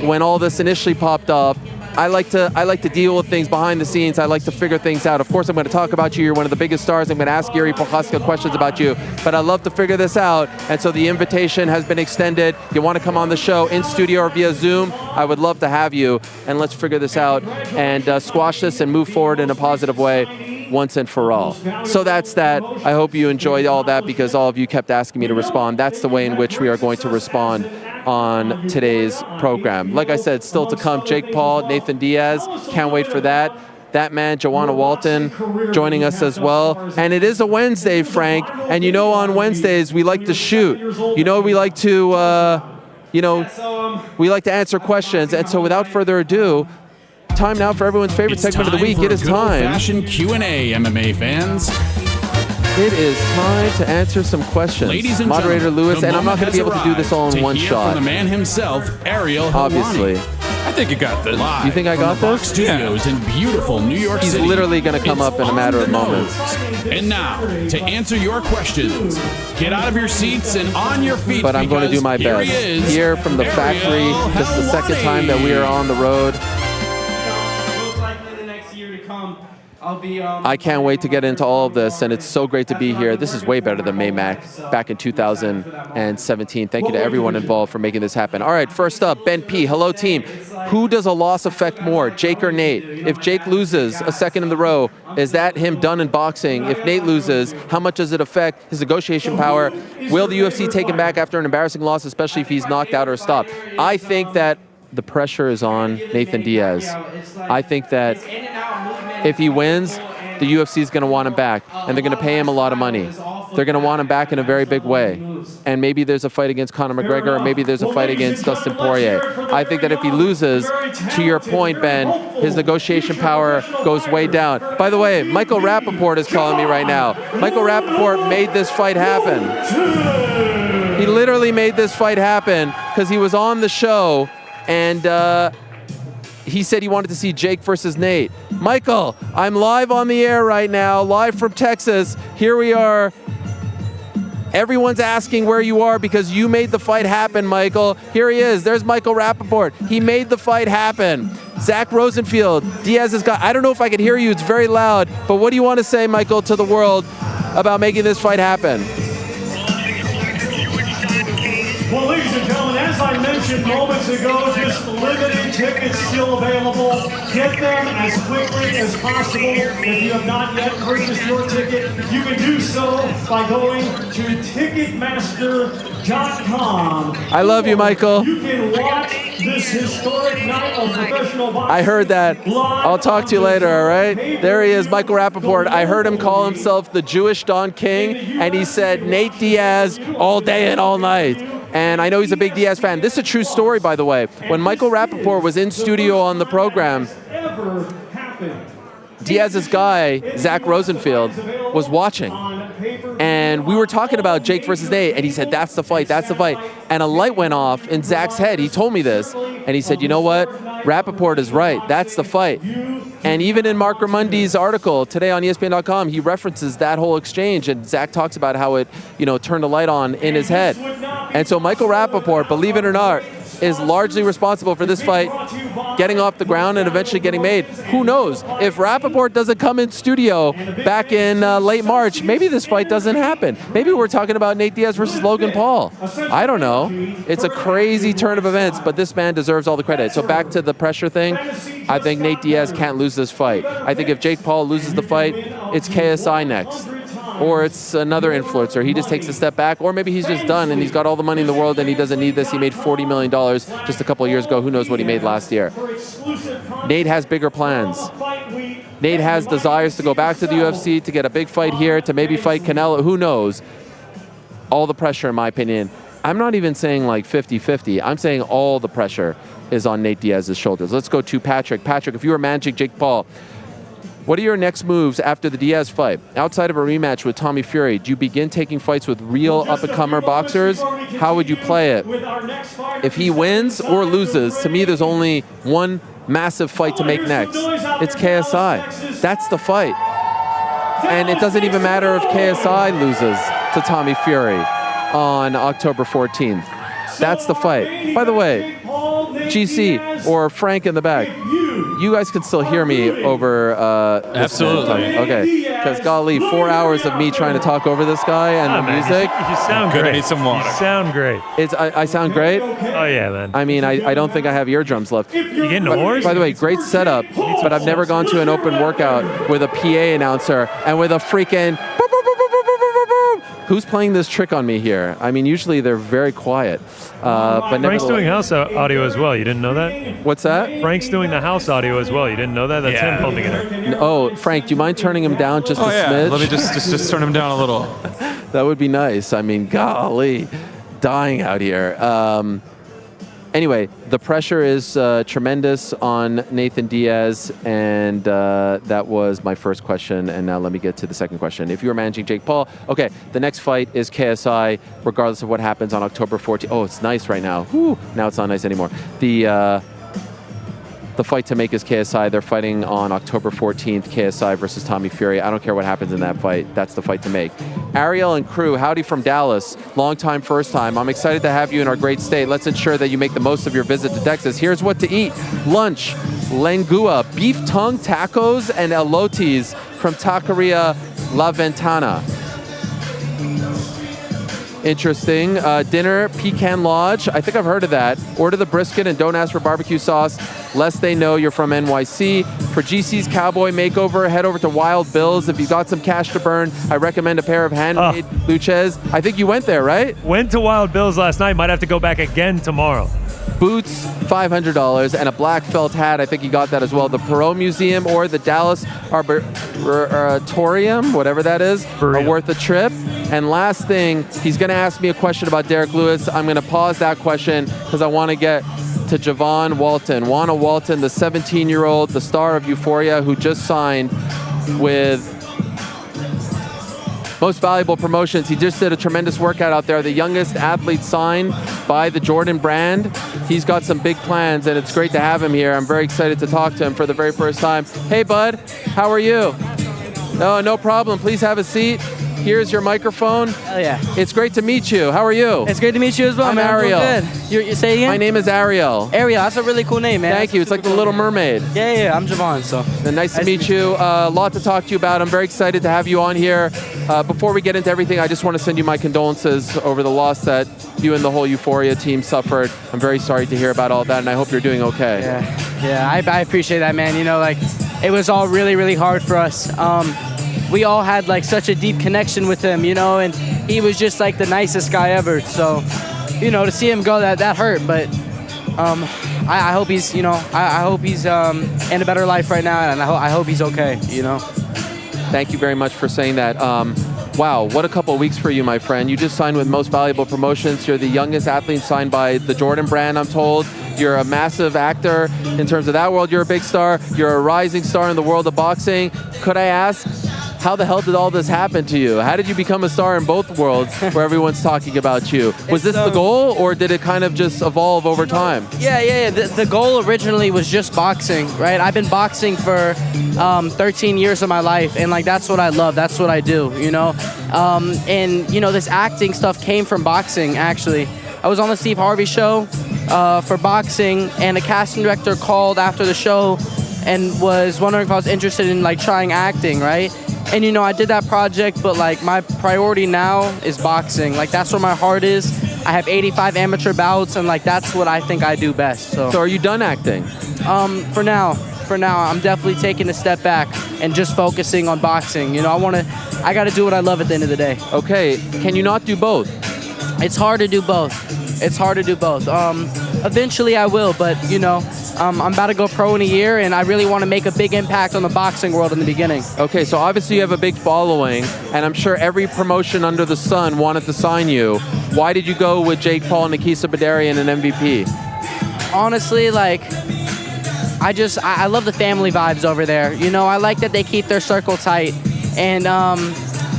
when all this initially popped up. I like to deal with things behind the scenes. I like to figure things out. Of course, I'm going to talk about you. You're one of the biggest stars. I'm going to ask Gary Prochaska questions about you. But I love to figure this out. And so the invitation has been extended. You want to come on the show in studio or via Zoom, I would love to have you. And let's figure this out and squash this and move forward in a positive way once and for all. So that's that. I hope you enjoyed all that, because all of you kept asking me to respond. That's the way in which we are going to respond on today's program. Like I said, still to come, Jake Paul, Nathan Diaz. Can't wait for that. That man, Javon Walton, joining us as well. And it is a Wednesday, Frank. And you know, on Wednesdays, we like to shoot. You know, we like to, we like to answer questions. And so without further ado, time now for everyone's favorite segment of the week. It is time. Fashion Q&A, MMA fans. It is time to answer some questions. Ladies and Moderator Lewis, and I'm not going to be able to do this all in one shot. From the man himself, Ariel Obviously. I think you got this. Live you think I got this? Studios in beautiful New York City. He's literally going to come up in a matter of moments. And now, to answer your questions, get out of your seats and on your feet. But I'm going to do my best. Here from the factory, this is the second time that we are on the road. I can't wait to get into all of this, and it's so great to be here. This is way better than Maymac back in 2017. Thank you to everyone involved for making this happen. All right, first up, Ben P. Hello, team. Who does a loss affect more, Jake or Nate? If Jake loses a second in the row, is that him done in boxing? If Nate loses, how much does it affect his negotiation power? Will the UFC take him back after an embarrassing loss, especially if he's knocked out or stopped? I think that the pressure is on Nathan Diaz. I think that if he wins, the UFC is going to want him back, and they're going to pay him a lot of money. They're going to want him back in a very big way. And maybe there's a fight against Conor McGregor, or maybe there's a fight against Dustin Poirier. I think that if he loses, to your point, Ben, his negotiation power goes way down. By the way, Michael Rappaport is calling me right now. Michael Rappaport made this fight happen. He literally made this fight happen because he was on the show, and he said he wanted to see Jake versus Nate. Michael, I'm live on the air right now, live from Texas. Here we are. Everyone's asking where you are because you made the fight happen, Michael. Here he is. There's Michael Rappaport. He made the fight happen. Zach Rosenfield, Diaz's guy. I don't know if I can hear you. It's very loud. But what do you want to say, Michael, to the world about making this fight happen? Well, ladies and gentlemen, as I mentioned moments ago, just limited tickets still available. Get them as quickly as possible. If you have not yet purchased your ticket, you can do so by going to Ticketmaster.com. I love you, Michael. You can watch this historic night of professional boxing. I heard that. I'll talk to you later, all right? There he is, Michael Rappaport. I heard him call himself the Jewish Don King, and he said Nate Diaz all day and all night. And I know he's a big Diaz fan. This is a true story, by the way. When Michael Rappaport was in studio on the program, Diaz's guy, Zach Rosenfield, was watching. And we were talking about Jake versus Nate, and he said, that's the fight, that's the fight. And a light went off in Zach's head. He told me this, and he said, you know what? Rappaport is right. That's the fight. And even in Mark Ramundi's article today on ESPN.com, he references that whole exchange, and Zach talks about how it, turned a light on in his head. And so Michael Rappaport, believe it or not, is largely responsible for this fight getting off the ground and eventually getting made. Who knows? If Rappaport doesn't come in studio back in late March, maybe this fight doesn't happen. Maybe we're talking about Nate Diaz versus Logan Paul. I don't know. It's a crazy turn of events, but this man deserves all the credit. So back to the pressure thing, I think Nate Diaz can't lose this fight. I think if Jake Paul loses the fight, it's KSI next. or it's another influencer. He just takes a step back, or maybe he's just done and he's got all the money in the world and he doesn't need this. He made $40 million just a couple of years ago. Who knows what he made last year? Nate has bigger plans. Nate has desires to go back to the UFC, to get a big fight here, to maybe fight Canelo. Who knows? All the pressure, in my opinion. I'm not even saying like 50-50. I'm saying all the pressure is on Nate Diaz's shoulders. Let's go to Patrick. Patrick, if you were managing Jake Paul, what are your next moves after the Diaz fight? Outside of a rematch with Tommy Fury, do you begin taking fights with real up-and-comer boxers? How would you play it? If he wins or loses, to me there's only one massive fight to make next. It's KSI. That's the fight. And it doesn't even matter if KSI loses to Tommy Fury on October 14th. That's the fight. By the way, GC or Frank in the back, you guys can still hear me over Absolutely. Okay, because golly, 4 hours of me trying to talk over this guy and the music. You sound great. I need some water. You sound great. I sound great? Oh, yeah, man. I mean, I don't think I have eardrums left. You getting hoarse? By the way, great setup, but I've never gone to an open workout with a PA announcer and with a freaking... Who's playing this trick on me here? I mean, usually they're very quiet. But Frank's doing house audio as well. You didn't know that? What's that? Frank's doing the house audio as well. You didn't know that? That's him pumping it up. Oh, Frank, do you mind turning him down just a smidge? Let me just turn him down a little. That would be nice. I mean, golly, dying out here. Anyway, the pressure is tremendous on Nathan Diaz, and that was my first question, and now let me get to the second question. If you were managing Jake Paul, okay, the next fight is KSI, regardless of what happens on October 14th. Oh, it's nice right now. Whew, now it's not nice anymore. The fight to make is KSI. They're fighting on October 14th, KSI versus Tommy Fury. I don't care what happens in that fight. That's the fight to make. Ariel and crew, howdy from Dallas. Long time, first time. I'm excited to have you in our great state. Let's ensure that you make the most of your visit to Texas. Here's what to eat. Lunch, lengua, beef tongue tacos, and elotes from Taqueria La Ventana. Interesting. Dinner, Pecan Lodge. I think I've heard of that. Order the brisket and don't ask for barbecue sauce, lest they know you're from NYC. For GC's Cowboy Makeover, head over to Wild Bill's. If you've got some cash to burn, I recommend a pair of handmade luces. I think you went there, right? Went to Wild Bill's last night. Might have to go back again tomorrow. Boots, $500, and a black felt hat. I think you got that as well. The Perot Museum or the Dallas Arboretum, whatever that is, are worth a trip. And last thing, he's going to ask me a question about Derek Lewis. I'm going to pause that question because I want to get to Javon Walton. Juana Walton, the 17-year-old, the star of Euphoria, who just signed with Most Valuable Promotions. He just did a tremendous workout out there. The youngest athlete signed by the Jordan brand. He's got some big plans, and it's great to have him here. I'm very excited to talk to him for the very first time. Hey, bud, how are you? No problem. Please have a seat. Here's your microphone. Hell yeah. It's great to meet you. How are you? It's great to meet you as well, I'm man. Ariel. I'm doing good. You say it again? My name is Ariel. Ariel, that's a really cool name, man. Thank you. It's like the Little Mermaid. Yeah, I'm Javon, so. Nice to meet you. A lot to talk to you about. I'm very excited to have you on here. Before we get into everything, I just want to send you my condolences over the loss that you and the whole Euphoria team suffered. I'm very sorry to hear about all that, and I hope you're doing okay. Yeah, I appreciate that, man. You know, like, it was all really, really hard for us. We all had like such a deep connection with him, you know, and he was just like the nicest guy ever. So, you know, to see him go, that hurt. But I hope he's, you know, I hope he's in a better life right now, and I hope he's okay, you know. Thank you very much for saying that. Wow, what a couple of weeks for you, my friend. You just signed with Most Valuable Promotions. You're the youngest athlete signed by the Jordan brand, I'm told. You're a massive actor in terms of that world. You're a big star. You're a rising star in the world of boxing. Could I ask, how the hell did all this happen to you? How did you become a star in both worlds where everyone's talking about you? Was this the goal, or did it kind of just evolve over time? Yeah. The goal originally was just boxing, right? I've been boxing for 13 years of my life, and like that's what I love. That's what I do, you know? And, you know, this acting stuff came from boxing, actually. I was on the Steve Harvey show for boxing, and a casting director called after the show and was wondering if I was interested in like trying acting, right? And, you know, I did that project, but, like, my priority now is boxing. Like, that's where my heart is. I have 85 amateur bouts, and, like, that's what I think I do best. So are you done acting? For now. for now, I'm definitely taking a step back and just focusing on boxing. You know, I got to do what I love at the end of the day. Okay, can you not do both? It's hard to do both. It's hard to do both. Eventually I will, but you know, I'm about to go pro in a year, and I really want to make a big impact on the boxing world in the beginning. Okay, so obviously you have a big following, and I'm sure every promotion under the sun wanted to sign you. Why did you go with Jake Paul, Nikisa Badarian, and MVP? Honestly, like, I love the family vibes over there. You know, I like that they keep their circle tight, and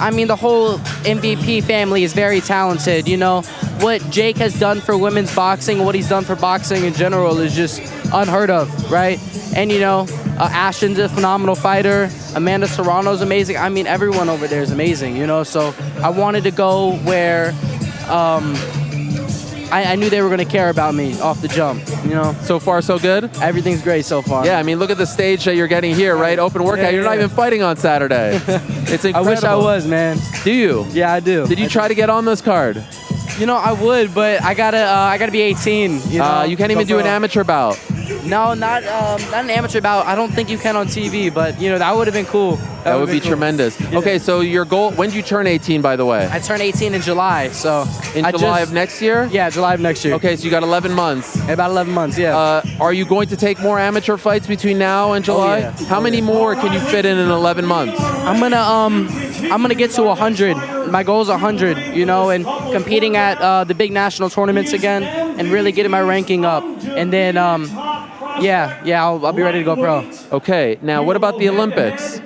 I mean, the whole MVP family is very talented. You know, what Jake has done for women's boxing, what he's done for boxing in general is just unheard of, right? And, you know, Ashton's a phenomenal fighter. Amanda Serrano's amazing. I mean, everyone over there is amazing, you know? So I wanted to go where I knew they were going to care about me off the jump, you know? So far, so good? Everything's great so far. Yeah, I mean, look at the stage that you're getting here, right? Open workout. Yeah, You're not even fighting on Saturday. It's incredible. I wish I was, man. Do you? Yeah, I do. Did you try to get on this card? You know, I would, but I gotta be 18. You know, you can't even do an amateur bout. No, not an amateur bout. I don't think you can on TV, but you know that would have been cool. That would be tremendous. Yeah. Okay, so your goal. When did you turn 18, by the way? I turned 18 in July. So in July of next year? Yeah, July of next year. Okay, so you got 11 months. About 11 months, yeah. Are you going to take more amateur fights between now and July? Oh, yeah. How many more can you fit in 11 months? I'm gonna get to 100. My goal is 100. You know, and competing at the big national tournaments again, and really getting my ranking up, and then I'll be ready to go pro. Okay, now what about the Olympics?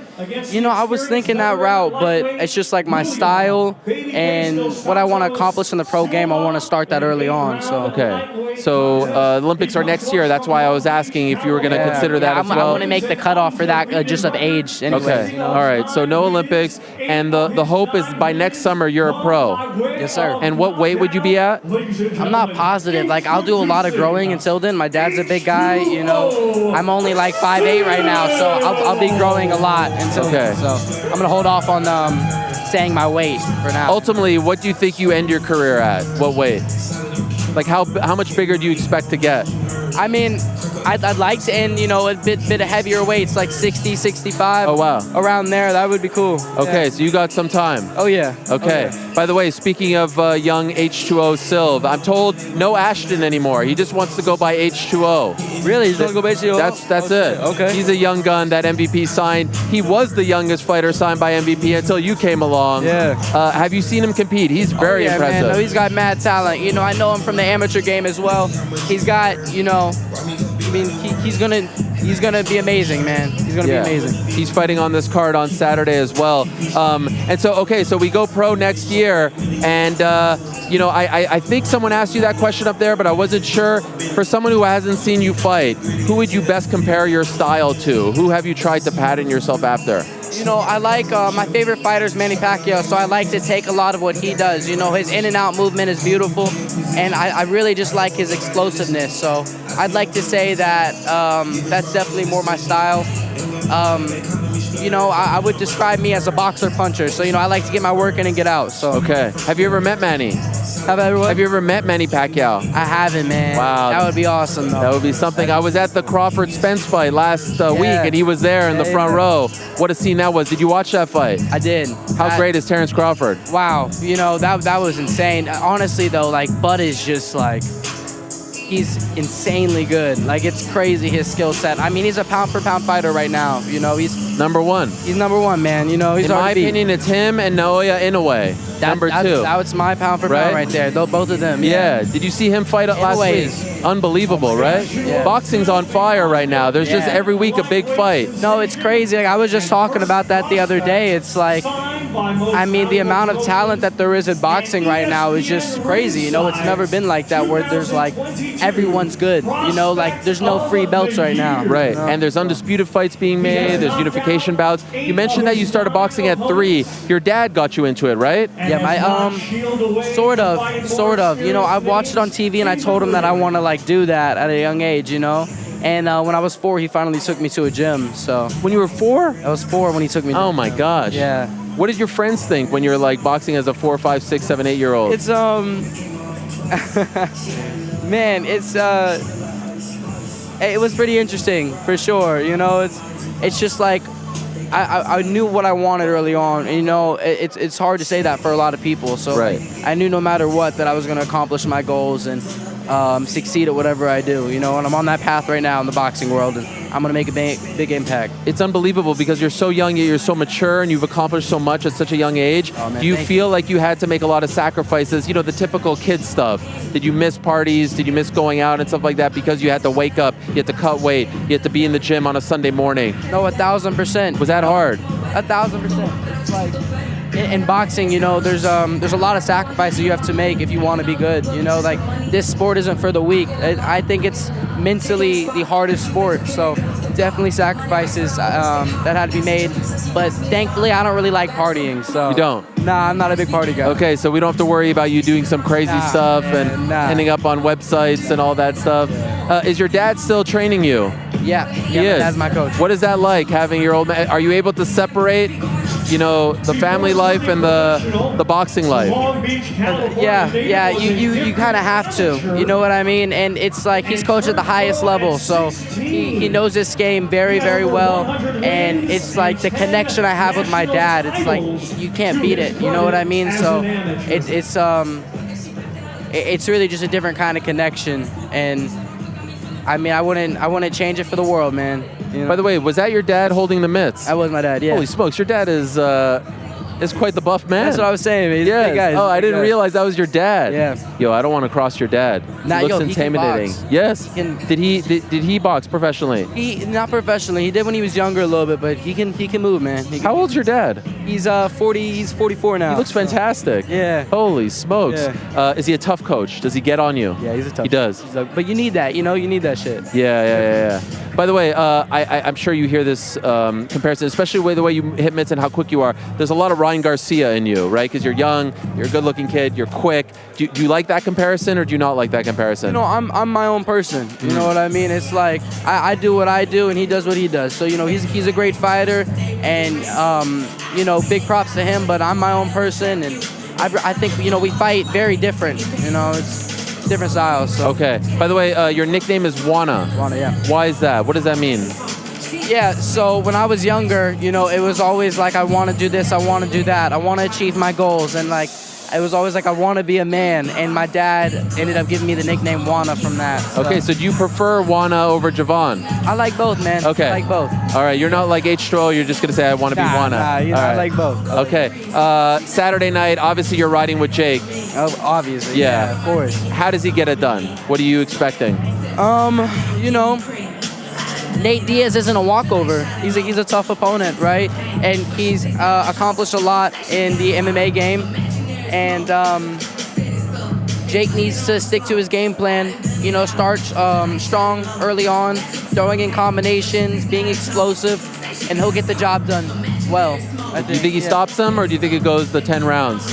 You know, I was thinking that route, but it's just like my style and what I want to accomplish in the pro game. I want to start that early on. So okay, so Olympics are next year. That's why I was asking if you were going to consider that as well. I want to make the cutoff for that just of age. Anyways, okay, you know? All right. So no Olympics, and the hope is by next summer you're a pro. Yes, sir. And what weight would you be at? I'm not positive. Like, I'll do a lot of growing until then. My dad's a big guy. You know, I'm only like 5'8" right now, so I'll be growing a lot. Okay. So I'm gonna hold off on saying my weight for now. Ultimately, what do you think you end your career at? What weight? Like how much bigger do you expect to get? I mean, I'd like to end, you know, a bit of heavier weights, like 60, 65. Oh, wow. Around there, that would be cool. Okay, yeah. So you got some time. Oh, yeah. Okay. Oh, yeah. By the way, speaking of young H2O Silv, I'm told no Ashton anymore. He just wants to go by H2O. Really? You just want to go by H2O? That's it. Okay. He's a young gun that MVP signed. He was the youngest fighter signed by MVP until you came along. Yeah. Have you seen him compete? He's very impressive. Man. No, he's got mad talent. You know, I know him from the amateur game as well. He's got, you know, I mean, he's gonna be amazing, man. He's gonna be amazing. He's fighting on this card on Saturday as well. And so, okay, so we go pro next year, and you know, I think someone asked you that question up there, but I wasn't sure. For someone who hasn't seen you fight, who would you best compare your style to? Who have you tried to pattern yourself after? You know, I like, my favorite fighter is Manny Pacquiao, so I like to take a lot of what he does. You know, his in and out movement is beautiful, and I really just like his explosiveness. So I'd like to say that that's definitely more my style. You know, I would describe me as a boxer puncher. So, you know, I like to get my work in and get out. So okay. Have you ever met Manny? Have you ever met Manny Pacquiao? I haven't, man. Wow. That would be awesome, though. That would be something. I was at the Crawford-Spence fight last week, and he was there in the front row. What a scene that was. Did you watch that fight? I did. How great is Terrence Crawford? Wow. You know, that was insane. Honestly, though, like, Bud is just, like, he's insanely good. Like, it's crazy, his skill set. I mean, he's a pound-for-pound fighter right now. You know, he's number one. He's number one, man. You know, he's in my opinion, it's him and Naoya Inoue. Number two. That's my pound-for-pound right there. Both of them. Yeah. Did you see him fight last week? Unbelievable, right? Yeah. Boxing's on fire right now. There's just every week a big fight. No, it's crazy. Like, I was just talking about that the other day. It's like, I mean, the amount of talent that there is in boxing right now is just crazy. You know, it's never been like that where there's like, everyone's good. You know, like, there's no free belts right now. Right. You know? And there's undisputed fights being made. There's unification bouts. You mentioned that you started boxing at 3. Your dad got you into it, right? Yeah, my sort of. You know, I watched it on TV and I told him that I want to like do that at a young age, you know. And when I was 4, he finally took me to a gym. So when you were 4? I was 4 when he took me. Oh my gosh. Yeah. What did your friends think when you were like boxing as a 4, 5, 6, 7, 8-year-old? It's man, it was pretty interesting for sure. You know, it's just like I knew what I wanted early on. And, you know, it's hard to say that for a lot of people. So right. like, I knew no matter what that I was going to accomplish my goals and succeed at whatever I do. You know, and I'm on that path right now in the boxing world, and I'm going to make a big impact. It's unbelievable because you're so young, yet you're so mature, and you've accomplished so much at such a young age. Oh, man, do you feel like you had to make a lot of sacrifices? You know, the typical kid stuff. Did you miss parties? Did you miss going out and stuff like that because you had to wake up, you had to cut weight, you had to be in the gym on a Sunday morning? No, 1,000%. Was that hard? 1,000%. It's like in boxing, you know, there's a lot of sacrifices you have to make if you want to be good. You know, like this sport isn't for the weak. I think it's mentally the hardest sport. So definitely sacrifices that had to be made. But thankfully, I don't really like partying. So you don't? Nah, I'm not a big party guy. Okay, so we don't have to worry about you doing some crazy stuff and ending up on websites and all that stuff. Is your dad still training you? Yeah, he is. That's my coach. What is that like, having your old man? Are you able to separate, you know, the family life and the boxing life? Yeah, you kind of have to, you know what I mean? And it's like he's coached at the highest level, so he knows this game very, very well, and it's like the connection I have with my dad, it's like you can't beat it, you know what I mean? So it's really just a different kind of connection, and I mean, I wouldn't change it for the world, man. You know? By the way, was that your dad holding the mitts? That was my dad, yeah. Holy smokes, your dad is quite the buff man. That's what I was saying, man. He's a big guy. Oh, I didn't realize that was your dad. Yeah. Yo, I don't want to cross your dad. Nah, he looks intimidating. He can box. Yes. Did he box professionally? Not professionally. He did when he was younger a little bit, but he can move, man. How old's your dad? He's 40. He's 44 now. He looks fantastic. Yeah. Holy smokes. Yeah. Is he a tough coach? Does he get on you? Yeah, he's a tough. He does. But you need that. You know, you need that shit. Yeah. By the way, I'm sure you hear this comparison, especially the way you hit mitts and how quick you are. There's a lot of Ryan Garcia in you, right? Because you're young, you're a good-looking kid, you're quick. Do you like that comparison, or do you not like that comparison? You know, I'm my own person. You know what I mean? It's like I do what I do, and he does what he does. So you know, he's a great fighter, and you know, big props to him. But I'm my own person, and I think you know we fight very different. You know, it's different styles. So. Okay. By the way, your nickname is Wana. Wana, yeah. Why is that? What does that mean? Yeah, so when I was younger, you know, it was always like I want to do this, I want to do that, I want to achieve my goals, and like it was always like I want to be a man, and my dad ended up giving me the nickname Wana from that. So. Okay, so do you prefer Wana over Javon? I like both, man. Okay. I like both. All right, you're not like H. Stroll, you're just going to say I want to be Wana. Nah, you know, right. I like both. Okay, Saturday night, obviously you're riding with Jake. Oh, obviously, yeah, of course. How does he get it done? What are you expecting? You know, Nate Diaz isn't a walkover. He's a tough opponent, right? And he's accomplished a lot in the MMA game. And Jake needs to stick to his game plan. You know, start strong early on, throwing in combinations, being explosive, and he'll get the job done well. I think. Do you think he stops him, or do you think it goes the 10 rounds?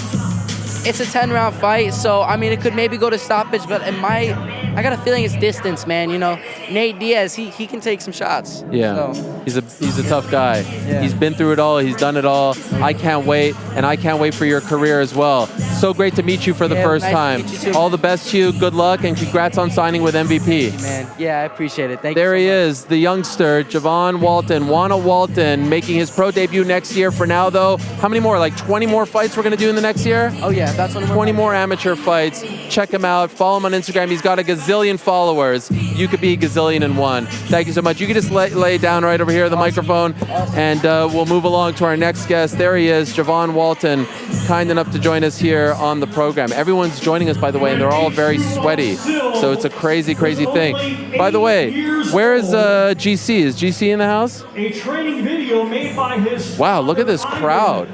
It's a 10-round fight, so I mean, it could maybe go to stoppage, but I got a feeling it's distance, man. You know, Nate Diaz, he can take some shots. Yeah, so. he's a tough guy. Yeah. He's been through it all. He's done it all. I can't wait, and I can't wait for your career as well. So great to meet you for the first nice time. To meet you too. All the best to you. Good luck, and congrats on signing with MVP. Man, yeah, I appreciate it. Thank you. There so he much. is, the youngster, Javon Walton, Wana Walton, making his pro debut next year. For now, though, how many more? Like 20 more fights we're gonna do in the next year? Oh yeah, that's 20 more amateur fights. Check him out. Follow him on Instagram. He's got a gazillion followers. You could be gazillion and one. Thank you so much. You can just lay down right over here at the microphone, and we'll move along to our next guest. There he is, Javon Walton, kind enough to join us here on the program. Everyone's joining us, by the way, and they're all very sweaty. So it's a crazy, crazy thing. By the way, where is GC? Is GC in the house? A training video made by his Wow, look at this crowd.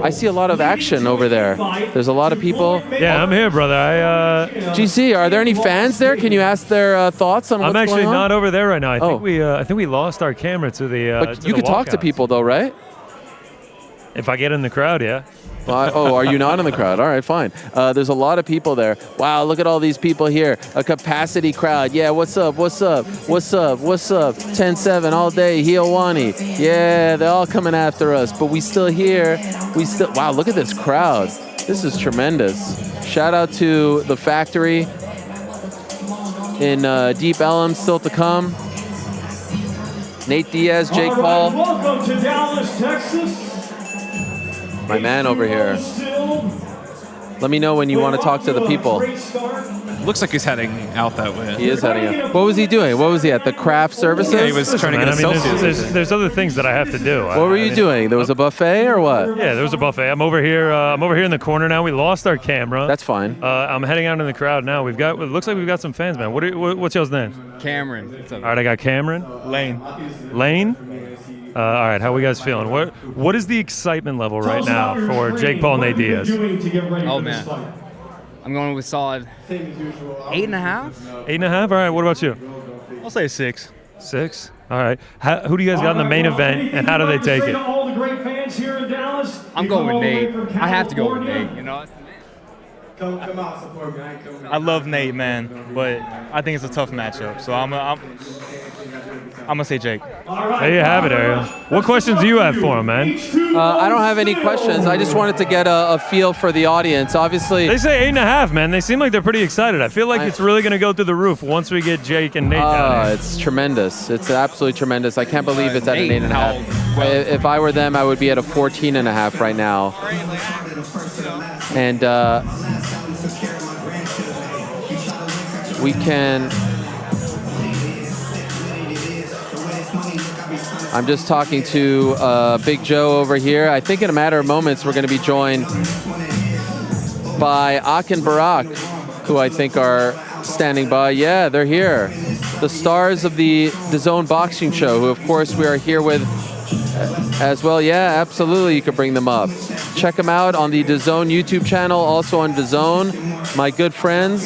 I see a lot of action over there. There's a lot of people. Yeah, I'm here, brother. GC, are there any fans there? Can you ask their thoughts on what's I'm going on? actually not over there right now. I think we lost our camera to the. But you could talk to people though, right? If I get in the crowd, yeah. Oh, are you not in the crowd? All right, fine. There's a lot of people there. Wow, look at all these people here. A capacity crowd. Yeah, what's up? 10-7 all day. Hiowani. Yeah, they're all coming after us. But we still here. Wow, look at this crowd. This is tremendous. Shout out to the factory. in Deep Ellum still to come. Nate Diaz, Jake Paul. Welcome to Dallas, Texas. My man over here. Let me know when you want to talk to the people. Looks like he's heading out that way. He is heading out. What was he doing? What was he at? The craft services? Yeah, he was trying to get a selfie. There's other things that I have to do. What were you doing? There was a buffet or what? Yeah, there was a buffet. I'm over here. I'm over here in the corner now. We lost our camera. That's fine. I'm heading out in the crowd now. It looks like we've got some fans, man. What's y'all's name? Cameron. All right, I got Cameron. Lane. Lane. All right, how are we guys feeling? What is the excitement level right now for Jake Paul and Nate Diaz? Oh man, I'm going with solid 8.5. 8.5. All right, what about you? I'll say 6. 6. All right. Who do you guys got in the main event, and how do they take it? All the great fans here in Dallas. I'm going with Nate. I have to go with Nate. You know. Come out, support me. I love Nate, man, but I think it's a tough matchup. So I'm gonna say Jake. There you have it, Ariel. What questions do you have for him, man? I don't have any questions. I just wanted to get a feel for the audience. Obviously, they say 8.5, man. They seem like they're pretty excited. I feel like it's really gonna go through the roof once we get Jake and Nate down here. It's tremendous. It's absolutely tremendous. I can't believe it's at an 8.5. If I were them, I would be at a 14.5 right now. And we can. I'm just talking to Big Joe over here. I think in a matter of moments we're going to be joined by Ade and Barak, who I think are standing by. Yeah, they're here. The stars of the DAZN boxing show, who of course we are here with as well. Yeah, absolutely, you could bring them up. Check them out on the DAZN YouTube channel, also on DAZN. My good friends,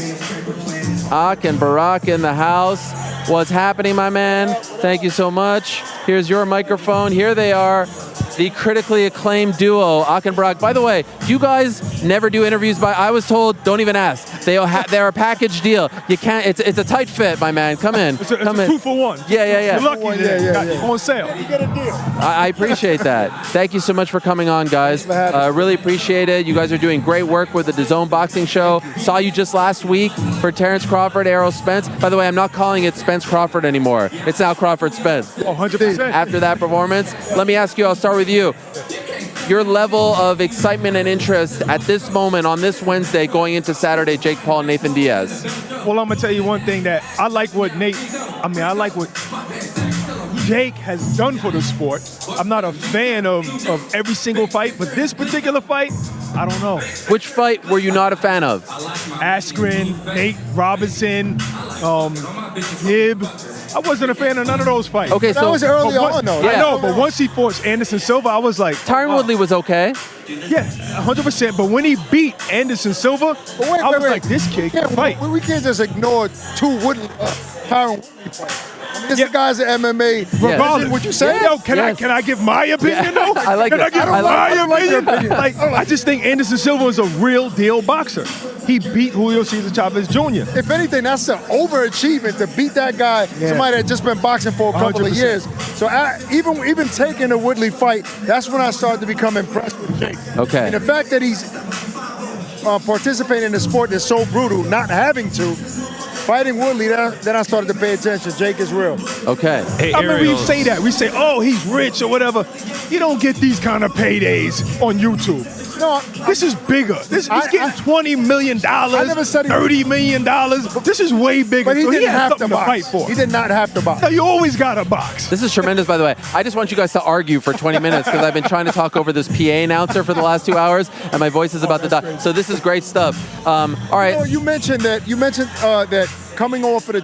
Ade and Barak in the house. What's happening, my man? Thank you so much. Here's your microphone. Here they are, the critically acclaimed duo, Ade and Barak. By the way, you guys never do interviews by, I was told, don't even ask. They're a package deal. You can't, it's a tight fit, my man. Come in. It's a 2-for-1. Yeah. You're lucky. Yeah. On sale. You get a deal. I appreciate that. Thank you so much for coming on, guys. Really appreciate it. You guys are doing great work with the DAZN Boxing Show. Saw you just last week for Terrence Crawford, Errol Spence. By the way, I'm not calling it Spence Crawford anymore. It's now Crawford Spence. 100%. After that performance, let me ask you, I'll start with you. Your level of excitement and interest at this moment on this Wednesday going into Saturday, Jake Paul and Nathan Diaz. Well, I'm going to tell you one thing that I like what Jake has done for the sport. I'm not a fan of every single fight, but this particular fight, I don't know. Which fight were you not a fan of? Askren, Nate Robinson, Hib. I wasn't a fan of none of those fights. Okay, so that was early on, though. Yeah. I know, but once he fought Anderson Silva, I was like, Tyron Woodley was okay. Yeah, 100%. But when he beat Anderson Silva, I was like, this kid can fight. We can't just ignore Tyron Woodley fights. This guy's an MMA. Regardless, what you say? Yo, can I give my opinion though? I like Can that. I give my opinion? Like, I just think Anderson Silva is a real deal boxer. He beat Julio Cesar Chavez Jr. If anything, that's an overachievement to beat that guy, somebody that just been boxing for a couple of 100%. years. So even taking the Woodley fight, that's when I started to become impressed with Jake. Okay. And the fact that he's participating in a sport that's so brutal, not having to, fighting Woodley, then I started to pay attention. Jake is real. Okay. Hey, I mean, we say that. We say, oh, he's rich or whatever. You don't get these kind of paydays on YouTube. No, this is bigger. He's getting $20 million, I never said $30 million. This is way bigger. But he so didn't has have to something box. fight for. He did not have to box. No, you always got to box. This is tremendous, by the way. I just want you guys to argue for 20 minutes because I've been trying to talk over this PA announcer for the last 2 hours, and my voice is about to die. So this is great stuff. All right. You mentioned that coming off of the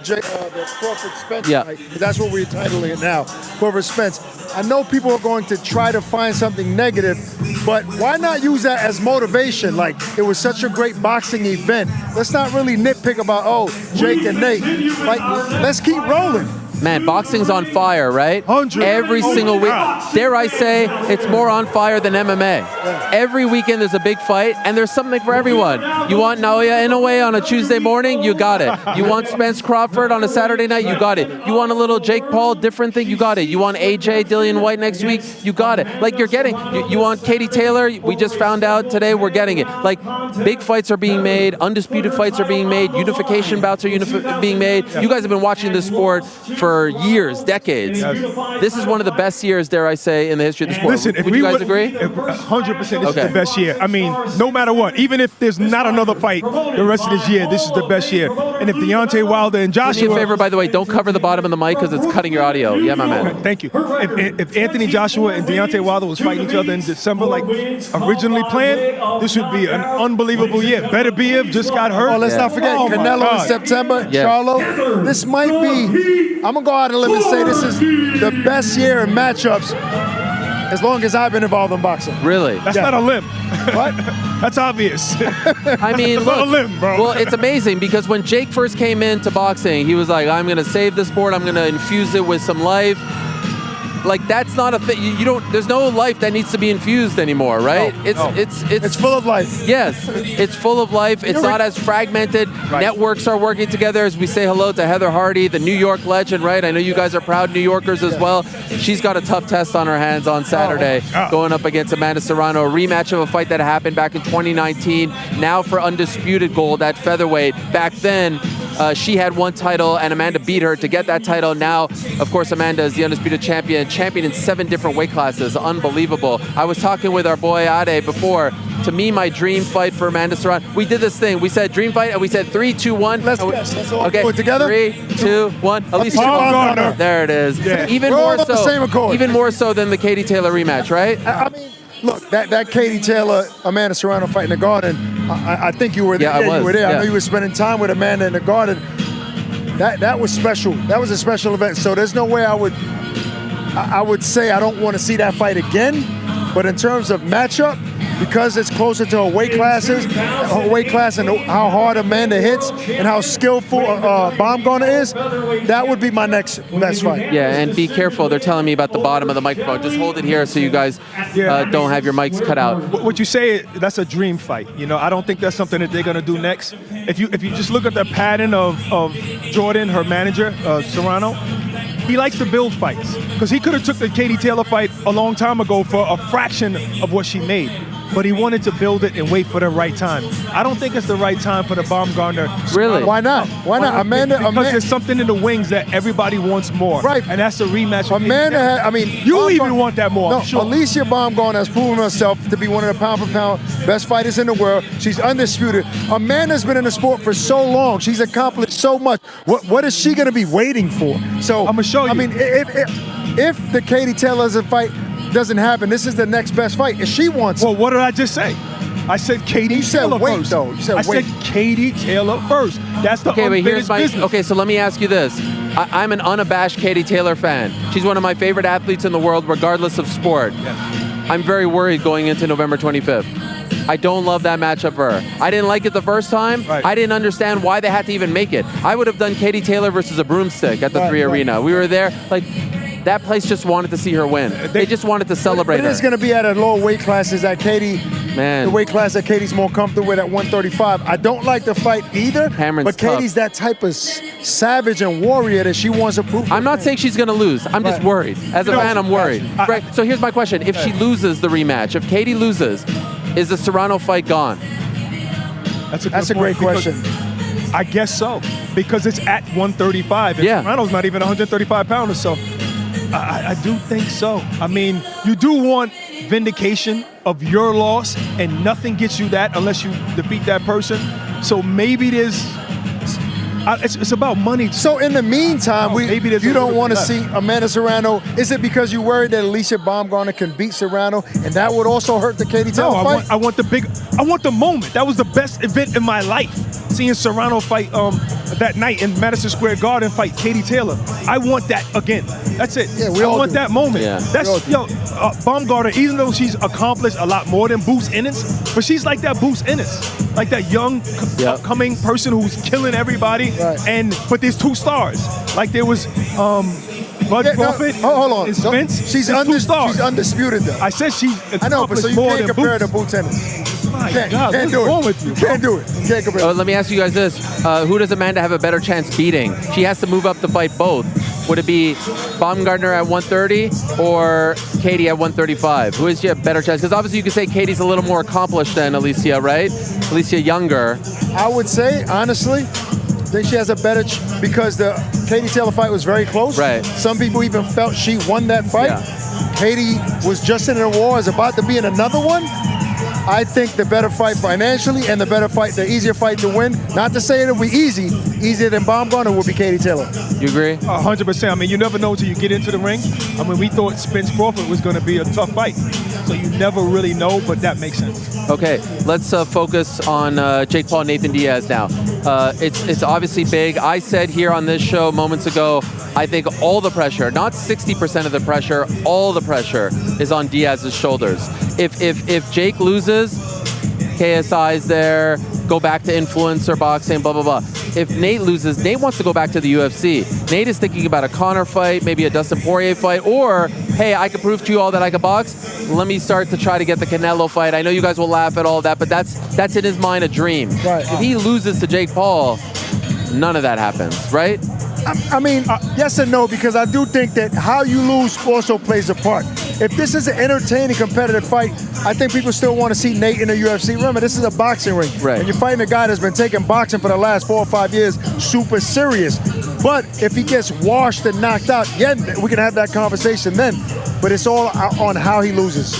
Crawford Spence fight, that's what we're titling it now, Crawford Spence. I know people are going to try to find something negative, but why not use that as motivation? Like, it was such a great boxing event. Let's not really nitpick about, Jake and Nate. Like, let's keep rolling. Man, boxing's on fire, right? 100. Every Oh single my week. God. Dare I say, it's more on fire than MMA. Every weekend there's a big fight, and there's something for everyone. You want Naoya Inoue on a Tuesday morning? You got it. You want Spence Crawford on a Saturday night? You got it. You want a little Jake Paul, different thing? You got it. You want AJ, Dillian White next week? You got it. Like, you're getting. You want Katie Taylor? We just found out today we're getting it. Like, big fights are being made. Undisputed fights are being made. Unification bouts are being made. You guys have been watching this sport for years, decades. This is one of the best years, dare I say, in the history of the sport. Listen, would you guys agree? 100%. This is Okay. the best year. I mean, no matter what, even if there's not another fight the rest of this year, this is the best year. And if Deontay Wilder and Do me Joshua... a favor, by the way, don't cover the bottom of the mic because it's cutting your audio. Yeah, my man. Thank you. If Anthony Joshua and Deontay Wilder was fighting each other in December like originally planned, this would be an unbelievable year. Better Biev just got hurt. Oh, let's not forget Oh, my Canelo in God. September, Yes. Charlo. This might be, I'm going to go out on a limb and say this is the best year in matchups as long as I've been involved in boxing. Really? That's Yeah. not a limb. What? That's obvious. I mean, That's not a look, limb, bro. well, it's amazing because when Jake first came into boxing, he was like, I'm going to save the sport. I'm going to infuse it with some life. Like, that's not a thing. You don't. There's no life that needs to be infused anymore, right? No. It's full of life. Yes, it's full of life. It's not as fragmented. Right. Networks are working together. As we say hello to Heather Hardy, the New York legend, right? I know you guys are proud New Yorkers as well. She's got a tough test on her hands on Saturday, going up against Amanda Serrano, a rematch of a fight that happened back in 2019. Now for undisputed gold at featherweight. Back then, she had one title, and Amanda beat her to get that title. Now, of course, Amanda is the undisputed champion in 7 different weight classes. Unbelievable. I was talking with our boy Ade before. To me, my dream fight for Amanda Serrano. We did this thing. We said dream fight, and we said 3, 2, 1. Let's all okay, do it together. 3, 2, 1. Alicia Baumgartner. There it is. Yeah. Even We're more all on the so. same accord. Even more so than the Katie Taylor rematch, right? I mean, look, that Katie Taylor, Amanda Serrano fight in the Garden, I think you were there. Yeah, I was. You were there. Yeah. I know you were spending time with Amanda in the Garden. That was special. That was a special event. So there's no way I would say I don't want to see that fight again. But in terms of matchup, because it's closer to her weight class and how hard Amanda hits and how skillful Baumgartner is, that would be my next best fight. Yeah, and be careful. They're telling me about the bottom of the microphone. Just hold it here so you guys don't have your mics cut out. What you say, that's a dream fight. You know, I don't think that's something that they're gonna do next. If you just look at the pattern of Jordan, her manager, Serrano, he likes to build fights because he could have took the Katie Taylor fight a long time ago for a fraction of what she made. But he wanted to build it and wait for the right time. I don't think it's the right time for the Baumgartner. Really? Why not? Why not? Because there's something in the wings that everybody wants more. Right. And that's a rematch. Amanda, you even want that more. No, I'm sure. Alicia Baumgartner has proven herself to be one of the pound-for-pound best fighters in the world. She's undisputed. Amanda's been in the sport for so long. She's accomplished so much. What is she going to be waiting for? So I'm going to show you. I mean, if the Katie Taylor's fight doesn't happen, this is the next best fight. If she wants Well, what did I just say? I said Katie Taylor wait, first. though. You said I wait. said Katie Taylor first. That's the Okay, but here's unfinished my. business. Okay, so let me ask you this. I'm an unabashed Katie Taylor fan. She's one of my favorite athletes in the world, regardless of sport. Yes. I'm very worried going into November 25th. I don't love that matchup for her. I didn't like it the first time. Right. I didn't understand why they had to even make it. I would have done Katie Taylor versus a broomstick at the 3 Arena. We were there, like, that place just wanted to see her win. They just wanted to celebrate But her. it's going to be at a lower weight classes that Katie, Man. the weight class that Katie's more comfortable with at 135. I don't like the fight either, Cameron's but Katie's that type of savage and warrior that she wants to prove. I'm not saying she's going to lose. I'm just worried. As a fan, I'm worried. Right. So here's my question. If she loses the rematch, if Katie loses, is the Serrano fight gone? That's a great question. I guess so, because it's at 135. And Serrano's not even 135 pounder, so I do think so. I mean, you do want vindication of your loss, and nothing gets you that unless you defeat that person. So maybe there's it's about money. So in the meantime, you don't want to see Amanda Serrano. Is it because you're worried that Alicia Baumgartner can beat Serrano, and that would also hurt the Katie Taylor fight? I want the moment. That was the best event in my life, seeing Serrano fight that night in Madison Square Garden fight Katie Taylor. I want that again. That's it. Yeah, we I all want do. that moment. Yeah. That's Baumgartner. Even though she's accomplished a lot more than Boots Ennis, but she's like that Boots Ennis, like that young upcoming person who's killing everybody. Right. But there's 2 stars. Like there was Bud Crawford. Hold on. And Spence. She's 2 stars. She's undisputed though. I said she's I know, but so you more can't than compare her Boots. to Boots Ennis. My Can't God, do what's it. wrong with you? Can't do it. Can't compare. Let me ask you guys this. Who does Amanda have a better chance beating? She has to move up to fight both. Would it be Baumgartner at 130 or Katie at 135? Who is she a better chance? Because obviously you could say Katie's a little more accomplished than Alicia, right? Alicia younger. I would say, honestly, I think she has a better because the Katie Taylor fight was very close. Right. Some people even felt she won that fight. Yeah. Katie was just in a war, is about to be in another one. I think the better fight financially and the better fight, the easier fight to win. Not to say it'll be easier than Baumgartner will be Katie Taylor. You agree? 100%. I mean, you never know until you get into the ring. I mean, we thought Spence Crawford was going to be a tough fight. So you never really know, but that makes sense. Okay, let's focus on Jake Paul, Nathan Diaz now. It's obviously big. I said here on this show moments ago, I think all the pressure, not 60% of the pressure, all the pressure is on Diaz's shoulders. If Jake loses, KSI's there, go back to influencer boxing, blah, blah, blah. If Nate loses, Nate wants to go back to the UFC. Nate is thinking about a Conor fight, maybe a Dustin Poirier fight, or, hey, I can prove to you all that I can box. Let me start to try to get the Canelo fight. I know you guys will laugh at all of that, but that's in his mind a dream. Right. If he loses to Jake Paul, none of that happens, right? I mean, yes and no, because I do think that how you lose also plays a part. If this is an entertaining, competitive fight, I think people still want to see Nate in the UFC. Remember, this is a boxing ring. Right. And you're fighting a guy that's been taking boxing for the last 4 or 5 years, super serious. But if he gets washed and knocked out, yeah, we can have that conversation then. But it's all on how he loses.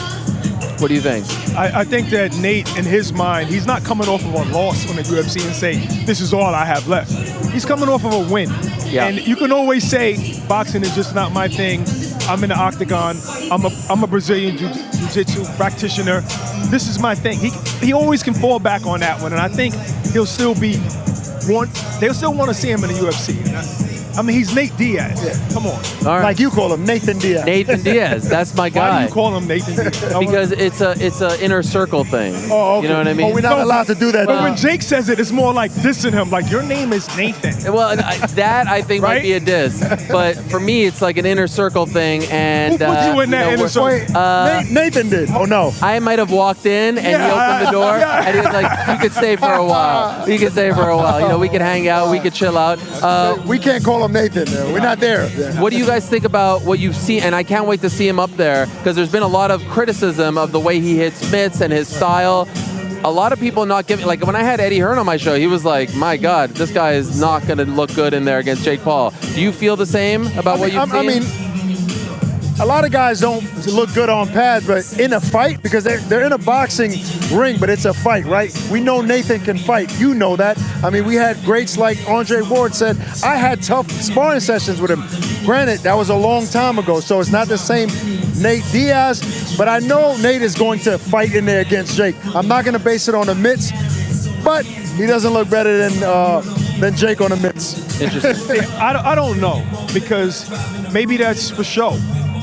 What do you think? I think that Nate, in his mind, he's not coming off of a loss on the UFC and say, this is all I have left. He's coming off of a win. Yeah. And you can always say, boxing is just not my thing. I'm in the octagon. I'm a Brazilian jiu-jitsu practitioner. This is my thing. He always can fall back on that one. And I think they'll still want to see him in the UFC. I mean, he's Nate Diaz. Yeah. Come on. All right. Like you call him, Nathan Diaz. Nathan Diaz, that's my guy. Why do you call him Nathan Diaz? Because it's a inner circle thing. Oh, okay. You know what I mean? Oh, we're not allowed to do that. But when Jake says it, it's more like dissing him. Like, your name is Nathan. Well, that I think might be a diss. But for me, it's like an inner circle thing. And who put you in that inner circle? Nathan did. Oh, no. I might have walked in and he opened the door and he was like, you could stay for a while. You could stay for a while. You know, we could hang out. We could chill out. We can't call him Nathan. We're not there. What do you guys think about what you've seen? And I can't wait to see him up there because there's been a lot of criticism of the way he hits mitts and his style. A lot of people not giving, like when I had Eddie Hearn on my show, he was like, my God, this guy is not going to look good in there against Jake Paul. Do you feel the same about what you've seen? I mean, a lot of guys don't look good on pads, but in a fight, because they're in a boxing ring, but it's a fight, right? We know Nathan can fight. You know that. I mean, we had greats like Andre Ward said, I had tough sparring sessions with him. Granted, that was a long time ago, so it's not the same Nate Diaz, but I know Nate is going to fight in there against Jake. I'm not going to base it on the mitts, but he doesn't look better than Jake on the mitts. Interesting. I don't know, because maybe that's for show.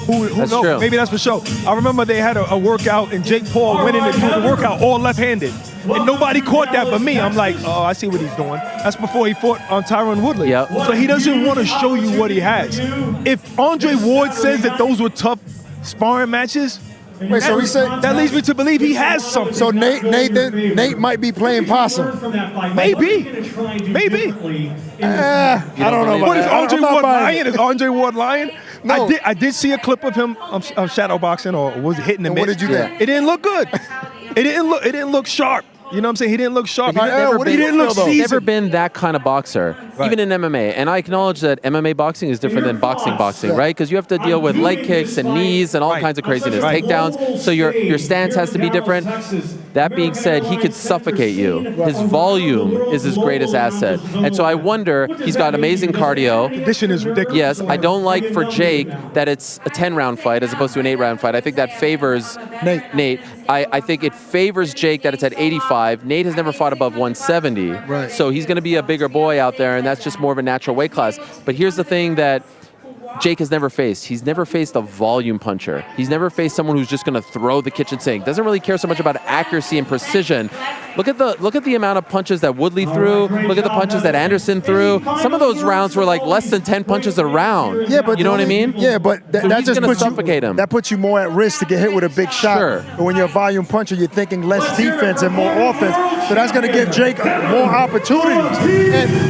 Who knows? True. Maybe that's for show. I remember they had a workout and Jake Paul went in and did the workout all left-handed. And nobody caught that but me. I'm like, oh, I see what he's doing. That's before he fought on Tyron Woodley. Yep. So he doesn't want to show you what he has. If Andre Ward says that those were tough sparring matches, Wait, so he said that leads me to believe he has something. So Nate might be playing possum. Maybe. I don't know. What is Andre Ward lying? Is Andre Ward lying? No. I did see a clip of him shadow boxing, or was it hitting the And mitts? what did you think? It didn't look good. It didn't look sharp. You know what I'm saying? He didn't look sharp. He didn't look seasoned. He's never been that kind of boxer, even in MMA. And I acknowledge that MMA boxing is different than boxing, right? Because you have to deal with leg kicks and knees and all kinds of craziness, takedowns. So your stance has to be different. That being said, he could suffocate you. His volume is his greatest asset. And so I wonder, he's got amazing cardio. Condition is ridiculous. Yes, I don't like for Jake that it's a 10-round fight as opposed to an 8-round fight. I think that favors Nate. I think it favors Jake that it's at 85. Nate has never fought above 170. Right. So he's going to be a bigger boy out there, and that's just more of a natural weight class. But here's the thing that Jake has never faced. He's never faced a volume puncher. He's never faced someone who's just going to throw the kitchen sink. Doesn't really care so much about accuracy and precision. Look at the amount of punches that Woodley threw. Look at the punches that Anderson threw. Some of those rounds were like less than 10 punches a round. Yeah, but you know what I mean? Yeah, but So that he's just gonna puts suffocate him. That puts you more at risk to get hit with a big shot. Sure. But when you're a volume puncher, you're thinking less defense and more offense. So that's going to give Jake more opportunities.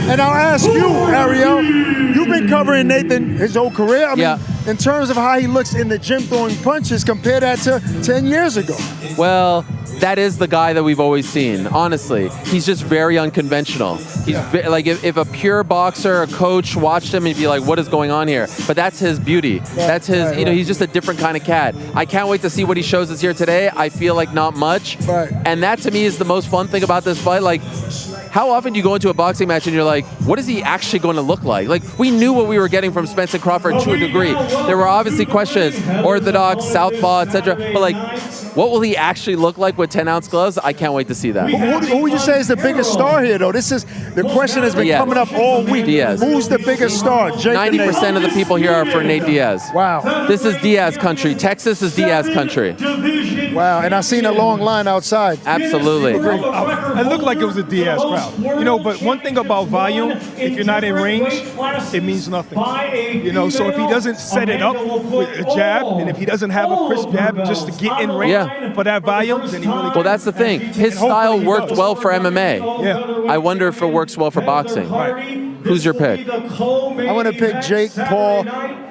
And I'll ask you, Ariel, you've been covering Nathan his whole career. I mean, in terms of how he looks in the gym throwing punches, compare that to 10 years ago. Well, that is the guy that we've always seen, honestly. He's just very unconventional. He's like, if a pure boxer, a coach watched him, he'd be like, what is going on here? But that's his beauty. That's his, he's just a different kind of cat. I can't wait to see what he shows us here today. I feel like not much. Right. And that to me is the most fun thing about this fight. Like, how often do you go into a boxing match and you're like, what is he actually going to look like? Like, we knew what we were getting from Spencer Crawford to a degree. There were obviously questions, orthodox, southpaw, etc. But like, what will he actually look like with 10-ounce gloves? I can't wait to see that. Who would you say is the biggest star here, though? This is the question has been coming up all week. Diaz. Who's the biggest star? Jake 90% of the people here are for Nate Diaz. Wow. This is Diaz country. Texas is Diaz country. Wow, and I seen a long line outside. Absolutely. It looked like it was a Diaz crowd. But one thing about volume, if you're not in range, it means nothing. So if he doesn't set it up with a jab, and if he doesn't have a crisp jab just to get in range for that volume, then he really Well, that's the thing. His style worked well for MMA. Yeah. I wonder if it works well for boxing. Who's your pick? I want to pick Jake Paul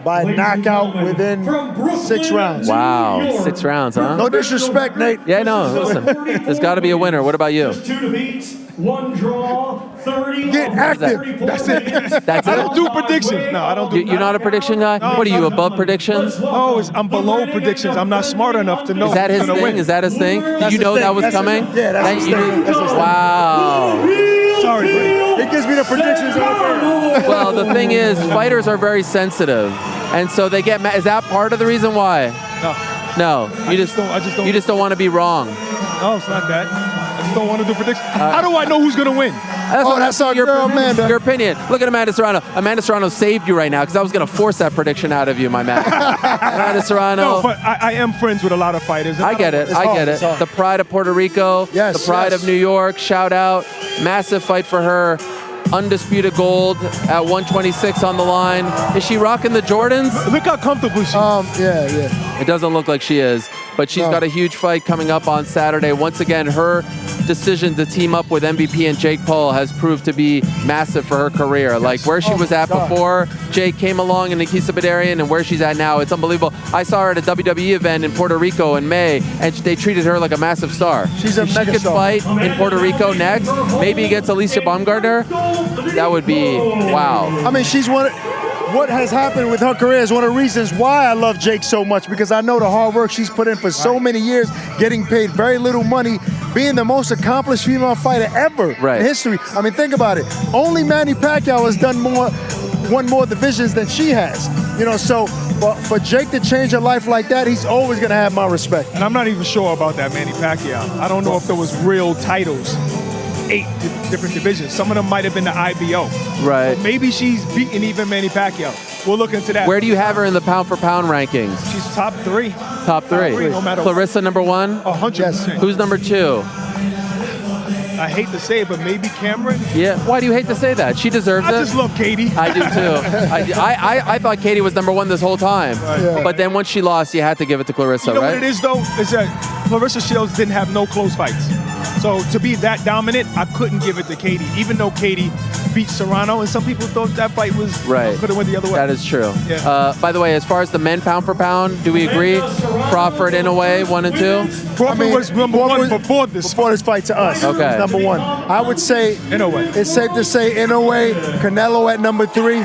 by knockout within 6 rounds. Wow, 6 rounds, huh? No disrespect, Nate. Yeah, no, listen. There's got to be a winner. What about you? 2 defeats, 1 draw, 30. Get active. That's it. That's I don't do predictions. No, I don't do. You're not a prediction guy? What are you, above predictions? No, I'm below predictions. I'm not smart enough to know. Is that his who's gonna thing? win. Is that his thing? Did That's you know his that thing. was That's coming? his- that's his thing. That's his thing. Wow. Sorry, buddy. It gives me the predictions off air. Well, the thing is, fighters are very sensitive, and so they get mad. Is that part of the reason why? No, you just don't want to be wrong. No, it's not that. I just don't want to do predictions. How do I know who's gonna win? That's our girl, Amanda. Your opinion. Look at Amanda Serrano. Amanda Serrano saved you right now because I was going to force that prediction out of you, my man. Amanda Serrano. No, but I am friends with a lot of fighters. I get it. I get it. The pride of Puerto Rico. Yes, the pride of New York. Shout out. Massive fight for her. Undisputed gold at 126 on the line. Is she rocking the Jordans? Look how comfortable she is. Yeah. It doesn't look like she is, but she's got a huge fight coming up on Saturday. Once again, her decision to team up with MVP and Jake Paul has proved to be massive for her career. Like where she was at before Jake came along in Nikisa Badarian and where she's at now, it's unbelievable. I saw her at a WWE event in Puerto Rico in May, and they treated her like a massive star. She's a if she mega could star. fight in Puerto Rico next, maybe against Alicia Baumgartner, that would be wow. I mean, what has happened with her career is one of the reasons why I love Jake so much, because I know the hard work she's put in for so many years, getting paid very little money, being the most accomplished female fighter ever in history. I mean, think about it. Only Manny Pacquiao has won more divisions than she has. So for Jake to change her life like that, he's always going to have my respect. And I'm not even sure about that Manny Pacquiao. I don't know if there was real titles. 8 different divisions. Some of them might have been the IBO. Right. Maybe she's beaten even Manny Pacquiao. We'll look into that. Where do you have her in the pound-for-pound rankings? She's top 3. Top 3. No matter Clarissa number 1? 100%. Who's number 2? I hate to say it, but maybe Cameron. Yeah. Why do you hate to say that? She deserves it. I just love Katie. I do too. I thought Katie was number 1 this whole time. Right. But then once she lost, you had to give it to Clarissa, You know right? what it is, though? Is that Clarissa Shields didn't have no close fights. So to be that dominant, I couldn't give it to Katie, even though Katie beat Serrano, and some people thought that fight was Right. could have went the other way. That is true. Yeah. By the way, as far as the men pound for pound, do we agree? Crawford, Inoue, 1 and 2? Crawford was number 1 before this fight to us. Okay. He was number 1. I would say Inoue. It's safe to say Inoue, Canelo at number 3.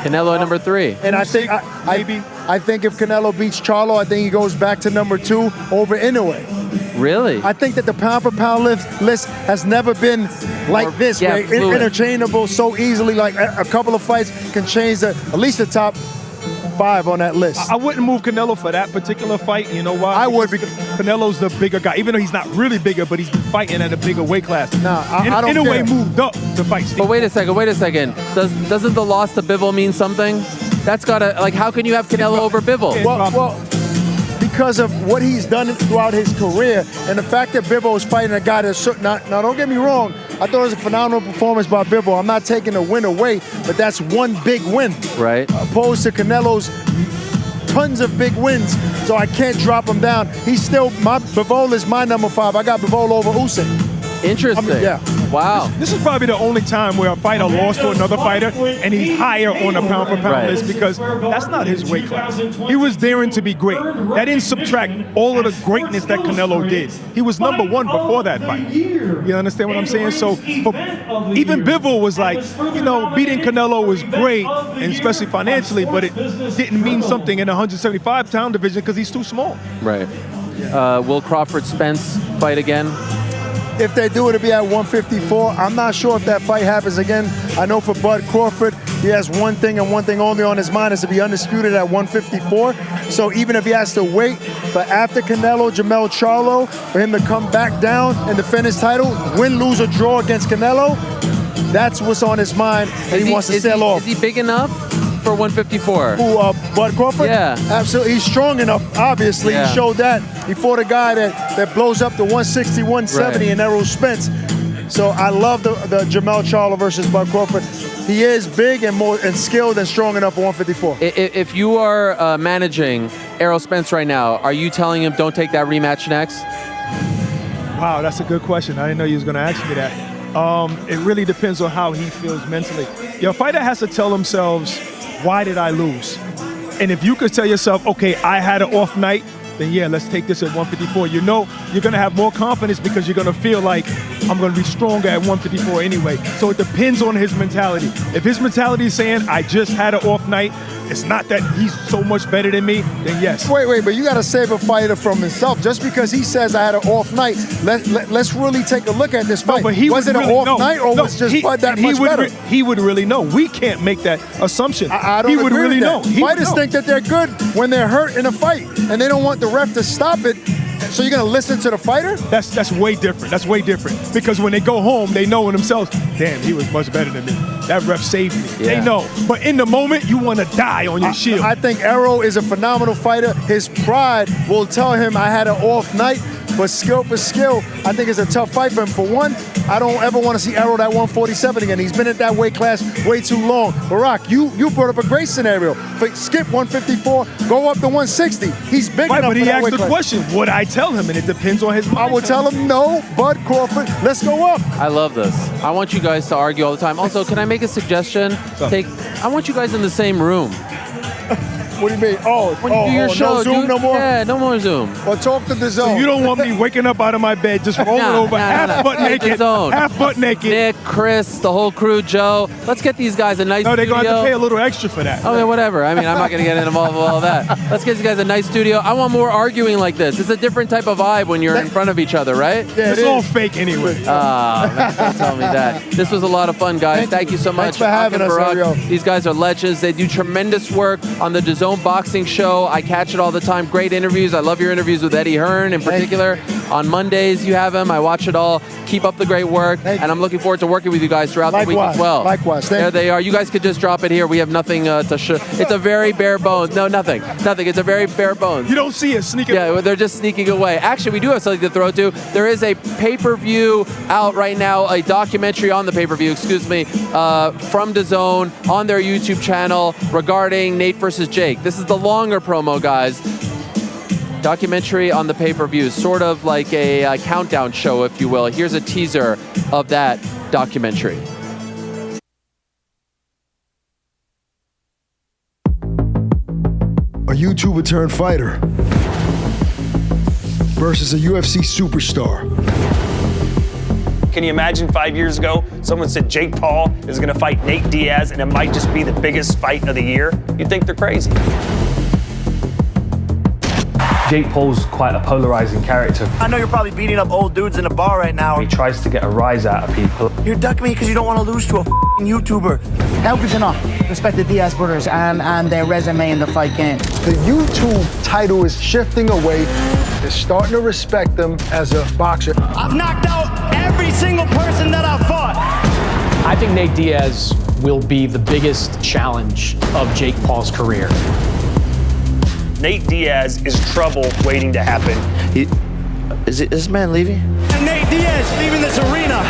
Canelo at number 3. And I think if Canelo beats Charlo, I think he goes back to number 2 over Inoue. Really? I think that the pound-for-pound list has never been like this, where it's interchangeable so easily. Like a couple of fights can change at least the top 5 on that list. I wouldn't move Canelo for that particular fight. You know why? I would, because Canelo's the bigger guy, even though he's not really bigger, but he's been fighting at a bigger weight class. Nah, I don't in a way, care. moved up to fight Steve. But wait a second. Doesn't the loss to Bivol mean something? That's gotta, like, how can you have Canelo over Bivol? Well, because of what he's done throughout his career, and the fact that Bivol is fighting a guy that's now don't get me wrong, I thought it was a phenomenal performance by Bivol. I'm not taking the win away, but that's one big win. Right. Opposed to Canelo's tons of big wins, so I can't drop him down. Bivol is my number 5. I got Bivol over Usyk. Interesting. Yeah. Wow. This is probably the only time where a fighter lost to another fighter and he's higher on the pound-for-pound list, because that's not his weight class. He was daring to be great. That didn't subtract all of the greatness that Canelo did. He was number 1 before that fight. You understand what I'm saying? So even Bivol was like, beating Canelo was great, and especially financially, but it didn't mean something in the 175-pound division because he's too small. Right. Will Crawford-Spence fight again? If they do, it'll be at 154. I'm not sure if that fight happens again. I know for Bud Crawford, he has one thing and one thing only on his mind, is to be undisputed at 154. So even if he has to wait for after Canelo, Jermell Charlo, for him to come back down and defend his title, win, lose, or draw against Canelo, that's what's on his mind, and he wants to sell off. Is he big enough for 154? Who, Bud Crawford? Yeah. Absolutely. He's strong enough, obviously. Yeah. He showed that. He fought a guy that blows up to 160, 170 in Errol Spence. So I love the Jermell Charlo versus Bud Crawford. He is big and more and skilled and strong enough for 154. If you are managing Errol Spence right now, are you telling him don't take that rematch next? Wow, that's a good question. I didn't know you was going to ask me that. It really depends on how he feels mentally. Your fighter has to tell themselves, why did I lose? And if you could tell yourself, okay, I had an off night, then yeah, let's take this at 154. You know you're going to have more confidence because you're going to feel like I'm going to be stronger at 154 anyway. So it depends on his mentality. If his mentality is saying, I just had an off night, it's not that he's so much better than me, then yes. Wait, but you got to save a fighter from himself. Just because he says I had an off night, let's really take a look at this fight. No, but was it an off night, or was just Bud that much better? He would really know. We can't make that assumption. I don't He would agree really with know. that. Fighters think that they're good when they're hurt in a fight, and they don't want the ref to stop it. So you're going to listen to the fighter? That's way different. That's way different. Because when they go home, they know in themselves, damn, he was much better than me. That ref saved me. Yeah. They know. But in the moment, you want to die on your shield. I think Errol is a phenomenal fighter. His pride will tell him I had an off night, but skill for skill, I think it's a tough fight for him. For one, I don't ever want to see Errol at 147 again. He's been at that weight class way too long. Barak, you brought up a great scenario. Skip 154, go up to 160. He's big enough but he for that asked weight the class. question, would I tell him? And it depends on his mindset. I will tell him no, Bud Crawford, let's go up. I love this. I want you guys to argue all the time. Also, can I make a suggestion? I want you guys in the same room. What do you mean? When you do your show, no Zoom no more? Yeah, no more Zoom. Or talk to DAZN. So you don't want me waking up out of my bed, just rolling over half butt naked, half butt naked. Nick, Chris, the whole crew, Joe. Let's get these guys a nice studio. No, they're going to have to pay a little extra for that. Oh, yeah, whatever. I mean, I'm not going to get involved with all that. Let's get these guys a nice studio. I want more arguing like this. It's a different type of vibe when you're in front of each other, right? Yeah, it's all fake anyway. Man, don't tell me that. This was a lot of fun, guys. Thank you so much. Thanks for having us, Ariel. These guys are legends. They do tremendous work on the DAZN Boxing Show. I catch it all the time. Great interviews. I love your interviews with Eddie Hearn in particular. On Mondays, you have him. I watch it all. Keep up the great work. And I'm looking forward to working with you guys throughout the week as well. Likewise. There they are. You guys could just drop it here. We have nothing to show. It's a very bare bones. No, nothing. Nothing. It's a very bare bones. You don't see it sneaking. Yeah, they're just sneaking away. Actually, we do have something to throw to. There is a pay-per-view out right now, a documentary on the pay-per-view, from DAZN on their YouTube channel regarding Nate versus Jake. This is the longer promo, guys. Documentary on the pay-per-view, sort of like a countdown show, if you will. Here's a teaser of that documentary. A YouTuber turned fighter versus a UFC superstar. Can you imagine 5 years ago, someone said Jake Paul is going to fight Nate Diaz and it might just be the biggest fight of the year? You'd think they're crazy. Jake Paul's quite a polarizing character. I know you're probably beating up old dudes in a bar right now. He tries to get a rise out of people. You're ducking me because you don't want to lose to a YouTuber. Help is enough. Respect the Diaz brothers and their resume in the fight game. The YouTube title is shifting away. They're starting to respect them as a boxer. I've knocked out every single person that I've fought. I think Nate Diaz will be the biggest challenge of Jake Paul's career. Nate Diaz is trouble waiting to happen. Is this man leaving? And Nate Diaz leaving this arena.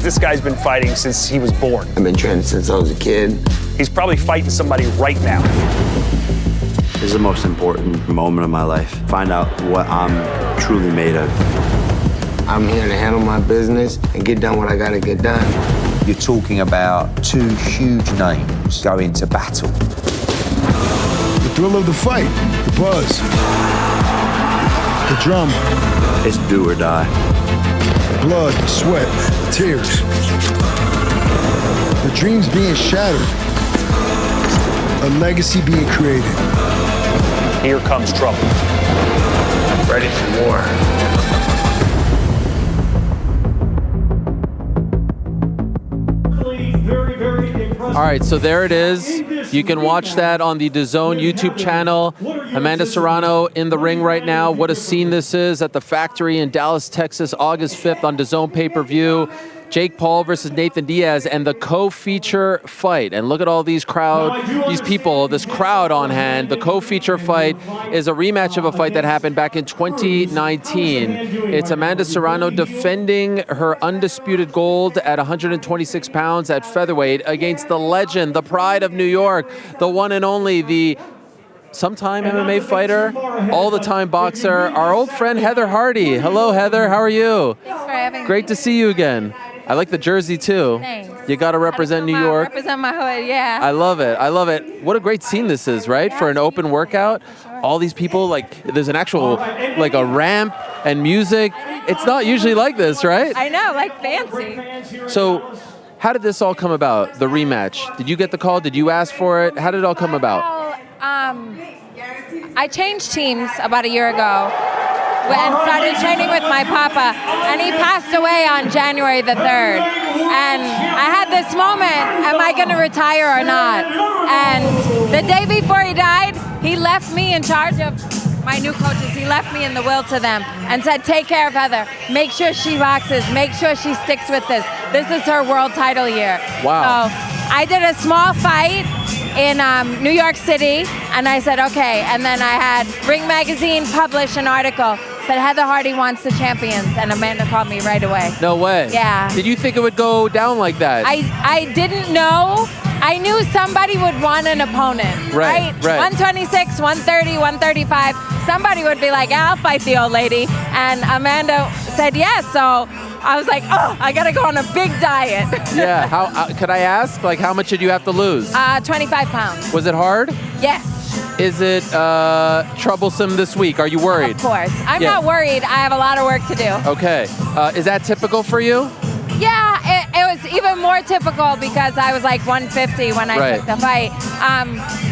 This guy's been fighting since he was born. I've been training since I was a kid. He's probably fighting somebody right now. This is the most important moment of my life. Find out what I'm truly made of. I'm here to handle my business and get done what I gotta get done. You're talking about two huge names going to battle. The thrill of the fight, the buzz, the drama. It's do or die. Blood, sweat, tears. The dreams being shattered. A legacy being created. Here comes trouble. Ready for war. All right, so there it is. You can watch that on the DAZN YouTube channel. Amanda Serrano in the ring right now. What a scene this is at the factory in Dallas, Texas, August 5th on DAZN pay-per-view. Jake Paul versus Nathan Diaz and the co-feature fight. And look at all these people, this crowd on hand. The co-feature fight is a rematch of a fight that happened back in 2019. It's Amanda Serrano defending her undisputed gold at 126 pounds at featherweight against the legend, the pride of New York, the one and only, the sometime MMA fighter, all-the-time boxer, our old friend Heather Hardy. Hello, Heather. How are you? Thanks for having me. Great to see you again. I like the jersey, too. Thanks. You got to represent New York. Represent my hood, yeah. I love it. I love it. What a great scene this is, right? For an open workout. All these people, like, there's an actual, like, a ramp and music. It's not usually like this, right? I know, like fancy. So, how did this all come about, the rematch? Did you get the call? Did you ask for it? How did it all come about? I changed teams about a year ago and started training with my papa, and he passed away on January the 3rd. And I had this moment, am I going to retire or not? And the day before he died, he left me in charge of my new coaches. He left me in the will to them and said, take care of Heather. Make sure she boxes. Make sure she sticks with this. This is her world title year. Wow. So I did a small fight in New York City, and I said, okay. And then I had Ring Magazine publish an article, said Heather Hardy wants the champions, and Amanda called me right away. No way. Yeah. Did you think it would go down like that? I didn't know. I knew somebody would want an opponent, right? 126, 130, 135. Somebody would be like, I'll fight the old lady. And Amanda said yes, so I was like, oh, I gotta go on a big diet. Yeah, how could I ask? Like, how much did you have to lose? 25 pounds. Was it hard? Yes. Is it troublesome this week? Are you worried? Of course. I'm not worried. I have a lot of work to do. Okay. Is that typical for you? Yeah, it was even more typical because I was like 150 when I took the fight.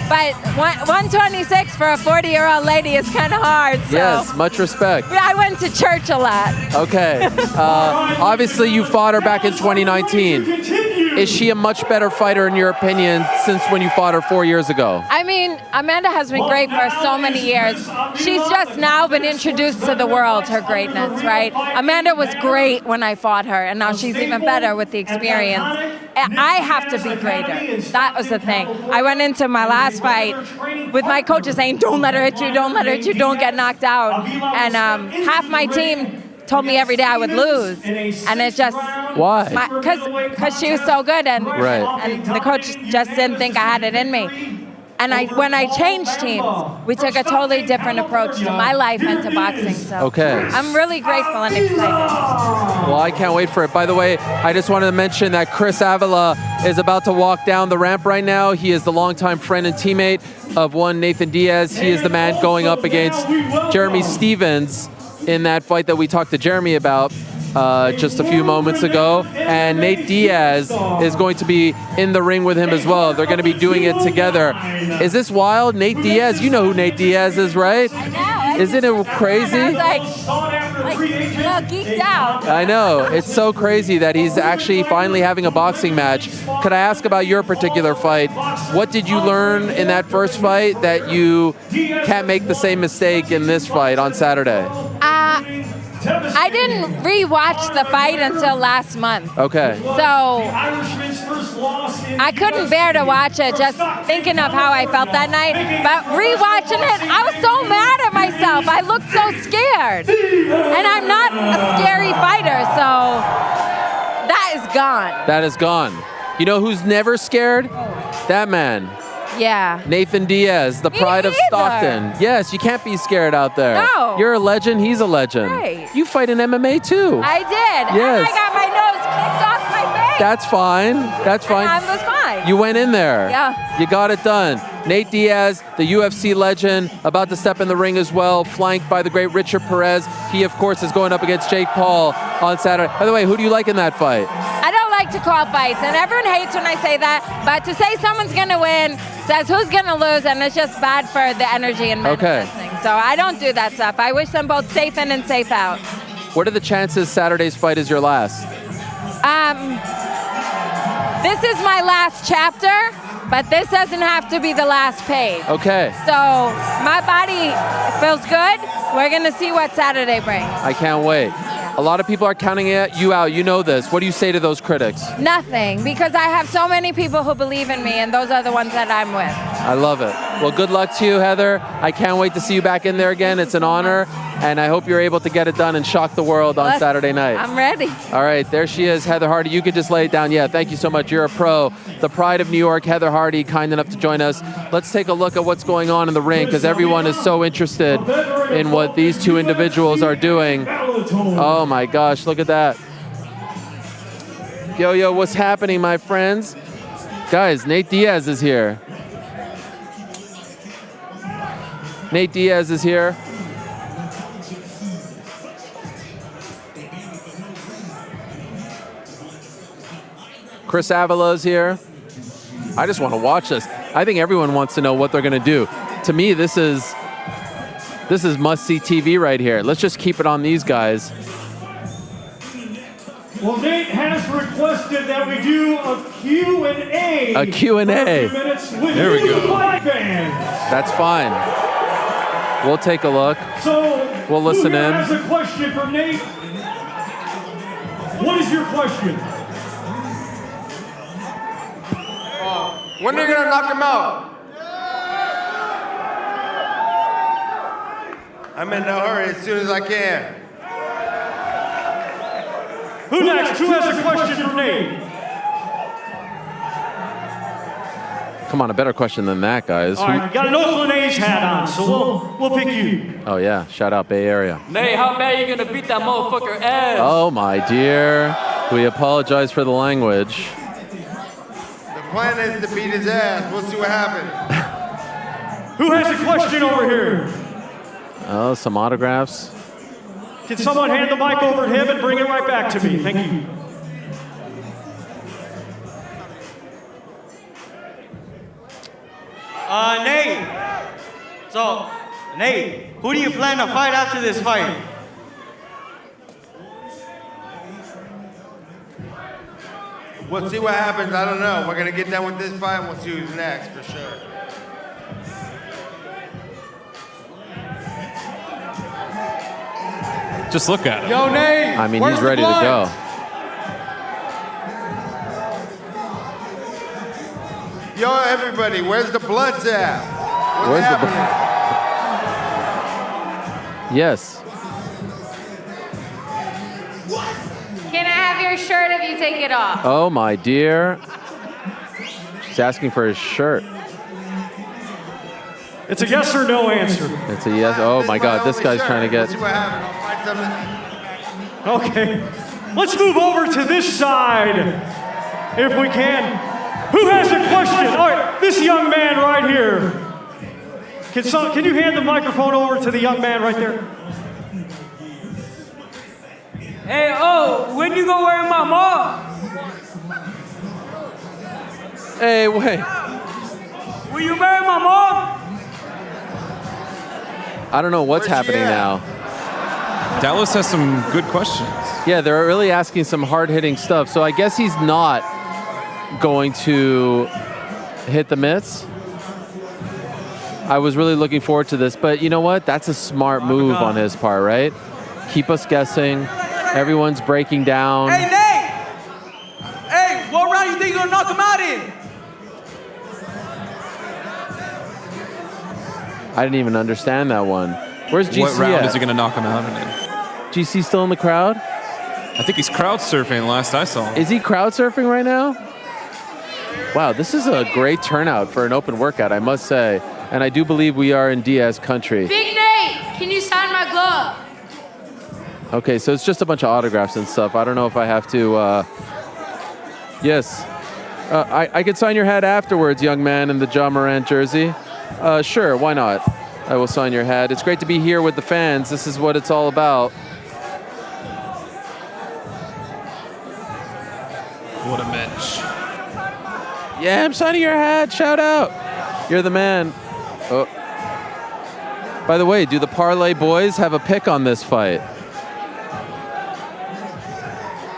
But 126 for a 40-year-old lady is kind of hard. So. Yes, much respect. I went to church a lot. Okay. Obviously, you fought her back in 2019. Is she a much better fighter, in your opinion, since when you fought her 4 years ago? I mean, Amanda has been great for so many years. She's just now been introduced to the world, her greatness, right? Amanda was great when I fought her, and now she's even better with the experience. I have to be greater. That was the thing. I went into my last fight with my coaches saying, don't let her hit you, don't let her hit you, don't get knocked out. And half my team told me every day I would lose, and it just why? Because she was so good, and the coach just didn't think I had it in me. And when I changed teams, we took a totally different approach to my life and to boxing. So I'm really grateful and excited. Well, I can't wait for it. By the way, I just wanted to mention that Chris Avila is about to walk down the ramp right now. He is the longtime friend and teammate of one Nathan Diaz. He is the man going up against Jeremy Stevens in that fight that we talked to Jeremy about. just a few moments ago, and Nate Diaz is going to be in the ring with him as well. They're going to be doing it together. Is this wild? Nate Diaz, you know who Nate Diaz is, right? I know. Isn't it crazy? I was like geeked out. I know. It's so crazy that he's actually finally having a boxing match. Could I ask about your particular fight? What did you learn in that first fight that you can't make the same mistake in this fight on Saturday? I didn't re-watch the fight until last month. Okay. So I couldn't bear to watch it just thinking of how I felt that night. But re-watching it, I was so mad at myself. I looked so scared. And I'm not a scary fighter, so that is gone. That is gone. You know who's never scared? That man. Yeah. Nathan Diaz, the pride of Stockton. Yes, you can't be scared out there. No. You're a legend, he's a legend. Right. You fight in MMA too. I did. Yes. And I got my nose kicked off my face. That's fine. That's fine. And I was fine. You went in there. Yeah. You got it done. Nate Diaz, the UFC legend, about to step in the ring as well, flanked by the great Richard Perez. He, of course, is going up against Jake Paul on Saturday. By the way, who do you like in that fight? I don't like to call fights, and everyone hates when I say that, but to say someone's going to win says who's going to lose, and it's just bad for the energy and men listening. So I don't do that stuff. I wish them both safe in and safe out. What are the chances Saturday's fight is your last? This is my last chapter, but this doesn't have to be the last page. Okay. So my body feels good. We're going to see what Saturday brings. I can't wait. A lot of people are counting you out. You know this. What do you say to those critics? Nothing, because I have so many people who believe in me, and those are the ones that I'm with. I love it. Well, good luck to you, Heather. I can't wait to see you back in there again. It's an honor, and I hope you're able to get it done and shock the world on Saturday night. I'm ready. All right, there she is, Heather Hardy. You could just lay it down. Yeah, thank you so much. You're a pro. The pride of New York, Heather Hardy, kind enough to join us. Let's take a look at what's going on in the ring, because everyone is so interested in what these two individuals are doing. Oh my gosh, look at that. Yo, what's happening, my friends? Guys, Nate Diaz is here. Nate Diaz is here. Chris Avila is here. I just want to watch this. I think everyone wants to know what they're going to do. To me, this is must-see TV right here. Let's just keep it on these guys. Well, Nate has requested that we do a Q&A. A Q&A. There we go. That's fine. We'll take a look. So, we'll listen in. Who has a question for Nate? What is your question? When are you going to knock him out? I'm in no hurry as soon as I can. Who next? Who has a question for Nate? Come on, a better question than that, guys. All right, got an Oakland A's hat on, so we'll pick you. Oh, yeah. Shout out Bay Area. Nate, how bad are you going to beat that motherfucker ass? Oh, my dear. We apologize for the language. The plan is to beat his ass. We'll see what happens. Who has a question over here? Oh, some autographs. Can someone hand the mic over to him and bring it right back to me? Thank you. Nate. So, Nate, who do you plan to fight after this fight? We'll see what happens. I don't know. We're going to get done with this fight and we'll see who's next for sure. Just look at him. Yo, Nate. I mean, he's ready to go. Yo, everybody, where's the bloods at? Where's the blood? Yes. Can I have your shirt if you take it off? Oh, my dear. She's asking for his shirt. It's a yes or no answer. It's a yes. Oh, my God. This guy's trying to get... Okay. Let's move over to this side, if we can. Who has a question? All right, this young man right here. Can you hand the microphone over to the young man right there? Hey, when you gonna wear my mom? Hey, wait. Will you marry my mom? I don't know what's happening now. Dallas has some good questions. Yeah, they're really asking some hard-hitting stuff. So I guess he's not going to hit the mitts. I was really looking forward to this, but you know what? That's a smart move on his part, right? Keep us guessing. Everyone's breaking down. Hey, Nate! Hey, what round you think you're gonna knock him out in? I didn't even understand that one. Where's GC What round at? is he going to knock him out in? GC still in the crowd? I think he's crowd surfing last I saw. Is he crowd surfing right now? Wow, this is a great turnout for an open workout, I must say. And I do believe we are in Diaz country. Big Nate, can you sign my glove? Okay, so it's just a bunch of autographs and stuff. I don't know if I have to... Yes. I could sign your hat afterwards, young man, in the John Morant jersey. Sure, why not? I will sign your hat. It's great to be here with the fans. This is what it's all about. What a match. Yeah, I'm signing your hat. Shout out. You're the man. Oh. By the way, do the Parlay boys have a pick on this fight?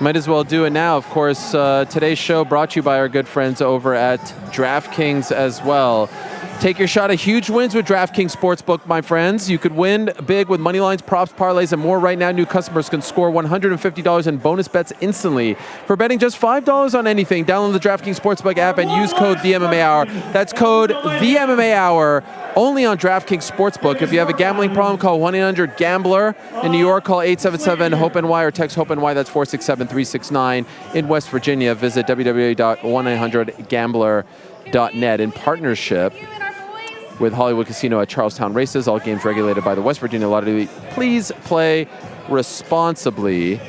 Might as well do it now. Of course, today's show brought to you by our good friends over at DraftKings as well. Take your shot at huge wins with DraftKings Sportsbook, my friends. You could win big with money lines, props, parlays, and more. Right now, new customers can score $150 in bonus bets instantly. For betting just $5 on anything, download the DraftKings Sportsbook app and use code THEMMA Hour. That's code THEMMA Hour only on DraftKings Sportsbook. If you have a gambling problem, call 1-800-GAMBLER. In New York, call 877-HOPE-NY or text HOPE-NY. That's 467-369. In West Virginia, visit www.1800gambler.net in partnership with Hollywood Casino at Charlestown Races. All games regulated by the West Virginia Lottery. Please play responsibly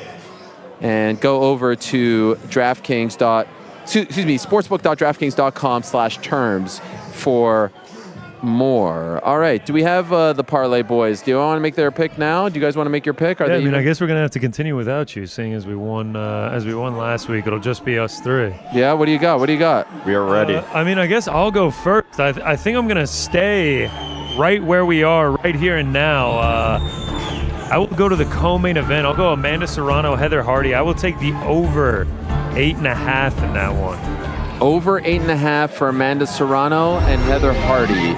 and go over to sportsbook.draftkings.com/terms for more. All right. Do we have the Parlay boys? Do you want to make their pick now? Do you guys want to make your pick? I guess we're gonna have to continue without you, seeing as we won last week. It'll just be us three. Yeah. What do you got? We are ready. I guess I'll go first. I think I'm gonna stay right where we are, right here and now. I will go to the co-main event. I'll go Amanda Serrano, Heather Hardy. I will take the over 8.5 in that one. Over 8.5 for Amanda Serrano and Heather Hardy.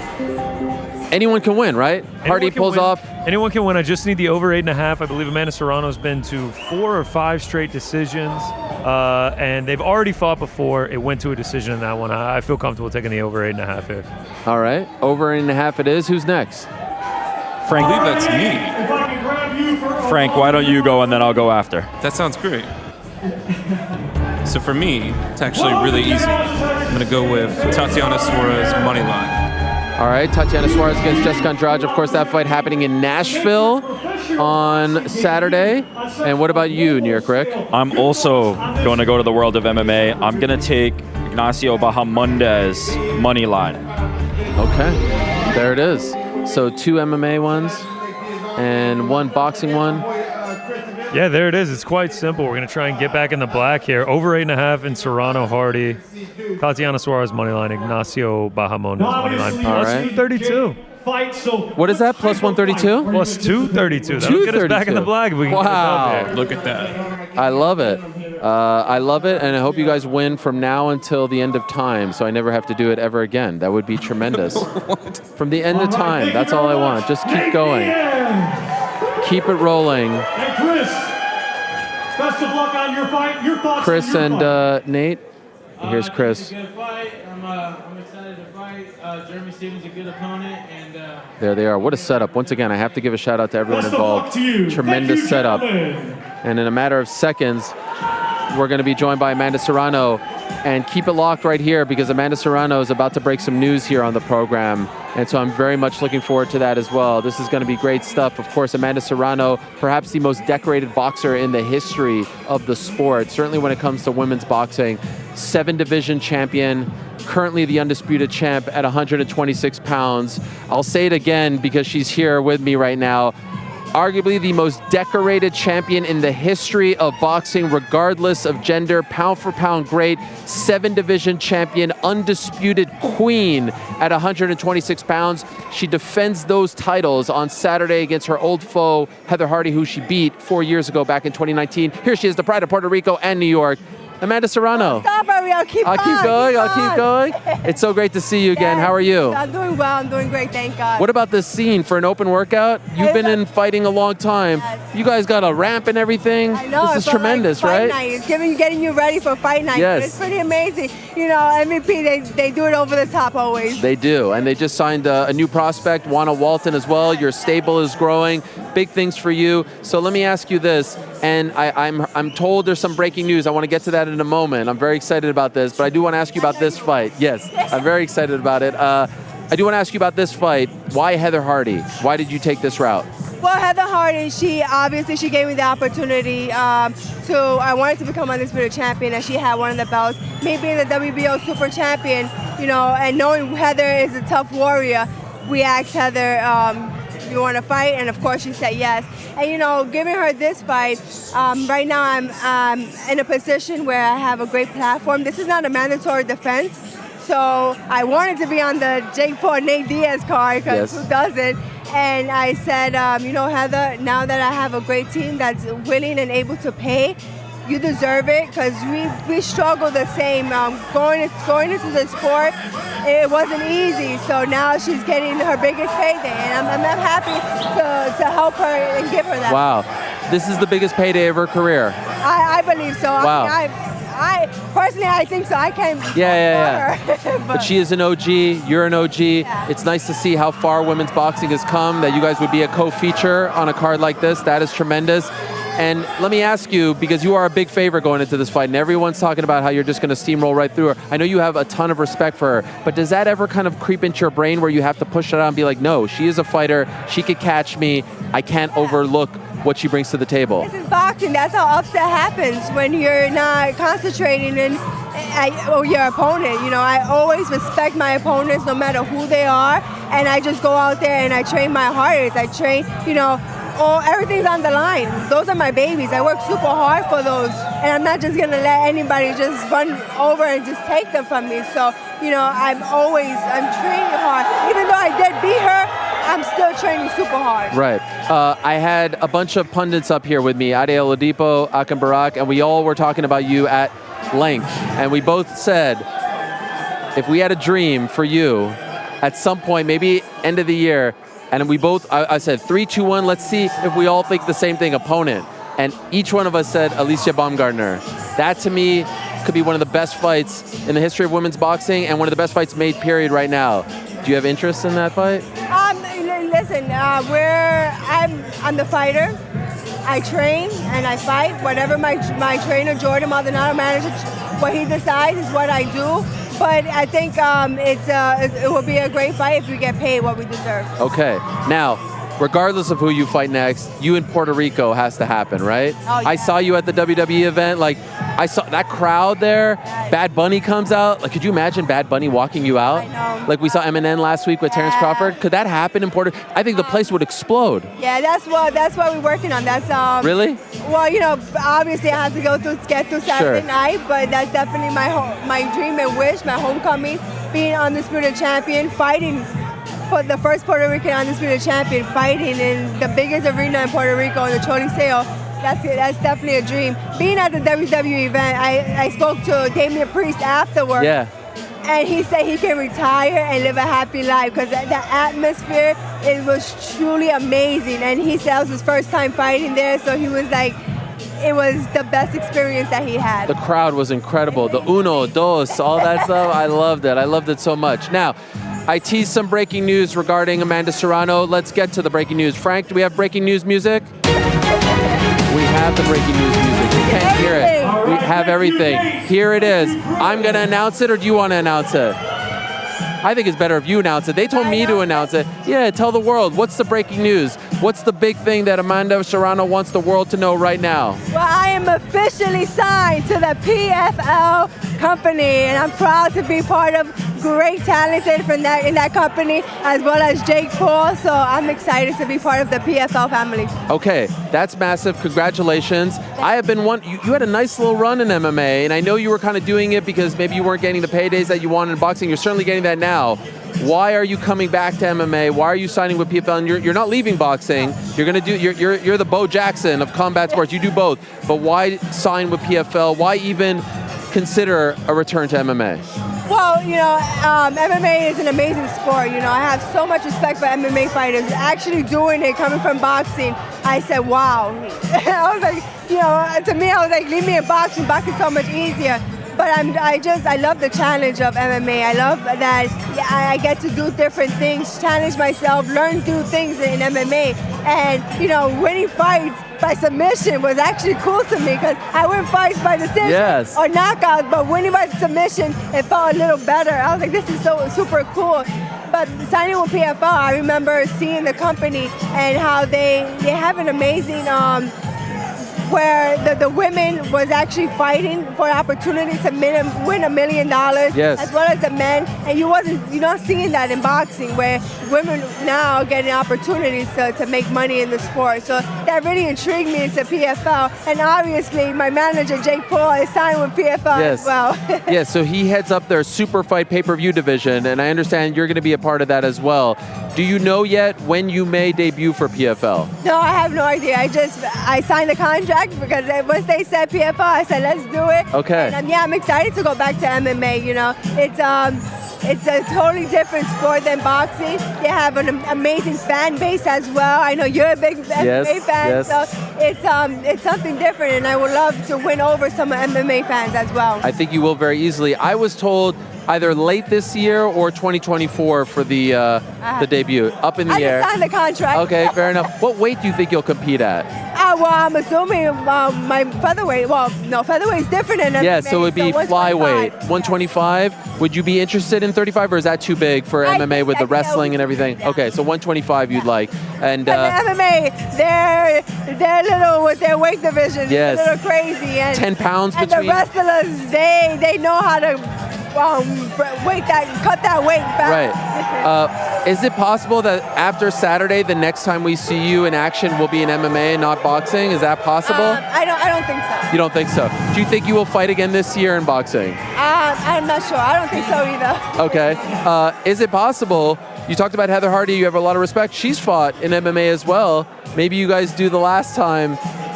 Anyone can win, right? Hardy pulls off. Anyone can win. I just need the over 8.5. I believe Amanda Serrano's been to 4 or 5 straight decisions, and they've already fought before. It went to a decision in that one. I feel comfortable taking the over 8.5 here. All right, over 8.5 it is. Who's next? Frank, I believe that's me. Frank, why don't you go and then I'll go after? That sounds great. So for me, it's actually really easy. I'm going to go with Tatiana Suarez money line. All right, Tatiana Suarez against Jessica Andrade. Of course, that fight happening in Nashville on Saturday. And what about you, New York Rick? I'm also going to go to the world of MMA. I'm going to take Ignacio Bahamondes money line. Okay, there it is. So 2 MMA ones and 1 boxing one. Yeah, there it is. It's quite simple. We're going to try and get back in the black here. Over 8.5 in Serrano Hardy. Tatiana Suarez moneyline. Ignacio Bahamondes moneyline. All right. 232. What is that? Plus 132? Plus 232. That'll get us back in the black if we can get wow. there. Look at that. I love it. I love it, and I hope you guys win from now until the end of time, so I never have to do it ever again. That would be tremendous. From the end of time, that's all I want. Just keep going. Keep it rolling. Hey, Chris. Best of luck on your fight. Your thoughts Chris on your and fight. Nate. Here's Chris. It's a good fight. I'm excited to fight. Jeremy Stevens is a good opponent, and There they are. What a setup. Once again, I have to give a shout out to everyone involved. Tremendous setup. And in a matter of seconds, we're going to be joined by Amanda Serrano. And keep it locked right here because Amanda Serrano is about to break some news here on the program. And so I'm very much looking forward to that as well. This is going to be great stuff. Of course, Amanda Serrano, perhaps the most decorated boxer in the history of the sport, certainly when it comes to women's boxing. 7-division champion, currently the undisputed champ at 126 pounds. I'll say it again because she's here with me right now. arguably the most decorated champion in the history of boxing, regardless of gender, pound for pound great, 7-division champion, undisputed queen at 126 pounds. She defends those titles on Saturday against her old foe, Heather Hardy, who she beat 4 years ago back in 2019. Here she is, the pride of Puerto Rico and New York, Amanda Serrano. Stop, I'll keep I'll keep going. It's so great to see you again. Yes, How are you? I'm doing well. I'm doing great. Thank God. What about this scene for an open workout? You've been in fighting a long time. Yes. You guys got a ramp and everything. I know. This is tremendous, like right? Fight night. It's getting you ready for fight night. Yes. It's pretty amazing. You know, MVP, they do it over the top always. They do, and they just signed a new prospect, Javon Walton, as well. Your stable is growing. Big things for you. So let me ask you this, and I'm told there's some breaking news. I want to get to that in a moment. I'm very excited about this, but I do want to ask you about this fight. Yes, I'm very excited about it. I do want to ask you about this fight. Why Heather Hardy? Why did you take this route? Well, Heather Hardy, she gave me the opportunity I wanted to become undisputed champion, and she had one of the belts. Me being the WBO super champion, you know, and knowing Heather is a tough warrior, we asked Heather, you want to fight? And of course she said yes. And you know, giving her this fight, right now I'm in a position where I have a great platform. This is not a mandatory defense. So I wanted to be on the Jake Paul, Nate Diaz card, because who doesn't? And I said, you know, Heather, now that I have a great team that's willing and able to pay, you deserve it, because we struggle the same. Going into the sport, it wasn't easy. So now she's getting her biggest payday, and I'm happy to help her and give her that. Wow, this is the biggest payday of her career. I believe so. Wow. I personally, I think so. I can't. Yeah. but she is an OG. You're an OG. Yeah. It's nice to see how far women's boxing has come. That you guys would be a co-feature on a card like this. That is tremendous. And let me ask you, because you are a big favorite going into this fight, and everyone's talking about how you're just going to steamroll right through her. I know you have a ton of respect for her, but does that ever kind of creep into your brain where you have to push it out and be like, no, she is a fighter. She could catch me. I can't overlook what she brings to the table. This is boxing. That's how upset happens when you're not concentrating on your opponent. You know, I always respect my opponents no matter who they are, and I just go out there and I train my hardest. I train, you know, everything's on the line. Those are my babies. I work super hard for those, and I'm not just gonna let anybody just run over and just take them from me. So, you know, I'm training hard. Even though I did beat her, I'm still training super hard. Right. I had a bunch of pundits up here with me, Ade Oladipo, Akim Barak, and we all were talking about you at length. And we both said, if we had a dream for you at some point, maybe end of the year, and we both, I said 3, 2, 1, let's see if we all think the same thing, opponent. And each one of us said Alicia Baumgartner. That to me could be one of the best fights in the history of women's boxing and one of the best fights made, period, right now. Do you have interest in that fight? Listen, I'm the fighter. I train and I fight. Whatever my trainer, Jordan Maldonado, manager, what he decides is what I do. But I think it will be a great fight if we get paid what we deserve. Okay. Now, regardless of who you fight next, you in Puerto Rico has to happen, right? Oh, yeah. I saw you at the WWE event. Like, I saw that crowd there. Yes. Bad Bunny comes out. Like, could you imagine Bad Bunny walking you out? I know. Like we saw Eminem last week with Terrence Crawford. Could that happen in Puerto? I think the place would explode. Yeah, that's what we're working on. That's Really? Well, you know, obviously I have to get through Saturday night, but that's definitely my dream and wish, my homecoming, being undisputed champion, fighting for the first Puerto Rican undisputed champion, fighting in the biggest arena in Puerto Rico, in the Choliseo. That's definitely a dream. Being at the WWE event, I spoke to Damian Priest afterwards. Yeah. And he said he can retire and live a happy life because the atmosphere, it was truly amazing. And he said that was his first time fighting there, so he was like, it was the best experience that he had. The crowd was incredible. The uno, dos, all that stuff. I loved it. I loved it so much. Now, I teased some breaking news regarding Amanda Serrano. Let's get to the breaking news. Frank, do we have breaking news music? We have the breaking news music. You can't hear it. We have everything. Here it is. I'm going to announce it, or do you want to announce it? I think it's better if you announce it. They told me to announce it. Yeah, tell the world. What's the breaking news? What's the big thing that Amanda Serrano wants the world to know right now? Well, I am officially signed to the PFL company, and I'm proud to be part of great talented from in that company, as well as Jake Paul. So I'm excited to be part of the PFL family. Okay, that's massive. Congratulations. I have been you had a nice little run in MMA, and I know you were kind of doing it because maybe you weren't getting the paydays that you wanted in boxing. You're certainly getting that now. Why are you coming back to MMA? Why are you signing with PFL? And you're not leaving boxing. You're gonna do. You're the Bo Jackson of combat sports. You do both. But why sign with PFL? Why even consider a return to MMA? Well, MMA is an amazing sport. I have so much respect for MMA fighters. Actually doing it, coming from boxing, I said, wow. I was like, to me, I was like, leave me in boxing. Boxing's so much easier. But I love the challenge of MMA. I love that I get to do different things, challenge myself, learn new things in MMA. And, winning fights by submission was actually cool to me because I win fights by decision or knockout, but winning by submission, it felt a little better. I was like, this is so super cool. But signing with PFL, I remember seeing the company and how they have an amazing where the women was actually fighting for an opportunity to win $1 million, as well as the men. And you're not seeing that in boxing, where women now are getting opportunities to make money in the sport. So that really intrigued me into PFL. And obviously, my manager, Jake Paul, is signed with PFL as well. Yeah, so he heads up their Super Fight pay-per-view division, and I understand you're going to be a part of that as well. Do you know yet when you may debut for PFL? No, I have no idea. I signed the contract because once they said PFL, I said, let's do it. Okay. And I'm excited to go back to MMA. It's a totally different sport than boxing. They have an amazing fan base as well. I know you're a big MMA fan, so it's something different, and I would love to win over some MMA fans as well. I think you will very easily. I was told either late this year or 2024 for the debut. Up in the air. I just signed the contract. Okay, fair enough. What weight do you think you'll compete at? Well, I'm assuming my featherweight. Well, no, featherweight's different than MMA. Yeah, so it would be flyweight. 125. Would you be interested in 35, or is that too big for MMA with the wrestling and everything? Yeah. Okay, so 125 you'd like. And the MMA, they're little with their weight division. Yes. A little crazy. And 10 pounds and between. And the wrestlers, they know how to cut that weight fast. Right. Is it possible that after Saturday, the next time we see you in action will be in MMA and not boxing? Is that possible? I don't think so. You don't think so? Do you think you will fight again this year in boxing? I'm not sure. I don't think so either. Okay. Is it possible? You talked about Heather Hardy. You have a lot of respect. She's fought in MMA as well. Maybe you guys do the last time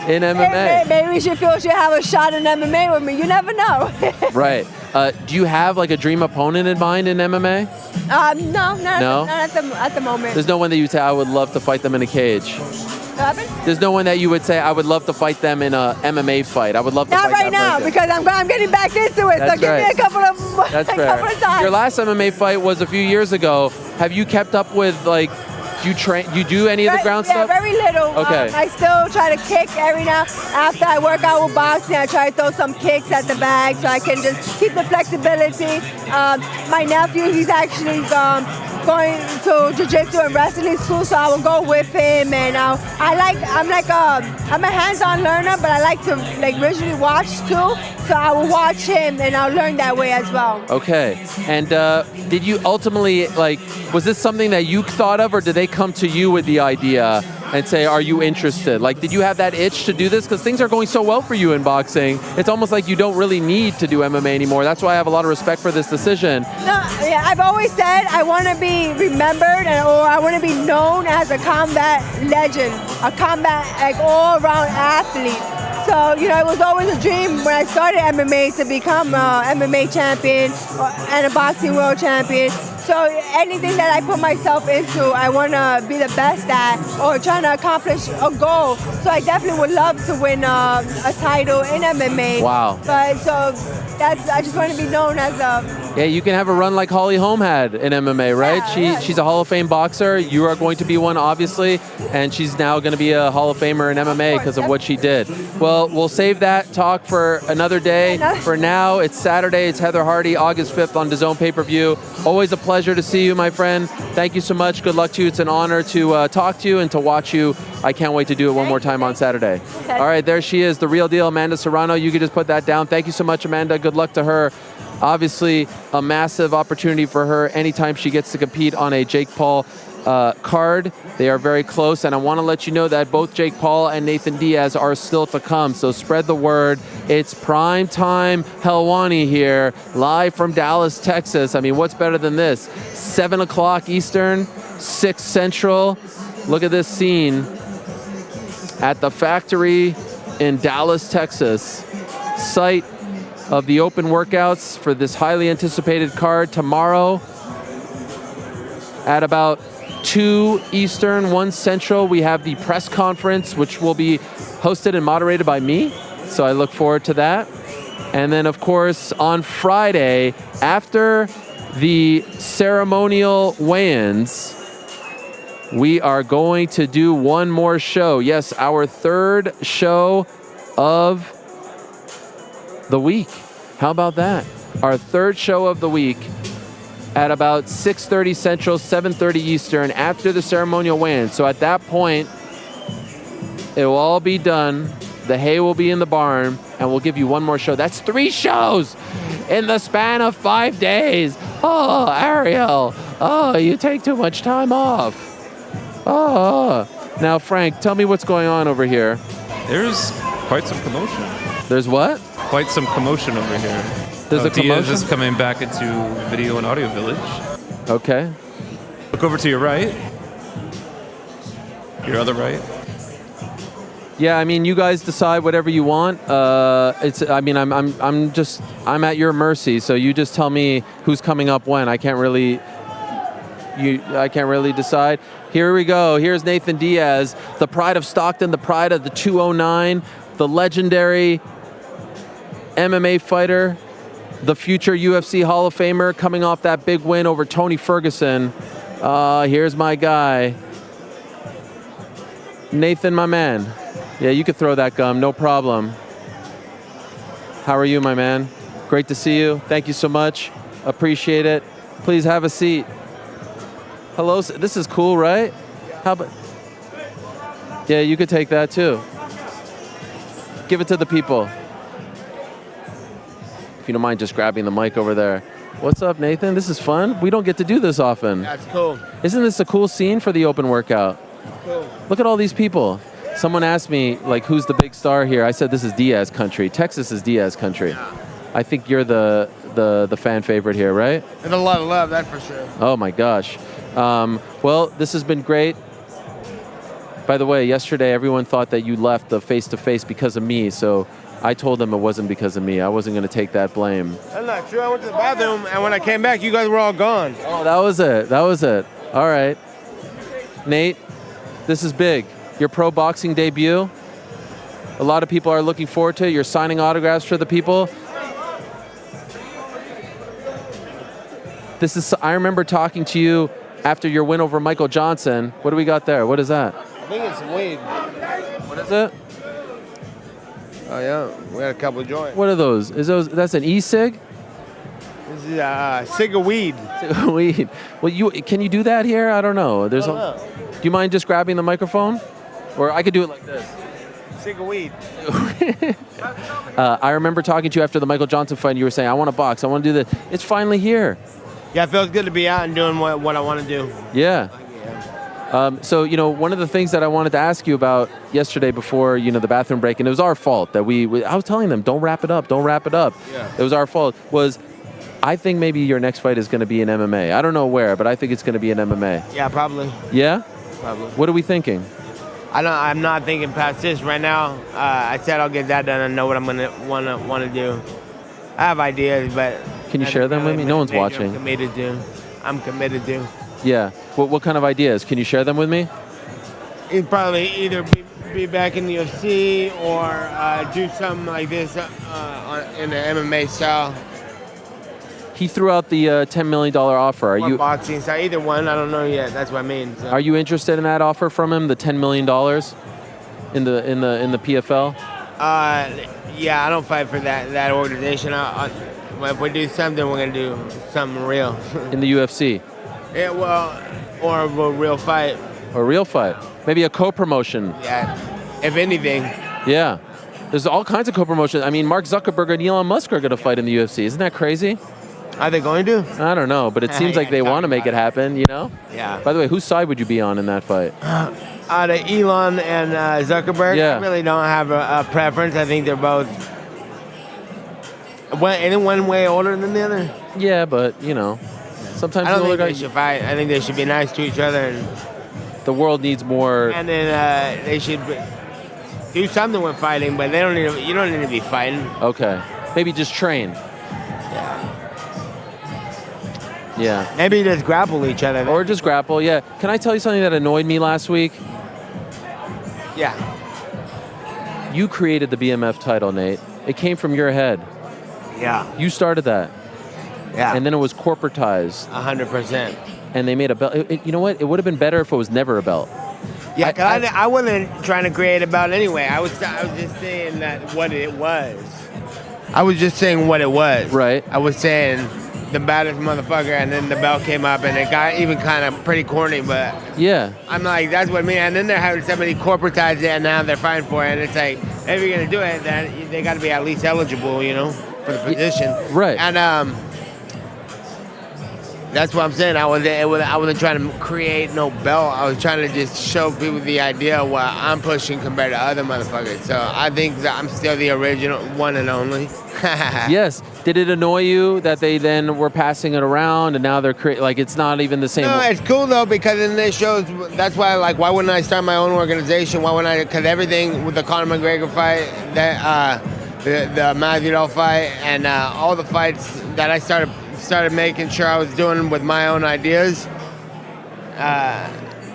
in MMA. Maybe she feels she'll have a shot in MMA with me. You never know. Right. Do you have like a dream opponent in mind in MMA? No, not at the moment. There's no one that you would say, I would love to fight them in a cage. There's no one that you would say, I would love to fight them in a MMA fight. I would love to fight right now, because I'm getting back into it. That's so give me a couple of couple of times. Your last MMA fight was a few years ago. Have you kept up with you do any of the ground stuff? Yeah, very little. Okay. I still try to kick every now. After I work out with boxing, I try to throw some kicks at the bag so I can just keep the flexibility. My nephew, he's actually going to jiu-jitsu and wrestling school, so I will go with him. And I'm a hands-on learner, but I like to visually watch too. So I will watch him and I'll learn that way as well. Okay. And did you ultimately, was this something that you thought of, or did they come to you with the idea and say, are you interested? Did you have that itch to do this? Because things are going so well for you in boxing. It's almost like you don't really need to do MMA anymore. That's why I have a lot of respect for this decision. I've always said I want to be remembered, or I want to be known as a combat legend, a combat all-around athlete. So, it was always a dream when I started MMA to become an MMA champion and a boxing world champion. So anything that I put myself into, I want to be the best at, or trying to accomplish a goal. So I definitely would love to win a title in MMA. Wow. But I just want to be known as a... Yeah, you can have a run like Holly Holm had in MMA, right? She's a Hall of Fame boxer. You are going to be one, obviously, and she's now going to be a Hall of Famer in MMA because of what she did. Well, we'll save that talk for another day. For now, it's Saturday. It's Heather Hardy, August 5th on DAZN pay-per-view. Always a pleasure to see you, my friend. Thank you so much. Good luck to you. It's an honor to talk to you and to watch you. I can't wait to do it one more time on Saturday. All right, there she is, the real deal, Amanda Serrano. You can just put that down. Thank you so much, Amanda. Good luck to her. Obviously, a massive opportunity for her anytime she gets to compete on a Jake Paul card. They are very close, and I want to let you know that both Jake Paul and Nathan Diaz are still to come, so spread the word. It's prime time Helwani here, live from Dallas, Texas. I mean, what's better than this? 7 o'clock Eastern, 6 Central. Look at this scene at the factory in Dallas, Texas, site of the open workouts for this highly anticipated card tomorrow at about 2 Eastern, 1 Central. We have the press conference, which will be hosted and moderated by me, so I look forward to that. And then, of course, on Friday, after the ceremonial weigh-ins, we are going to do one more show. Yes, our 3rd show of the week. How about that? Our 3rd show of the week at about 6:30 Central, 7:30 Eastern, after the ceremonial weigh-in. So at that point, it will all be done. The hay will be in the barn, and we'll give you one more show. That's 3 shows in the span of 5 days. Oh, Ariel. Oh, you take too much time off. Oh. Now, Frank, tell me what's going on over here. There's quite some commotion. There's what? Quite some commotion over here. There's a commotion? Diaz is coming back into Video and Audio Village. Okay. Look over to your right. Your other right. Yeah, I mean, you guys decide whatever you want. I'm at your mercy. So you just tell me who's coming up when. I can't really decide. Here we go. Here's Nathan Diaz, the pride of Stockton, the pride of the 209, the legendary MMA fighter, the future UFC Hall of Famer, coming off that big win over Tony Ferguson. Here's my guy, Nathan, my man. Yeah, you could throw that gum, no problem. How are you, my man? Great to see you. Thank you so much. Appreciate it. Please have a seat. Hello, this is cool, right? How about? Yeah, you could take that too. Give it to the people. If you don't mind just grabbing the mic over there. What's up, Nathan? This is fun. We don't get to do this often. That's cool. Isn't this a cool scene for the open workout? Cool. Look at all these people. Someone asked me, like, who's the big star here? I said, this is Diaz country. Texas is Diaz country. Yeah. I think you're the fan favorite here, right? And a lot of love, that's for sure. Oh, my gosh. Well, this has been great. By the way, yesterday, everyone thought that you left the face-to-face because of me, so I told them it wasn't because of me. I wasn't going to take that blame. That's not true. I went to the bathroom, and when I came back, you guys were all gone. Oh, that was it. That was it. All right. Nate, this is big. Your pro boxing debut. A lot of people are looking forward to it. You're signing autographs for the people. I remember talking to you after your win over Michael Johnson. What do we got there? What is that? I think it's some weed. What is it? Oh, yeah. We got a couple of joints. What are those? That's an e-cig? This is a cig of weed. Weed. Well, can you do that here? I don't know. Do you mind just grabbing the microphone? Or I could do it like this. Cig of weed. I remember talking to you after the Michael Johnson fight, and you were saying, I want to box. I want to do this. It's finally here. Yeah, it feels good to be out and doing what I want to do. Yeah. So, one of the things that I wanted to ask you about yesterday before, the bathroom break, and it was our fault that I was telling them, don't wrap it up. Yeah. It was our fault, was I think maybe your next fight is going to be in MMA. I don't know where, but I think it's going to be in MMA. Yeah, probably. Yeah? Probably. What are we thinking? I'm not thinking past this right now. I said I'll get that done and know what I'm going to want to do. I have ideas, but... Can you share them with me? No one's watching. I'm committed to. Yeah. What kind of ideas? Can you share them with me? It'd probably either be back in the UFC or do something like this in the MMA style. He threw out the $10 million offer. Are you boxing style? Either one. I don't know yet. That's what I mean. So. Are you interested in that offer from him? The $10 million in the PFL? Yeah, I don't fight for that organization. If we do something, we're gonna do something real. In the UFC? Yeah, well, or a real fight. A real fight? Maybe a co-promotion? Yeah, if anything. Yeah. There's all kinds of co-promotion. I mean, Mark Zuckerberg and Elon Musk are going to fight in the UFC. Isn't that crazy? Are they going to? I don't know, but it seems like they want to make it happen, you know? Yeah. By the way, whose side would you be on in that fight? Out of Elon and Zuckerberg, Yeah. I really don't have a preference. I think they're both any one way older than the other. Yeah, but, you know, sometimes I don't the think older they should fight. I think they should be nice to each other. And the world needs more. And then they should do something with fighting, but they don't need. You don't need to be fighting. Okay. Maybe just train. Yeah. Maybe just grapple each other. Or just grapple, yeah. Can I tell you something that annoyed me last week? Yeah. You created the BMF title, Nate. It came from your head. Yeah. You started that. Yeah. And then it was corporatized. 100%. And they made a belt. You know what? It would have been better if it was never a belt. Yeah, I wasn't trying to create a belt anyway. I was just saying that what it was. I was just saying what it was. Right. I was saying the baddest motherfucker, and then the belt came up, and it got even kind of pretty corny, but yeah, I'm like, that's what I mean. And then they're having somebody corporatize it, and now they're fighting for it, and it's like, if you're gonna do it, then they got to be at least eligible, you know, for the position. Right. And that's what I'm saying. I wasn't trying to create no belt. I was trying to just show people the idea of what I'm pushing compared to other motherfuckers. So I think that I'm still the original one and only. Yes. Did it annoy you that they then were passing it around and now they're like it's not even the same? No, it's cool though because then it shows. That's why, like, why wouldn't I start my own organization? Why wouldn't I? Because everything with the Conor McGregor fight, that the Masvidal fight, and all the fights that I started making sure I was doing with my own ideas.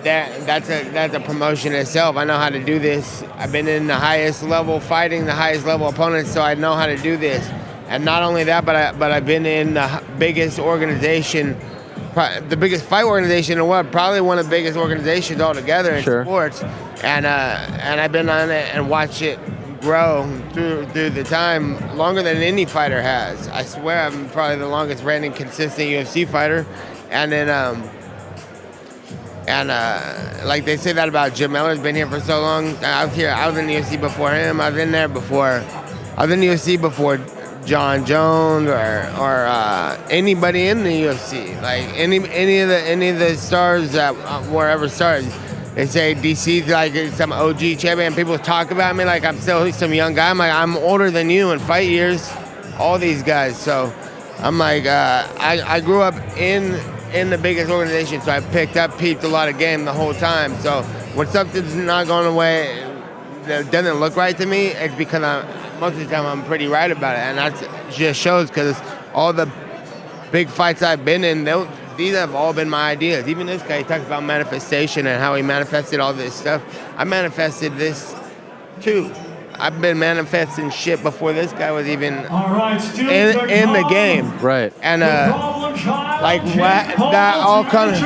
That's a promotion in itself. I know how to do this. I've been in the highest level fighting the highest level opponents, so I know how to do this. And not only that, but I've been in the biggest organization, the biggest fight organization in the world, probably one of the biggest organizations altogether in sports. And I've been on it and watched it grow through the time longer than any fighter has. I swear I'm probably the longest reigning consistent UFC fighter. And then like they say that about Jim Miller's been here for so long. I was in the UFC before him. I was in the UFC before John Jones or anybody in the UFC. Like any of the stars that were ever stars. They say DC's like some OG champion. People talk about me like I'm still some young guy. I'm like, I'm older than you in fight years, all these guys. So I'm like, I grew up in the biggest organization, so I peeped a lot of game the whole time. So when something's not going away that doesn't look right to me, it's because most of the time I'm pretty right about it. And that just shows because all the big fights I've been in, these have all been my ideas. Even this guy, he talks about manifestation and how he manifested all this stuff. I manifested this too. I've been manifesting shit before this guy was even in the game. Right. And like what that all comes.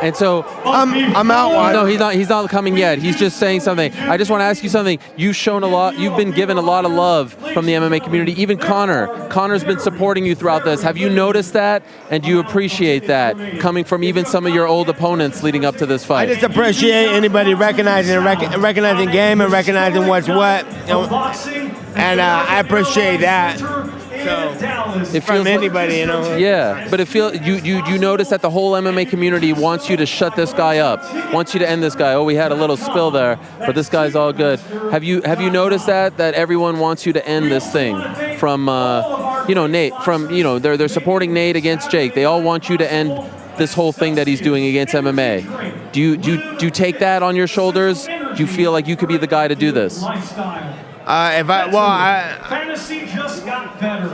And so I'm out. No, he's not coming yet. He's just saying something. I just want to ask you something. You've shown a lot. You've been given a lot of love from the MMA community. Even Conor's been supporting you throughout this. Have you noticed that? And do you appreciate that coming from even some of your old opponents leading up to this fight? I just appreciate anybody recognizing game and recognizing what's what. And I appreciate that. So, from anybody, you know. Yeah, but it feels you notice that the whole MMA community wants you to shut this guy up, wants you to end this guy. Oh, we had a little spill there, but this guy's all good. Have you noticed that everyone wants you to end this thing from Nate? From they're supporting Nate against Jake. They all want you to end this whole thing that he's doing against MMA. Do you take that on your shoulders? Do you feel like you could be the guy to do this? Fantasy just got better.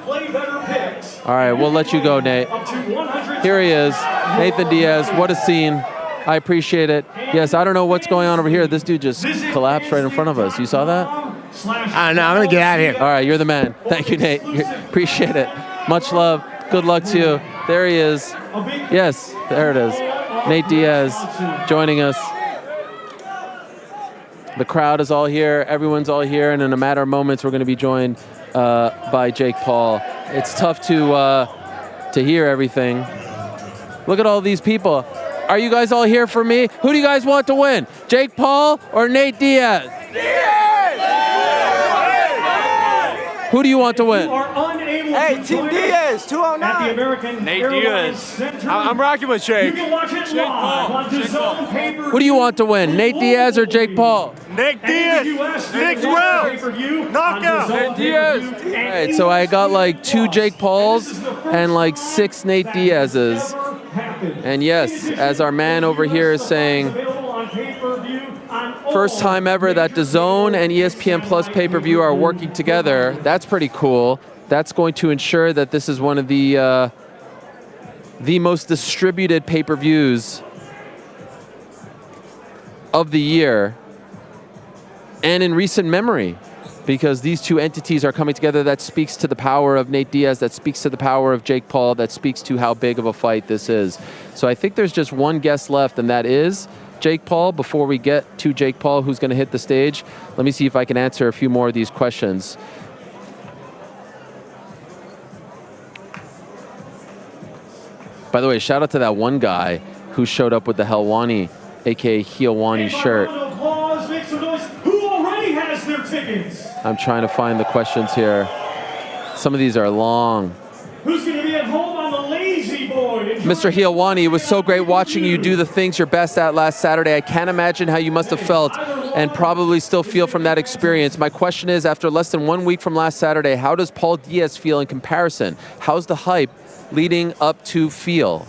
Play better picks. All right, we'll let you go, Nate. Here he is, Nathan Diaz. What a scene. I appreciate it. Yes, I don't know what's going on over here. This dude just collapsed right in front of us. You saw that? No, I'm going to get out of here. All right, you're the man. Thank you, Nate. Appreciate it. Much love. Good luck to you. There he is. Yes, there it is. Nate Diaz joining us. The crowd is all here. Everyone's all here. And in a matter of moments, we're going to be joined by Jake Paul. It's tough to hear everything. Look at all these people. Are you guys all here for me? Who do you guys want to win? Jake Paul or Nate Diaz? Diaz! Who do you want to win? Hey, Team Diaz, 209. At the American Airlines Center. I'm rocking with Jake. You can watch it live on DAZN pay-per-view. Who do you want to win, Nate Diaz or Jake Paul? Nick Diaz. 6 rounds. Knockout. Nate Diaz. All right, so I got like 2 Jake Pauls and like 6 Nate Diaz's. And yes, as our man over here is saying, first time ever that DAZN and ESPN Plus pay-per-view are working together. That's pretty cool. That's going to ensure that this is one of the most distributed pay-per-views of the year and in recent memory, because these two entities are coming together. That speaks to the power of Nate Diaz, that speaks to the power of Jake Paul, that speaks to how big of a fight this is. So I think there's just one guest left, and that is Jake Paul. Before we get to Jake Paul, who's going to hit the stage, let me see if I can answer a few more of these questions. By the way, shout out to that one guy who showed up with the Helwani, aka Helwani shirt. Who already has their tickets? I'm trying to find the questions here. Some of these are long. Who's going to be at home on the Lazy Boy? Mr. Helwani, it was so great watching you do the things you're best at last Saturday. I can't imagine how you must have felt and probably still feel from that experience. My question is, after less than 1 week from last Saturday, how does Paul Diaz feel in comparison? How's the hype leading up to feel?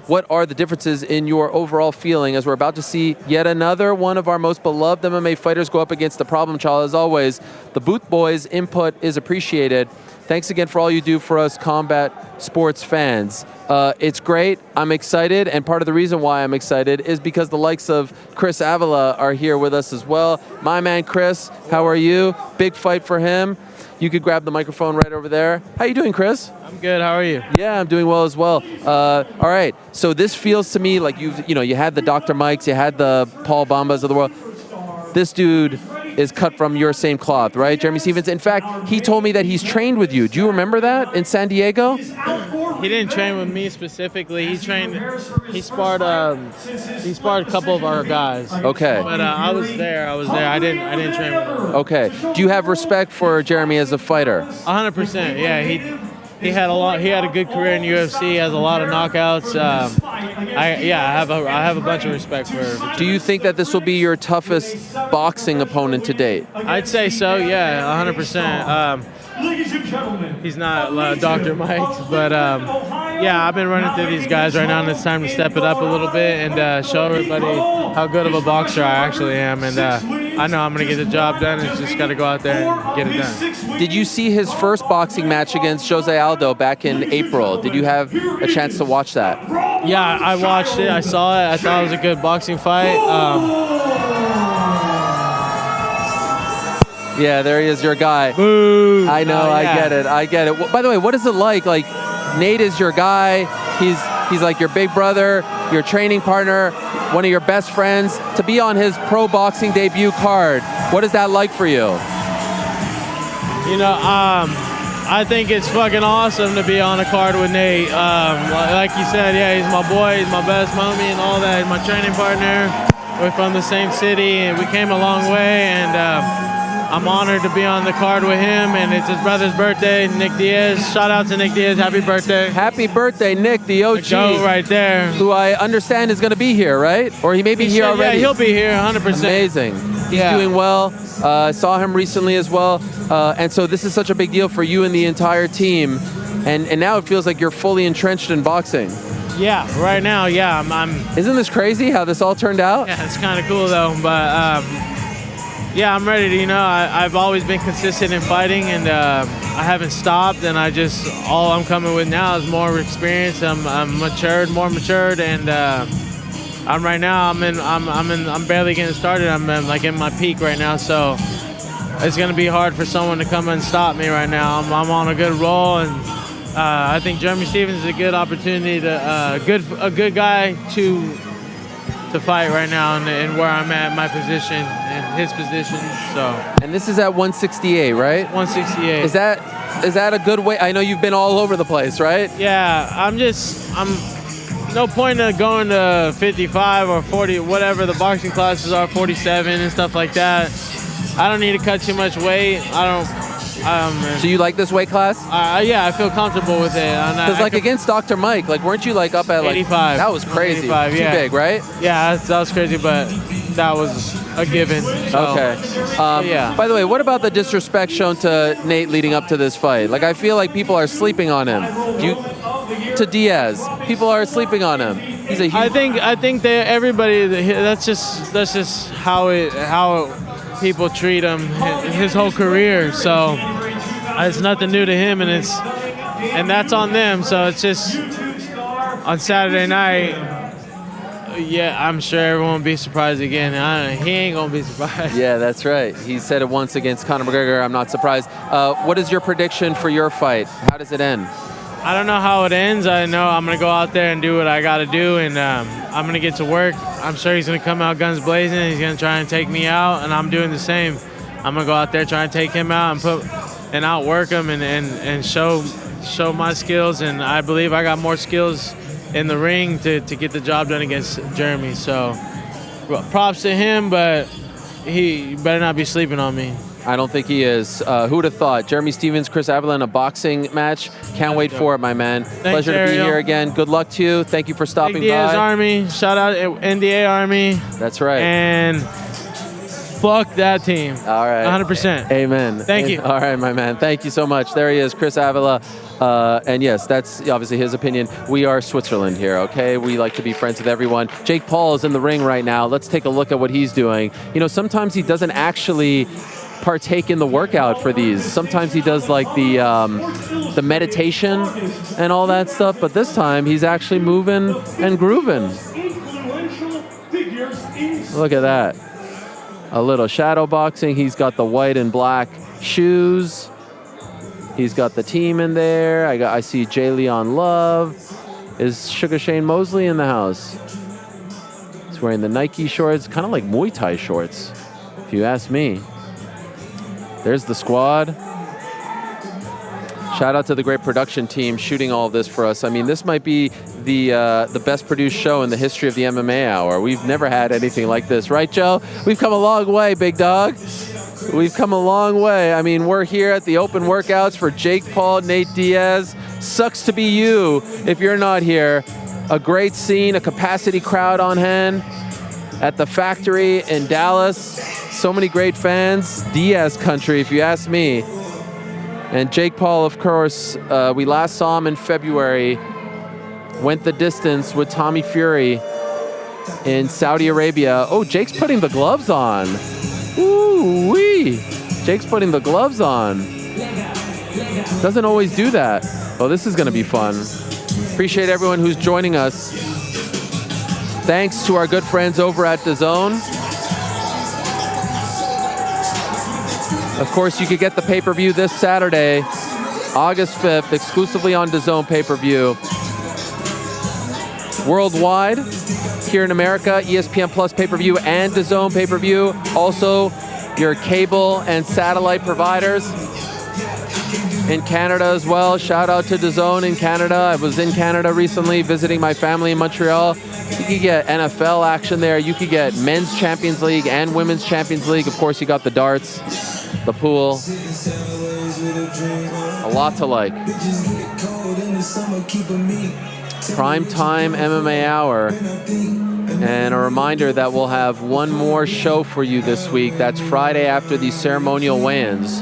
What are the differences in your overall feeling as we're about to see yet another one of our most beloved MMA fighters go up against the problem child? As always, the Booth Boys' input is appreciated. Thanks again for all you do for us combat sports fans. It's great. I'm excited, and part of the reason why I'm excited is because the likes of Chris Avila are here with us as well. My man Chris, how are you? Big fight for him. You could grab the microphone right over there. How you doing, Chris? I'm good. How are you? Yeah, I'm doing well as well. All right. So this feels to me like you had the Dr. Mikes, you had the Paul Bombas of the world. This dude is cut from your same cloth, right, Jeremy Stephens? In fact, he told me that he's trained with you. Do you remember that in San Diego? He didn't train with me specifically. He sparred a couple of our guys. Okay. But I was there. I didn't train with him. Okay. Do you have respect for Jeremy as a fighter? 100%. Yeah. He had a good career in UFC. He has a lot of knockouts. I have a bunch of respect for him. Do you think that this will be your toughest boxing opponent to date? I'd say so. Yeah, 100%. He's not Dr. Mike, but yeah, I've been running through these guys right now, and it's time to step it up a little bit and show everybody how good of a boxer I actually am. And I know I'm going to get the job done. It's just got to go out there and get it done. Did you see his first boxing match against Jose Aldo back in April? Did you have a chance to watch that? Yeah, I watched it. I saw it. I thought it was a good boxing fight. Yeah, there he is, your guy. Boo. I know, Yeah. I get it. By the way, what is it like? Like, Nate is your guy. He's like your big brother, your training partner, one of your best friends. To be on his pro boxing debut card, what is that like for you? You know, I think it's fucking awesome to be on a card with Nate. Like you said, yeah, he's my boy, he's my best homie and all that. He's my training partner. We're from the same city, and we came a long way, and I'm honored to be on the card with him, and it's his brother's birthday, Nick Diaz. Shout out to Nick Diaz. Happy birthday. Happy birthday, Nick, the OG. The GOAT right there. Who I understand is going to be here, right? Or he may be here already. Yeah, he'll be here 100%. Amazing. He's doing well. Saw him recently as well. And so this is such a big deal for you and the entire team. And now it feels like you're fully entrenched in boxing. Yeah, right now, yeah. Isn't this crazy how this all turned out? Yeah, it's kind of cool though, but yeah, I'm ready to, I've always been consistent in fighting, and I haven't stopped, and all I'm coming with now is more experience. I'm more matured, and I'm barely getting started. I'm like in my peak right now, so it's gonna be hard for someone to come and stop me right now. I'm on a good roll, and I think Jeremy Stephens is a good opportunity a good guy to fight right now, and where I'm at, my position and his position. So. And this is at 168, right? 168. Is that a good way? I know you've been all over the place, right? Yeah, I'm no point of going to 55 or 40, whatever the boxing classes are, 47 and stuff like that. I don't need to cut too much weight. I So you like this weight class? Yeah, I feel comfortable with it. Because like against Dr. Mike, like weren't you like up at like 85? That was crazy. 85, Too yeah. big, right? Yeah, that was crazy, but that was a given. So, Okay. yeah. By the way, what about the disrespect shown to Nate leading up to this fight? Like I feel like people are sleeping on him. To Diaz, people are sleeping on him. He's a huge. I think that everybody. That's just how people treat him his whole career. So it's nothing new to him, and that's on them. So it's just on Saturday night. Yeah, I'm sure everyone will be surprised again. He ain't gonna be surprised. Yeah, that's right. He said it once against Conor McGregor. I'm not surprised. What is your prediction for your fight? How does it end? I don't know how it ends. I know I'm going to go out there and do what I got to do, and I'm going to get to work. I'm sure he's going to come out guns blazing. He's going to try and take me out, and I'm doing the same. I'm going to go out there, try and take him out and outwork him and show my skills, and I believe I got more skills in the ring to get the job done against Jeremy. So props to him, but he better not be sleeping on me. I don't think he is. Who would have thought? Jeremy Stevens, Chris Avila in a boxing match. Can't wait for it, my man. Pleasure to be here again. Good luck to you. Thank you for stopping by. Diaz Army. Shout out NDA Army. That's right. And fuck that team. All right. 100%. Amen. Thank you. All right, my man. Thank you so much. There he is, Chris Avila. And yes, that's obviously his opinion. We are Switzerland here, okay? We like to be friends with everyone. Jake Paul is in the ring right now. Let's take a look at what he's doing. You know, sometimes he doesn't actually partake in the workout for these. Sometimes he does like the meditation and all that stuff, but this time he's actually moving and grooving. Look at that. A little shadow boxing. He's got the white and black shoes. He's got the team in there. I see J. Leon Love. Is Sugar Shane Mosley in the house? He's wearing the Nike shorts, kind of like Muay Thai shorts, if you ask me. There's the squad. Shout out to the great production team shooting all of this for us. I mean, this might be the best produced show in the history of the MMA Hour. We've never had anything like this, right, Joe? We've come a long way, big dog. We've come a long way. I mean, we're here at the open workouts for Jake Paul, Nate Diaz. Sucks to be you if you're not here. A great scene, a capacity crowd on hand at the factory in Dallas. So many great fans. Diaz country, if you ask me. And Jake Paul, of course, we last saw him in February. Went the distance with Tommy Fury in Saudi Arabia. Oh, Jake's putting the gloves on. Ooh-wee. Jake's putting the gloves on. Doesn't always do that. Oh, this is going to be fun. Appreciate everyone who's joining us. Thanks to our good friends over at DAZN. Of course, you could get the pay-per-view this Saturday, August 5th, exclusively on DAZN pay-per-view. Worldwide, here in America, ESPN Plus pay-per-view and DAZN pay-per-view. Also, your cable and satellite providers in Canada as well. Shout out to DAZN in Canada. I was in Canada recently visiting my family in Montreal. You could get NFL action there. You could get Men's Champions League and Women's Champions League. Of course, you got the darts, the pool. A lot to like. Primetime MMA Hour. And a reminder that we'll have one more show for you this week. That's Friday after the ceremonial weigh-ins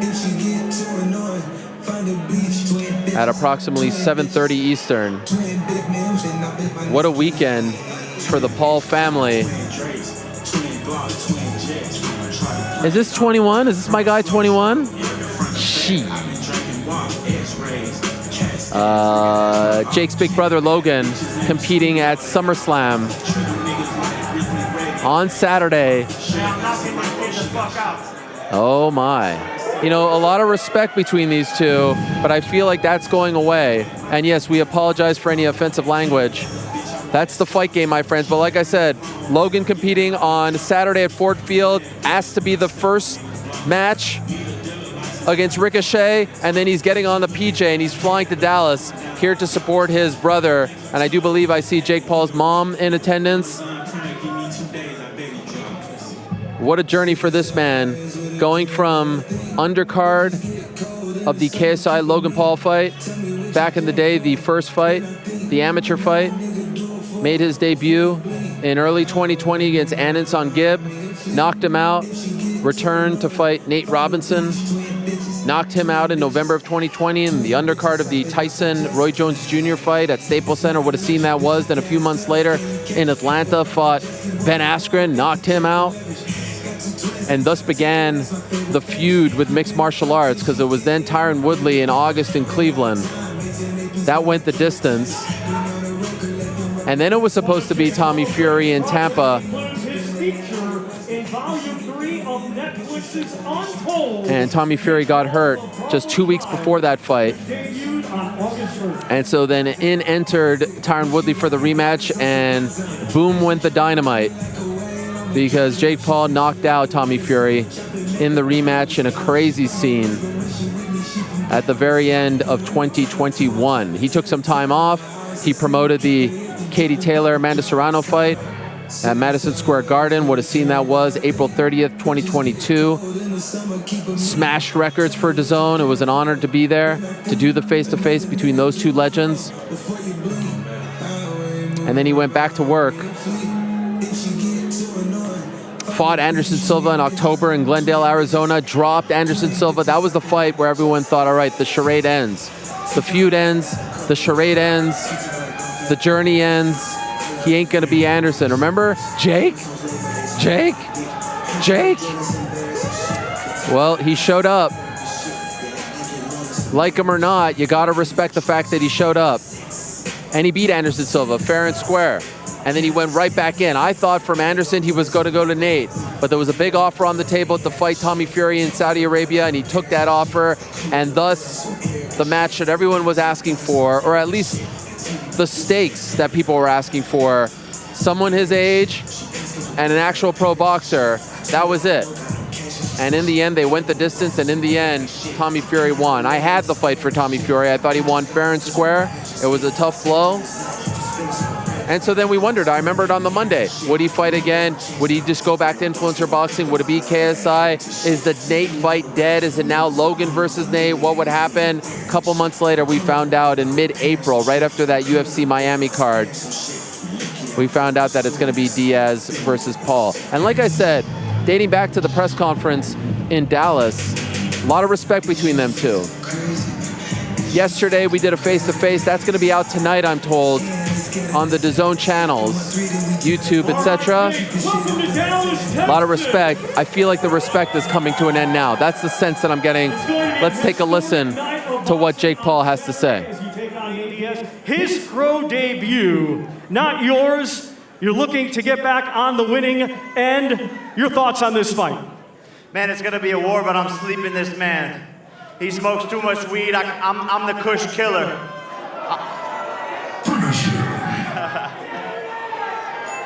at approximately 7:30 Eastern. What a weekend for the Paul family. Is this 21? Is this my guy 21? She. Jake's big brother Logan competing at SummerSlam on Saturday. Oh my. You know, a lot of respect between these two, but I feel like that's going away. And yes, we apologize for any offensive language. That's the fight game, my friends. But like I said, Logan competing on Saturday at Ford Field, asked to be the first match against Ricochet, and then he's getting on the PJ and he's flying to Dallas here to support his brother. And I do believe I see Jake Paul's mom in attendance. What a journey for this man, going from undercard of the KSI Logan Paul fight. Back in the day, the first fight, the amateur fight, made his debut in early 2020 against Anderson Gibb. Knocked him out, returned to fight Nate Robinson. Knocked him out in November of 2020 in the undercard of the Tyson-Roy Jones Jr. fight at Staples Center. What a scene that was. Then a few months later in Atlanta, fought Ben Askren, knocked him out. And thus began the feud with mixed martial arts, because it was then Tyron Woodley in August in Cleveland. That went the distance. And then it was supposed to be Tommy Fury in Tampa. And Tommy Fury got hurt just 2 weeks before that fight. And so then in entered Tyron Woodley for the rematch, and boom went the dynamite, because Jake Paul knocked out Tommy Fury in the rematch in a crazy scene at the very end of 2021. He took some time off. He promoted the Katie Taylor-Amanda Serrano fight at Madison Square Garden. What a scene that was. April 30th, 2022. Smashed records for DAZN. It was an honor to be there, to do the face-to-face between those two legends. And then he went back to work. Fought Anderson Silva in October in Glendale, Arizona. Dropped Anderson Silva. That was the fight where everyone thought, all right, the charade ends. The feud ends. The charade ends. The journey ends. He ain't gonna be Anderson. Remember? Jake? Well, he showed up. Like him or not, you gotta respect the fact that he showed up. And he beat Anderson Silva, fair and square. And then he went right back in. I thought from Anderson he was going to go to Nate, but there was a big offer on the table to fight Tommy Fury in Saudi Arabia, and he took that offer, and thus the match that everyone was asking for, or at least the stakes that people were asking for, someone his age and an actual pro boxer, that was it. And in the end, they went the distance, and in the end, Tommy Fury won. I had the fight for Tommy Fury. I thought he won fair and square. It was a tough blow. And so then we wondered, I remembered on the Monday, would he fight again? Would he just go back to influencer boxing? Would it be KSI? Is the Nate fight dead? Is it now Logan versus Nate? What would happen? A couple months later, we found out in mid-April, right after that UFC Miami card, we found out that it's going to be Diaz versus Paul. And like I said, dating back to the press conference in Dallas, a lot of respect between them two. Yesterday, we did a face-to-face. That's going to be out tonight, I'm told, on the DAZN channels, YouTube, etc. A lot of respect. I feel like the respect is coming to an end now. That's the sense that I'm getting. Let's take a listen to what Jake Paul has to say. His pro debut, not yours. You're looking to get back on the winning end. Your thoughts on this fight? Man, it's gonna be a war, but I'm sleeping this man. He smokes too much weed. I'm the Kush killer.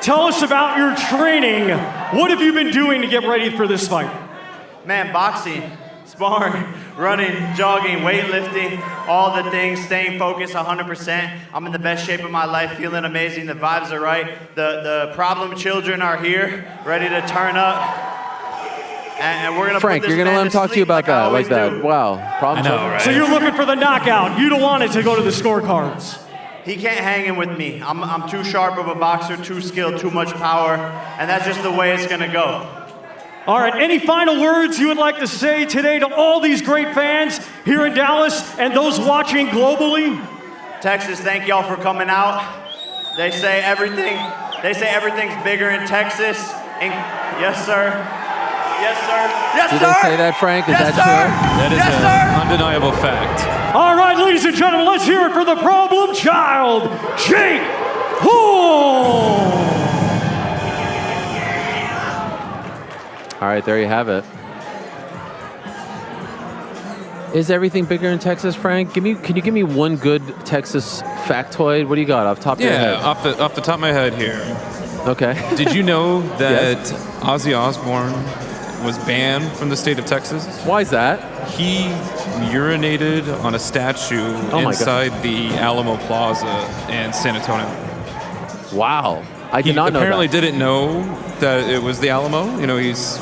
Tell us about your training. What have you been doing to get ready for this fight? Man, boxing, sparring, running, jogging, weightlifting, all the things, staying focused 100%. I'm in the best shape of my life, feeling amazing. The vibes are right. The problem children are here, ready to turn up. And we're gonna Frank, put this you're gonna let man him talk to you about that, like that. Wow. Problem I know, child. right? So you're looking for the knockout. You don't want it to go to the scorecards. He can't hang in with me. I'm too sharp of a boxer, too skilled, too much power, and that's just the way it's gonna go. All right, any final words you would like to say today to all these great fans here in Dallas and those watching globally? Texas, thank y'all for coming out. They say everything's bigger in Texas. And yes, sir. Yes, sir. Yes, Did sir. they say that, Frank? Is Yes, that sir. true? That is an undeniable fact. All right, ladies and gentlemen, let's hear it for the problem child, Jake Paul. All right, there you have it. Is everything bigger in Texas, Frank? Can you give me one good Texas factoid? What do you got off the top of your head? Off the top of my head here. Okay. Did you know that Yes. Ozzy Osbourne was banned from the state of Texas? Why is that? He urinated on a statue Oh my inside the Alamo Plaza in San Antonio. Wow. I did not know that. He apparently didn't know that it was the Alamo. You know, he's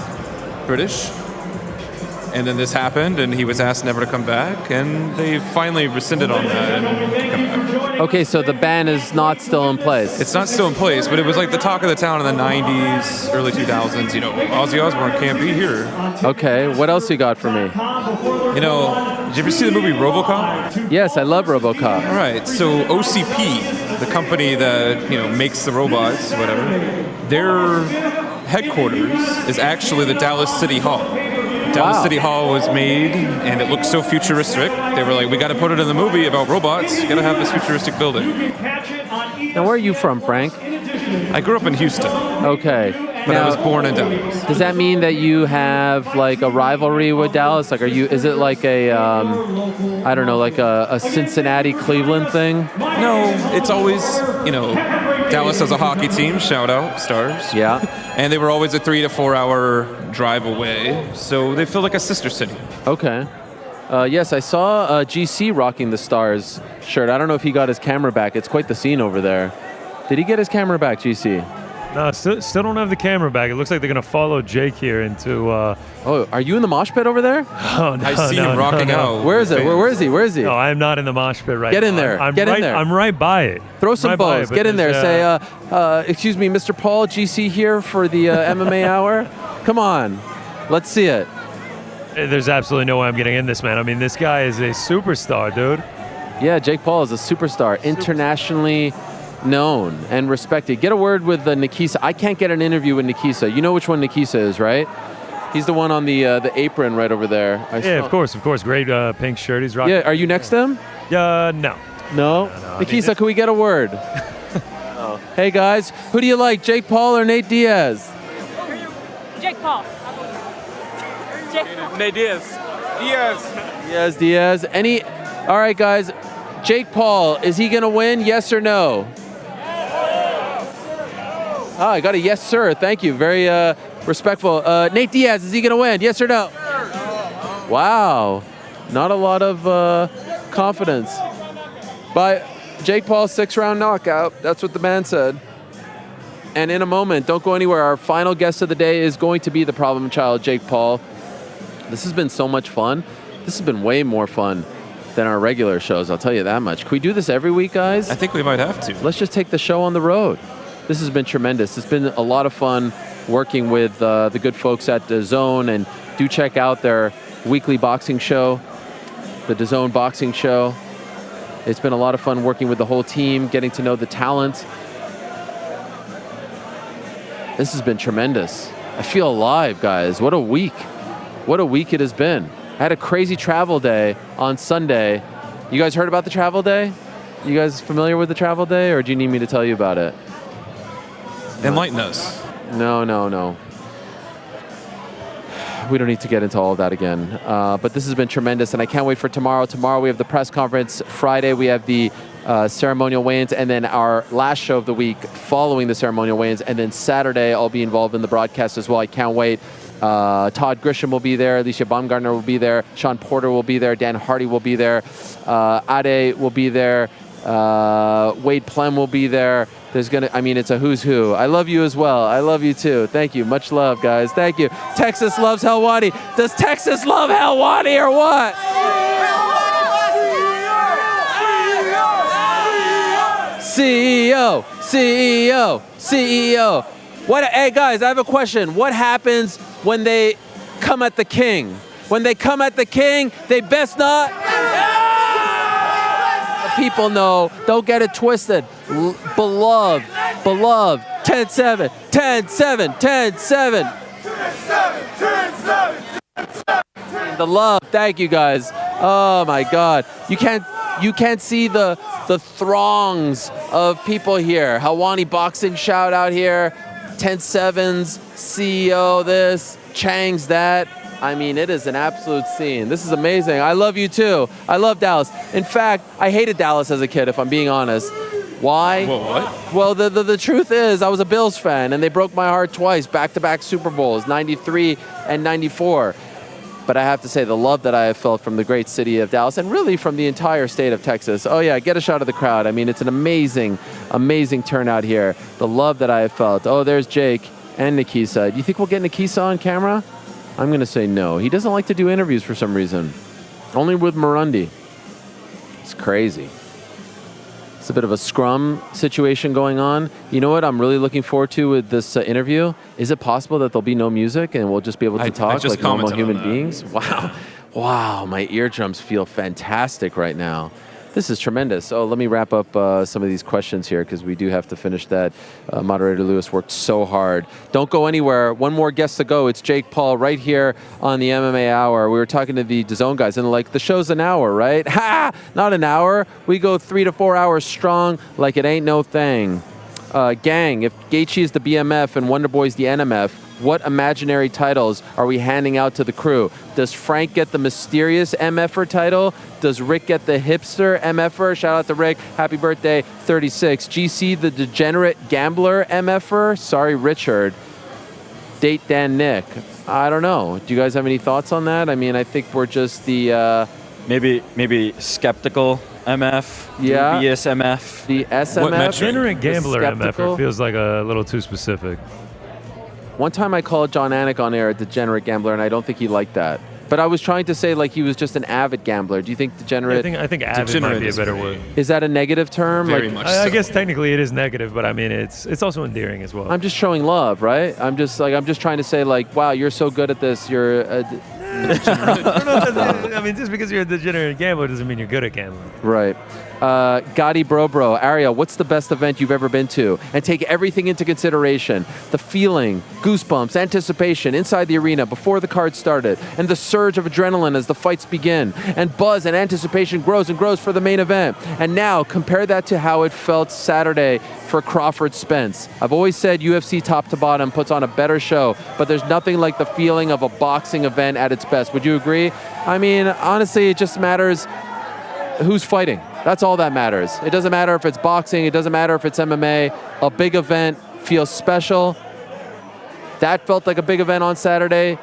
British. And then this happened, and he was asked never to come back, and they finally rescinded on that and come back. Okay, so the ban is not still in place. It's not still in place, but it was like the talk of the town in the 90s, early 2000s. You know, Ozzy Osbourne can't be here. Okay, what else you got for me? You know, did you ever see the movie RoboCop? Yes, I love RoboCop. All right, so OCP, the company that, you know, makes the robots, whatever, their headquarters is actually the Dallas City Hall. Dallas City Hall was made, and it looked so futuristic. They were like, we got to put it in the movie about robots. You got to have this futuristic building. Now, where are you from, Frank? I grew up in Houston. Okay. But now, I was born in Dallas. Does that mean that you have like a rivalry with Dallas? Like, is it like a, I don't know, like a Cincinnati Cleveland thing? No, it's always, you know, Dallas has a hockey team. Shout out, Stars. Yeah. And they were always a 3 to 4 hour drive away, so they feel like a sister city. Okay. Yes, I saw GC rocking the Stars shirt. I don't know if he got his camera back. It's quite the scene over there. Did he get his camera back, GC? No, still don't have the camera back. It looks like they're going to follow Jake here into... Oh, are you in the mosh pit over there? Oh, no, I see him rocking out. Where is it? Where is he? Where is he? No, I'm not in the mosh pit right now. Get in there. Get in there. I'm right by it. Throw some bows. Get in there. Say, excuse me, Mr. Paul, GC here for the MMA Hour. Come on. Let's see it. There's absolutely no way I'm getting in this, man. I mean, this guy is a superstar, dude. Yeah, Jake Paul is a superstar. Internationally known and respected. Get a word with Nikisa. I can't get an interview with Nikisa. You know which one Nikisa is, right? He's the one on the apron right over there. Yeah, of course. Great pink shirt he's rocking. Yeah, are you next to him? No. No? Nikisa, can we get a word? Oh. Hey, guys, who do you like, Jake Paul or Nate Diaz? Jake Paul. Nate Diaz. Diaz. All right, guys. Jake Paul, is he going to win? Yes or no? Oh, I got a yes, sir. Thank you. Very respectful. Nate Diaz, is he going to win? Yes or no? Wow. Not a lot of confidence. But Jake Paul, 6-round knockout. That's what the man said. And in a moment, don't go anywhere. Our final guest of the day is going to be the problem child, Jake Paul. This has been so much fun. This has been way more fun than our regular shows, I'll tell you that much. Can we do this every week, guys? I think we might have to. Let's just take the show on the road. This has been tremendous. It's been a lot of fun working with the good folks at DAZN, and do check out their weekly boxing show, the DAZN Boxing Show. It's been a lot of fun working with the whole team, getting to know the talent. This has been tremendous. I feel alive, guys. What a week. What a week it has been. I had a crazy travel day on Sunday. You guys heard about the travel day? You guys familiar with the travel day, or do you need me to tell you about it? Enlighten us. No. We don't need to get into all of that again. But this has been tremendous, and I can't wait for tomorrow. Tomorrow we have the press conference. Friday we have the ceremonial weigh-ins, and then our last show of the week following the ceremonial weigh-ins. And then Saturday I'll be involved in the broadcast as well. I can't wait. Todd Grisham will be there. Alicia Baumgartner will be there. Sean Porter will be there. Dan Hardy will be there. Ade will be there. Wade Plem will be there. It's a who's who. I love you as well. I love you too. Thank you. Much love, guys. Thank you. Texas loves Helwani. Does Texas love Helwani or what? CEO. Hey guys, I have a question. What happens when they come at the king? When they come at the king, they best not. The people know. Don't get it twisted. Beloved. 10-7. The love. Thank you guys. Oh my God. You can't see the throngs of people here. Helwani Boxing shout out here. 10-7's, CEO this, Chang's that. I mean, it is an absolute scene. This is amazing. I love you too. I love Dallas. In fact, I hated Dallas as a kid, if I'm being honest. Why? Well, what? Well, the truth is, I was a Bills fan, and they broke my heart twice, back-to-back Super Bowls, 93 and 94. But I have to say, the love that I have felt from the great city of Dallas, and really from the entire state of Texas. Oh yeah, get a shot of the crowd. I mean, it's an amazing, amazing turnout here. The love that I have felt. Oh, there's Jake and Nikisa. Do you think we'll get Nikisa on camera? I'm going to say no. He doesn't like to do interviews for some reason. Only with Murundi. It's crazy. It's a bit of a scrum situation going on. You know what I'm really looking forward to with this interview? Is it possible that there'll be no music and we'll just be able to talk like normal human beings? Wow. Wow, my eardrums feel fantastic right now. This is tremendous. Oh, let me wrap up some of these questions here because we do have to finish that. Moderator Lewis worked so hard. Don't go anywhere. One more guest to go. It's Jake Paul right here on the MMA Hour. We were talking to the DAZN guys and like, the show's an hour, right? Ha! Not an hour. We go 3 to 4 hours strong like it ain't no thing. Gang, if Gaethje is the BMF and Wonderboy's the NMF, what imaginary titles are we handing out to the crew? Does Frank get the mysterious MFer title? Does Rick get the hipster MFer? Shout out to Rick. Happy birthday, 36. GC, the degenerate gambler MFer? Sorry, Richard. Date Dan Nick. I don't know. Do you guys have any thoughts on that? I mean, I think we're just the... Maybe skeptical MF, yeah. dubious MF. The SMF. Degenerate gambler MF feels like a little too specific. One time I called John Anik on air a degenerate gambler, and I don't think he liked that. But I was trying to say like he was just an avid gambler. Do you think degenerate? I think avid might be a better word. Is that a negative term? Very much so. I guess technically it is negative, but I mean it's also endearing as well. I'm just showing love, right? I'm just trying to say like, wow, you're so good at this. You're. I mean, just because you're a degenerate gambler doesn't mean you're good at gambling. Right. Gotti Bro, Ariel, what's the best event you've ever been to? And take everything into consideration. The feeling, goosebumps, anticipation inside the arena before the card started, and the surge of adrenaline as the fights begin, and buzz and anticipation grows and grows for the main event. And now, compare that to how it felt Saturday for Crawford Spence. I've always said UFC top to bottom puts on a better show, but there's nothing like the feeling of a boxing event at its best. Would you agree? I mean, honestly, it just matters who's fighting. That's all that matters. It doesn't matter if it's boxing. It doesn't matter if it's MMA. A big event feels special. That felt like a big event on Saturday.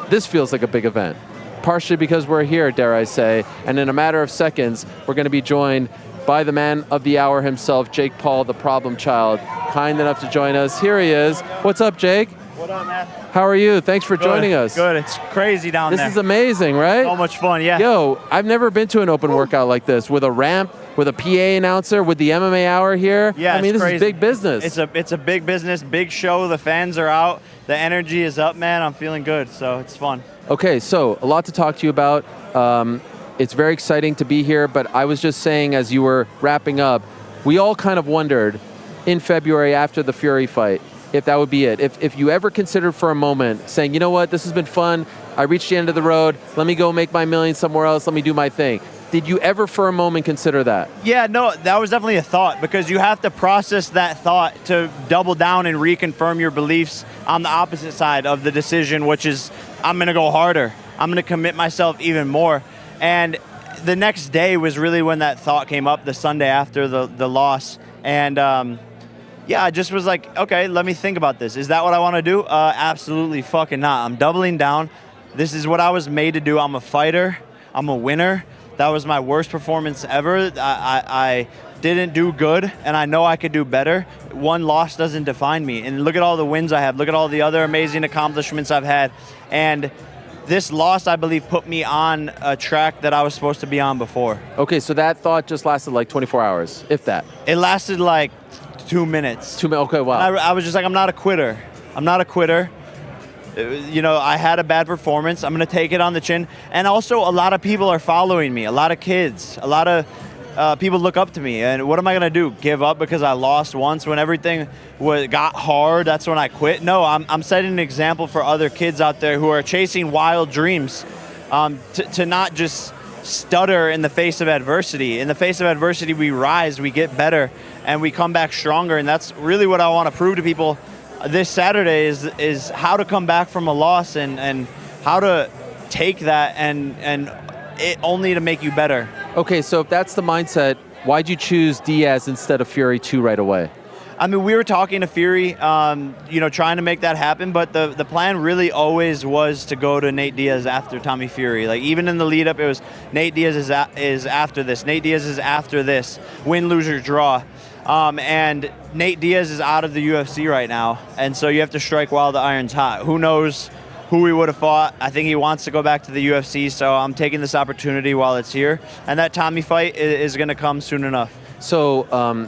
This feels like a big event, partially because we're here, dare I say, and in a matter of seconds, we're going to be joined by the man of the hour himself, Jake Paul, the problem child, kind enough to join us. Here he is. What's up, Jake? What up, man? How are you? Thanks for joining us. Good. It's crazy down there. This is amazing, right? So much fun, yeah. Yo, I've never been to an open workout like this with a ramp, with a PA announcer, with the MMA Hour here. Yeah, I mean, this crazy. is big business. It's a big business, big show. The fans are out. The energy is up, man. I'm feeling good, so it's fun. Okay, so a lot to talk to you about. It's very exciting to be here, but I was just saying as you were wrapping up, we all kind of wondered in February after the Fury fight if that would be it. If you ever considered for a moment saying, you know what, this has been fun. I reached the end of the road. Let me go make my million somewhere else. Let me do my thing. Did you ever for a moment consider that? Yeah, no, that was definitely a thought because you have to process that thought to double down and reconfirm your beliefs on the opposite side of the decision, which is I'm going to go harder. I'm going to commit myself even more. And the next day was really when that thought came up, the Sunday after the loss. And yeah, I just was like, okay, let me think about this. Is that what I want to do? Absolutely fucking not. I'm doubling down. This is what I was made to do. I'm a fighter. I'm a winner. That was my worst performance ever. I didn't do good, and I know I could do better. One loss doesn't define me. And look at all the wins I have. Look at all the other amazing accomplishments I've had. And this loss, I believe, put me on a track that I was supposed to be on before. Okay, so that thought just lasted like 24 hours, if that. It lasted like 2 minutes. Okay, wow. I was just like, I'm not a quitter. I'm not a quitter. You know, I had a bad performance. I'm going to take it on the chin. And also, a lot of people are following me. A lot of kids. A lot of people look up to me. And what am I going to do? Give up because I lost once when everything got hard? That's when I quit? No, I'm setting an example for other kids out there who are chasing wild dreams to not just stutter in the face of adversity. In the face of adversity, we rise, we get better, and we come back stronger. And that's really what I want to prove to people this Saturday is how to come back from a loss and how to take that and it only to make you better. Okay, so if that's the mindset, why'd you choose Diaz instead of Fury 2 right away? I mean, we were talking to Fury, trying to make that happen, but the plan really always was to go to Nate Diaz after Tommy Fury. Like, even in the lead-up, it was Nate Diaz is after this. Nate Diaz is after this. Win, lose, or draw. And Nate Diaz is out of the UFC right now, and so you have to strike while the iron's hot. Who knows who we would have fought. I think he wants to go back to the UFC, so I'm taking this opportunity while it's here. And that Tommy fight is going to come soon enough. So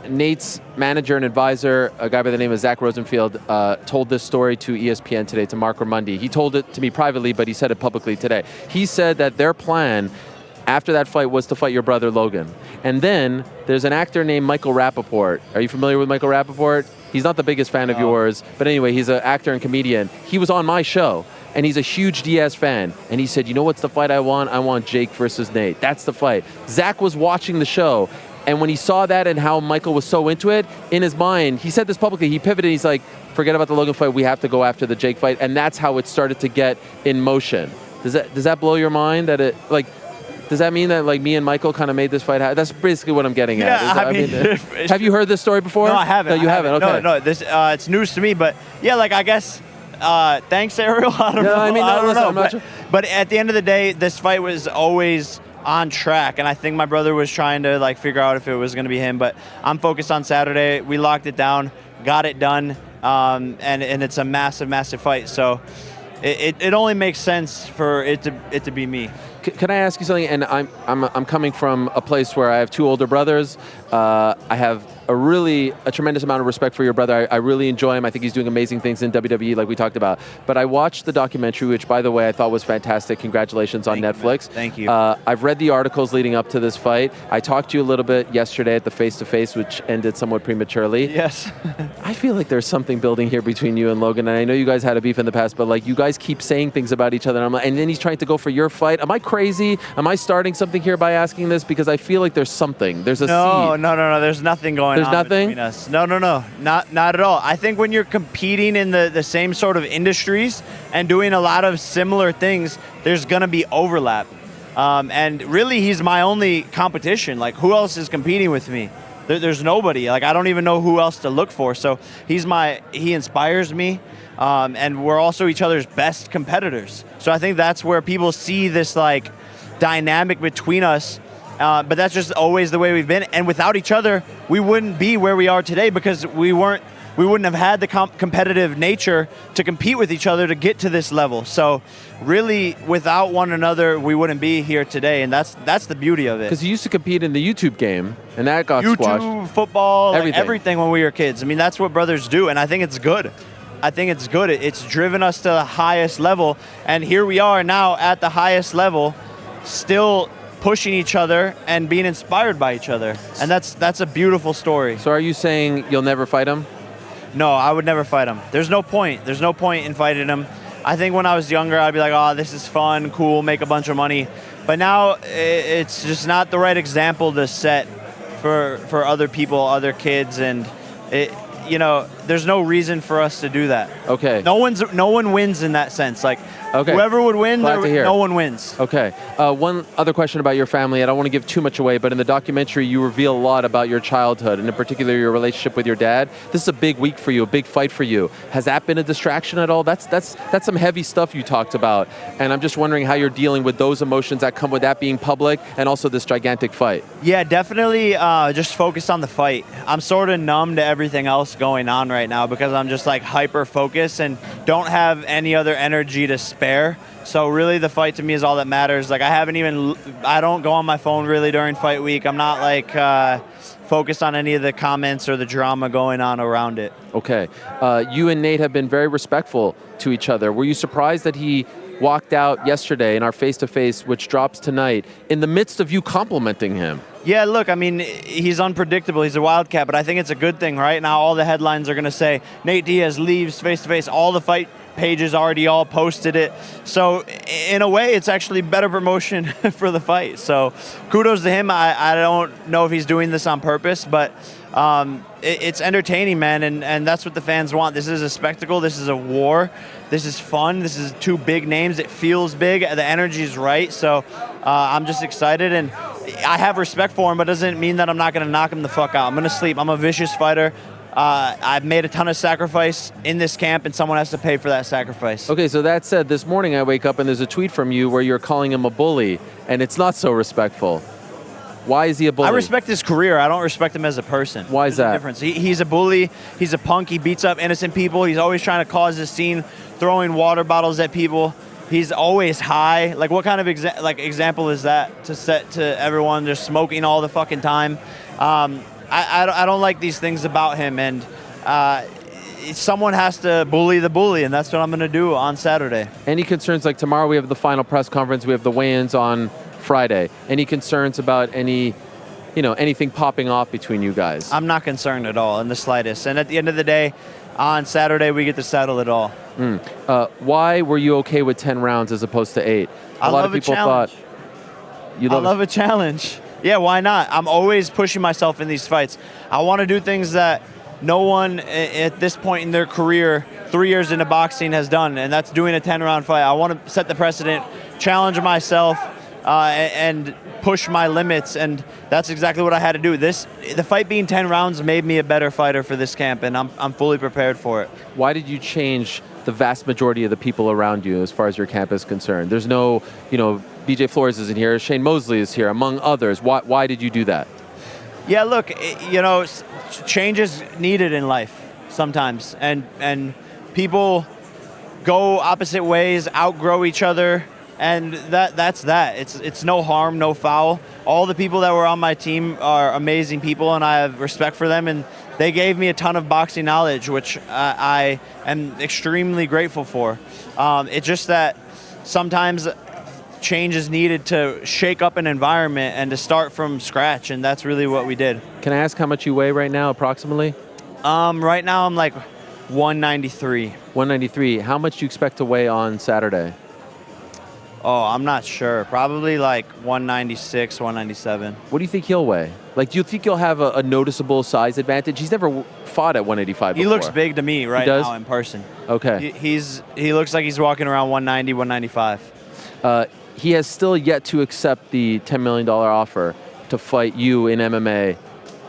Nate's manager and advisor, a guy by the name of Zach Rosenfield, told this story to ESPN today, to Mark Ramundi. He told it to me privately, but he said it publicly today. He said that their plan after that fight was to fight your brother Logan. And then there's an actor named Michael Rappaport. Are you familiar with Michael Rappaport? He's not the biggest fan of yours, but anyway, he's an actor and comedian. He was on my show, and he's a huge Diaz fan. And he said, you know what's the fight I want? I want Jake versus Nate. That's the fight. Zach was watching the show, and when he saw that and how Michael was so into it, in his mind, he said this publicly, he pivoted, he's like, forget about the Logan fight, we have to go after the Jake fight. And that's how it started to get in motion. Does that blow your mind that it, like, does that mean that like me and Michael kind of made this fight happen? That's basically what I'm getting at. Yeah, I mean, have you heard this story before? No, I haven't. No, you haven't. Okay. No, this it's news to me. But yeah, like I guess. Thanks, Ariel. I don't know. I mean, I don't listen, know. But at the end of the day, this fight was always on track, and I think my brother was trying to like figure out if it was going to be him. But I'm focused on Saturday. We locked it down, got it done, and it's a massive, massive fight. So it only makes sense for it to be me. Can I ask you something? And I'm coming from a place where I have two older brothers. I have a tremendous amount of respect for your brother. I really enjoy him. I think he's doing amazing things in WWE, like we talked about. But I watched the documentary, which, by the way, I thought was fantastic. Congratulations on Netflix. Thank you. I've read the articles leading up to this fight. I talked to you a little bit yesterday at the face-to-face, which ended somewhat prematurely. Yes. I feel like there's something building here between you and Logan, and I know you guys had a beef in the past, but like you guys keep saying things about each other, and then he's trying to go for your fight. Am I crazy? Am I starting something here by asking this? Because I feel like there's something. There's a seed. No. There's nothing going on. There's nothing? Between us. No. Not at all. I think when you're competing in the same sort of industries and doing a lot of similar things, there's going to be overlap. And really, he's my only competition. Like, who else is competing with me? There's nobody. Like, I don't even know who else to look for. So he inspires me. And we're also each other's best competitors. So I think that's where people see this, like, dynamic between us. But that's just always the way we've been. And without each other, we wouldn't be where we are today because we wouldn't have had the competitive nature to compete with each other to get to this level. So really, without one another, we wouldn't be here today. And that's the beauty of it. Because you used to compete in the YouTube game, and that got squashed. YouTube, football, everything when we were kids. I mean, that's what brothers do, and I think it's good. It's driven us to the highest level. And here we are now at the highest level, still pushing each other and being inspired by each other. And that's a beautiful story. So are you saying you'll never fight him? No, I would never fight him. There's no point. There's no point in fighting him. I think when I was younger, I'd be like, oh, this is fun, cool, make a bunch of money. But now it's just not the right example to set for other people, other kids, and there's no reason for us to do that. Okay. No one wins in that sense. Like, okay. Whoever would win, no one wins. Okay. One other question about your family. I don't want to give too much away, but in the documentary, you reveal a lot about your childhood, and in particular, your relationship with your dad. This is a big week for you, a big fight for you. Has that been a distraction at all? That's some heavy stuff you talked about, and I'm just wondering how you're dealing with those emotions that come with that being public, and also this gigantic fight. Yeah, definitely just focused on the fight. I'm sort of numb to everything else going on right now because I'm just like hyper focused and don't have any other energy to spare. So really the fight to me is all that matters. Like I don't go on my phone really during fight week. I'm not like focused on any of the comments or the drama going on around it. Okay. You and Nate have been very respectful to each other. Were you surprised that he walked out yesterday in our face-to-face, which drops tonight, in the midst of you complimenting him? Yeah, look, I mean, he's unpredictable. He's a wildcat, but I think it's a good thing, right? Now all the headlines are going to say, Nate Diaz leaves face-to-face. All the fight pages already all posted it. So in a way, it's actually better promotion for the fight. So kudos to him. I don't know if he's doing this on purpose, but it's entertaining, man, and that's what the fans want. This is a spectacle. This is a war. This is fun. This is two big names. It feels big. The energy is right. So I'm just excited, and I have respect for him, but it doesn't mean that I'm not going to knock him the fuck out. I'm going to sleep. I'm a vicious fighter. I've made a ton of sacrifice in this camp, and someone has to pay for that sacrifice. Okay, so that said, this morning I wake up and there's a tweet from you where you're calling him a bully, and it's not so respectful. Why is he a bully? I respect his career. I don't respect him as a person. Why is that? Difference. He's a bully. He's a punk. He beats up innocent people. He's always trying to cause a scene throwing water bottles at people. He's always high. Like, what kind of example is that to set to everyone? Just smoking all the fucking time. I don't like these things about him, and someone has to bully the bully, and that's what I'm going to do on Saturday. Any concerns, like tomorrow we have the final press conference, we have the weigh-ins on Friday. Any concerns about anything popping off between you guys? I'm not concerned at all in the slightest. And at the end of the day, on Saturday, we get to settle it all. Why were you okay with 10 rounds as opposed to 8? I love a challenge. I love a challenge. Yeah, why not? I'm always pushing myself in these fights. I want to do things that no one at this point in their career, 3 years into boxing, has done, and that's doing a 10-round fight. I want to set the precedent, challenge myself, and push my limits, and that's exactly what I had to do. The fight being 10 rounds made me a better fighter for this camp, and I'm fully prepared for it. Why did you change the vast majority of the people around you as far as your camp is concerned? There's no, BJ Flores isn't here, Shane Mosley is here, among others. Why did you do that? Yeah, look, change is needed in life sometimes, and people go opposite ways, outgrow each other, and that's that. It's no harm, no foul. All the people that were on my team are amazing people, and I have respect for them, and they gave me a ton of boxing knowledge, which I am extremely grateful for. It's just that sometimes change is needed to shake up an environment and to start from scratch, and that's really what we did. Can I ask how much you weigh right now, approximately? Right now I'm like 193. 193. How much do you expect to weigh on Saturday? Oh, I'm not sure. Probably like 196, 197. What do you think he'll weigh? Like, do you think he'll have a noticeable size advantage? He's never fought at 185 before. He looks big to me right now in person. Okay. He looks like he's walking around 190, 195. He has still yet to accept the $10 million offer to fight you in MMA.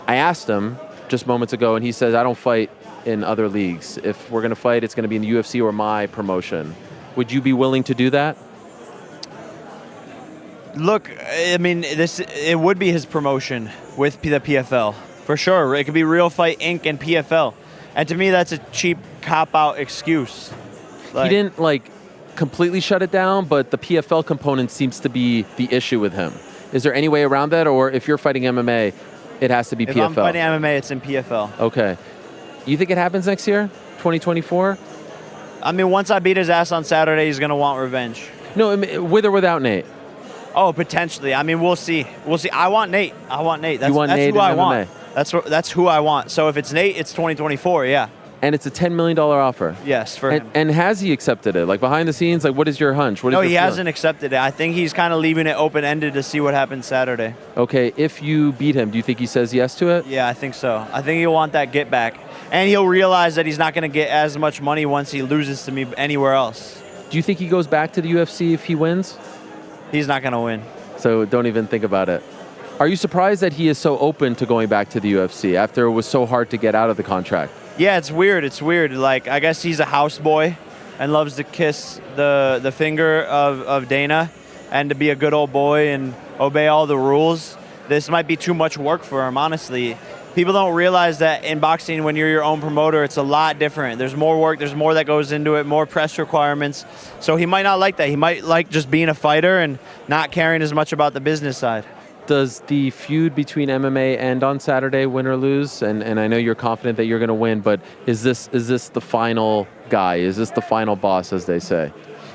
I asked him just moments ago, and he says, I don't fight in other leagues. If we're going to fight, it's going to be in the UFC or my promotion. Would you be willing to do that? Look, I mean, it would be his promotion with the PFL. For sure. It could be Real Fight Inc. and PFL. And to me, that's a cheap cop-out excuse. He didn't, completely shut it down, but the PFL component seems to be the issue with him. Is there any way around that, or if you're fighting MMA, it has to be PFL? If I'm fighting MMA, it's in PFL. Okay. You think it happens next year, 2024? I mean, once I beat his ass on Saturday, he's going to want revenge. No, with or without Nate? Oh, potentially. I mean, we'll see. I want Nate. That's you want Nate who I in want. MMA? That's who I want. So if it's Nate, it's 2024, yeah. And it's a $10 million offer? Yes, for him. And has he accepted it? Like, behind the scenes, what is your hunch? No, he hasn't accepted it. I think he's kind of leaving it open-ended to see what happens Saturday. Okay, if you beat him, do you think he says yes to it? Yeah, I think so. I think he'll want that get back. And he'll realize that he's not going to get as much money once he loses to me anywhere else. Do you think he goes back to the UFC if he wins? He's not going to win. So don't even think about it. Are you surprised that he is so open to going back to the UFC after it was so hard to get out of the contract? Yeah, it's weird. Like, I guess he's a houseboy and loves to kiss the finger of Dana and to be a good old boy and obey all the rules. This might be too much work for him, honestly. People don't realize that in boxing, when you're your own promoter, it's a lot different. There's more work, there's more that goes into it, more press requirements. So he might not like that. He might like just being a fighter and not caring as much about the business side. Does the feud between MMA end on Saturday, win or lose? And I know you're confident that you're going to win, but is this the final guy? Is this the final boss, as they say?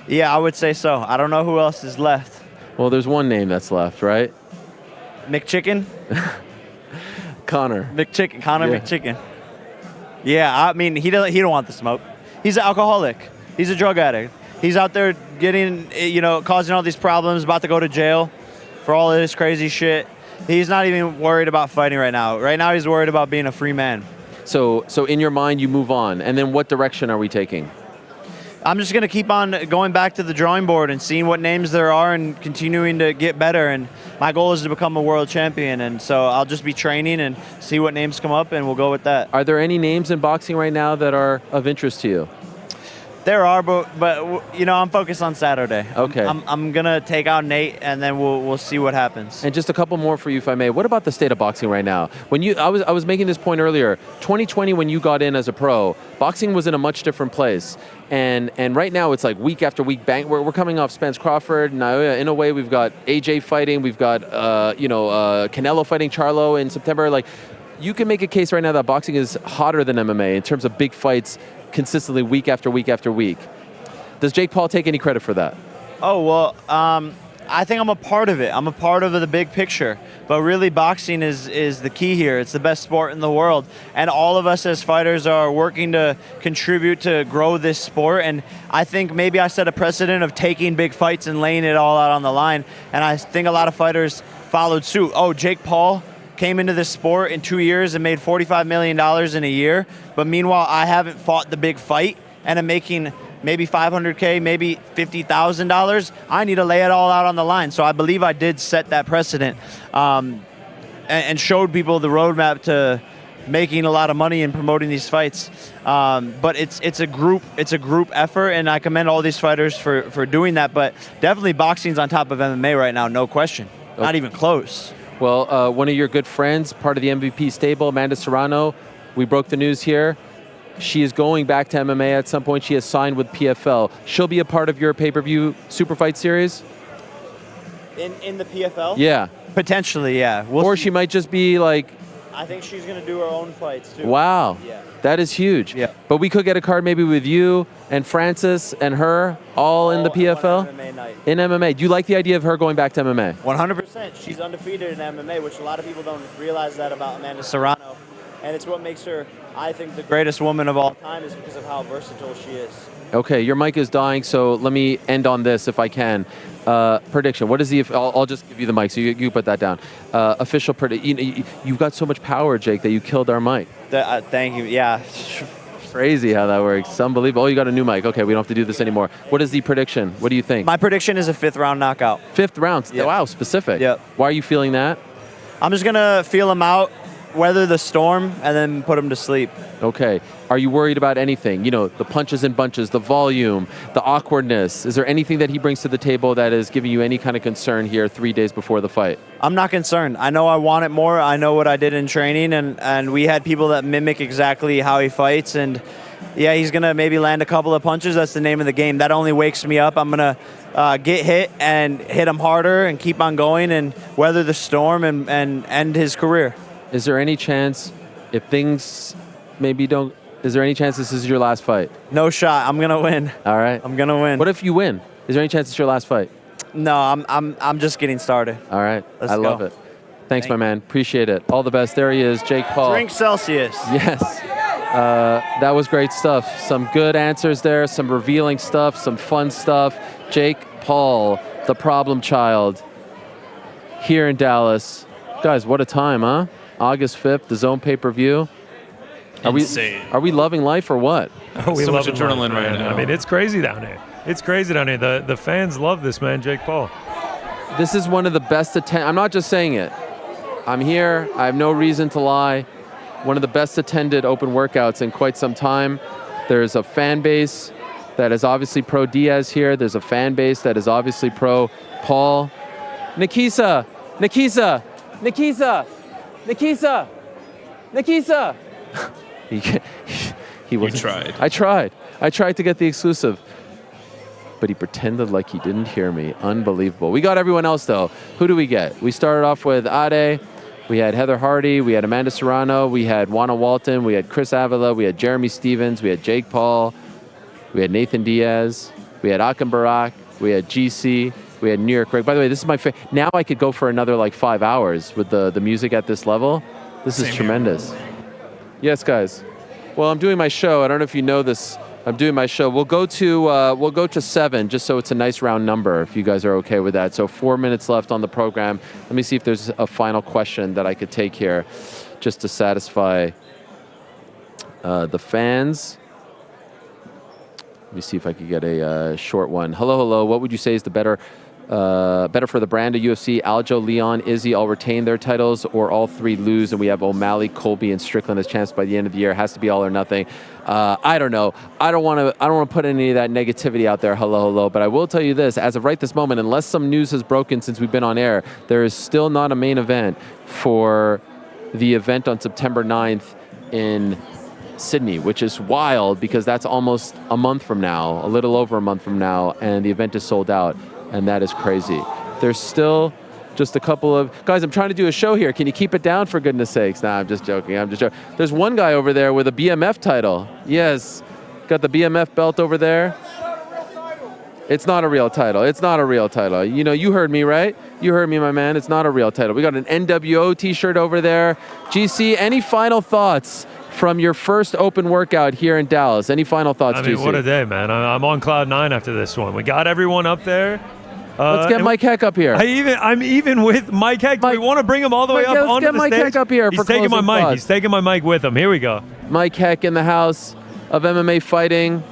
Yeah, I would say so. I don't know who else is left. Well, there's one name that's left, right? McChicken? Connor McChicken. Yeah, I mean, he don't want the smoke. He's an alcoholic. He's a drug addict. He's out there getting, causing all these problems, about to go to jail for all of this crazy shit. He's not even worried about fighting right now. Right now, he's worried about being a free man. So in your mind, you move on. And then what direction are we taking? I'm just going to keep on going back to the drawing board and seeing what names there are and continuing to get better. And my goal is to become a world champion. And so I'll just be training and see what names come up, and we'll go with that. Are there any names in boxing right now that are of interest to you? There are, but you know, I'm focused on Saturday. Okay. I'm gonna take out Nate, and then we'll see what happens. And just a couple more for you, if I may. What about the state of boxing right now? I was making this point earlier. 2020, when you got in as a pro, boxing was in a much different place. And right now it's like week after week bang. We're coming off Spence Crawford. Now in a way we've got AJ fighting. We've got Canelo fighting Charlo in September. Like, you can make a case right now that boxing is hotter than MMA in terms of big fights consistently week after week after week. Does Jake Paul take any credit for that? Oh, well, I think I'm a part of it. I'm a part of the big picture. But really, boxing is the key here. It's the best sport in the world. And all of us as fighters are working to contribute to grow this sport. And I think maybe I set a precedent of taking big fights and laying it all out on the line. And I think a lot of fighters followed suit. Oh, Jake Paul came into this sport in 2 years and made $45 million in a year. But meanwhile, I haven't fought the big fight and I'm making maybe $500K, maybe $50,000. I need to lay it all out on the line. So I believe I did set that precedent and showed people the roadmap to making a lot of money and promoting these fights. But it's a group effort, and I commend all these fighters for doing that. But definitely boxing's on top of MMA right now, no question. Okay. Not even close. Well, one of your good friends, part of the MVP stable, Amanda Serrano, we broke the news here. She is going back to MMA at some point. She has signed with PFL. She'll be a part of your pay-per-view super fight series? In the PFL? Yeah. Potentially, yeah. Or she might just be like... I think she's going to do her own fights, too. Wow. Yeah. That is huge. Yeah. But we could get a card maybe with you and Francis and her all in the PFL? MMA night. In MMA. Do you like the idea of her going back to MMA? 100%. She's undefeated in MMA, which a lot of people don't realize that about Amanda Serrano. And it's what makes her, I think, the greatest woman of all time is because of how versatile she is. Okay, your mic is dying, so let me end on this if I can. Prediction. What is the? I'll just give you the mic, so you put that down. Official prediction. You've got so much power, Jake, that you killed our mic. Thank you. Yeah. Crazy how that works. It's unbelievable. Oh, you got a new mic. Okay, we don't have to do this anymore. What is the prediction? What do you think? My prediction is a 5th round knockout. 5th round. Yep. Wow, specific. Yep. Why are you feeling that? I'm just gonna feel him out, weather the storm, and then put him to sleep. Okay. Are you worried about anything? You know, the punches and bunches, the volume, the awkwardness. Is there anything that he brings to the table that is giving you any kind of concern here 3 days before the fight? I'm not concerned. I know I want it more. I know what I did in training, and we had people that mimic exactly how he fights. And yeah, he's going to maybe land a couple of punches. That's the name of the game. That only wakes me up. I'm going to get hit and hit him harder and keep on going and weather the storm and end his career. Is there any chance, if things maybe don't, is there any chance this is your last fight? No shot. I'm gonna win. All right. I'm gonna win. What if you win? Is there any chance it's your last fight? No, I'm just getting started. All right. Let's I go. love it. Thanks, my man. Appreciate it. All the best. There he is, Jake Paul. Drink Celsius. Yes. That was great stuff. Some good answers there, some revealing stuff, some fun stuff. Jake Paul, the problem child, here in Dallas. Guys, what a time, huh? August 5th, the DAZN pay-per-view. Insane. Are we loving life or what? We so love much adrenaline right now. I mean, it's crazy down here. It's crazy down here. The fans love this man, Jake Paul. This is one of the best I'm not just saying it. I'm here. I have no reason to lie. One of the best attended open workouts in quite some time. There's a fan base that is obviously pro Diaz here. There's a fan base that is obviously pro Paul. Nikisa. He wasn't. You tried. I tried to get the exclusive, but he pretended like he didn't hear me. Unbelievable. We got everyone else, though. Who do we get? We started off with Ade. We had Heather Hardy. We had Amanda Serrano. We had Javon Walton. We had Chris Avila. We had Jeremy Stevens. We had Jake Paul. We had Nathan Diaz. We had Barak. We had GC. We had New York Rick. By the way, this is my favorite. Now I could go for another like 5 hours with the music at this level. This is tremendous. Yes, guys. Well, I'm doing my show. I don't know if you know this. I'm doing my show. We'll go to 7, just so it's a nice round number, if you guys are okay with that. So 4 minutes left on the program. Let me see if there's a final question that I could take here, just to satisfy the fans. Let me see if I could get a short one. Hello. What would you say is the better better for the brand of UFC. Aljo, Leon, Izzy all retain their titles, or all three lose, and we have O'Malley, Colby, and Strickland as champs by the end of the year. It has to be all or nothing. I don't know. I don't want to put any of that negativity out there. Hello. But I will tell you this: as of right this moment, unless some news has broken since we've been on air, there is still not a main event for the event on September 9th in Sydney, which is wild because that's almost a month from now, a little over a month from now, and the event is sold out. And that is crazy. There's still just a couple of guys. I'm trying to do a show here. Can you keep it down for goodness sakes? Nah, I'm just joking. There's one guy over there with a BMF title. Yes, got the BMF belt over there. It's not a real title. It's not a real title. You know, you heard me, right? You heard me, my man. It's not a real title. We got an NWO t-shirt over there. GC, any final thoughts from your first open workout here in Dallas? Any final thoughts, GC? What a day, man. I'm on cloud 9 after this one. We got everyone up there. Let's get Mike Heck up here. I'm even with Mike Heck. Do we want to bring him all the way up onto the stage? Let's get Mike Heck up here. He's taking my mic. He's taking my mic with him. Here we go. Mike Heck in the house of MMA fighting.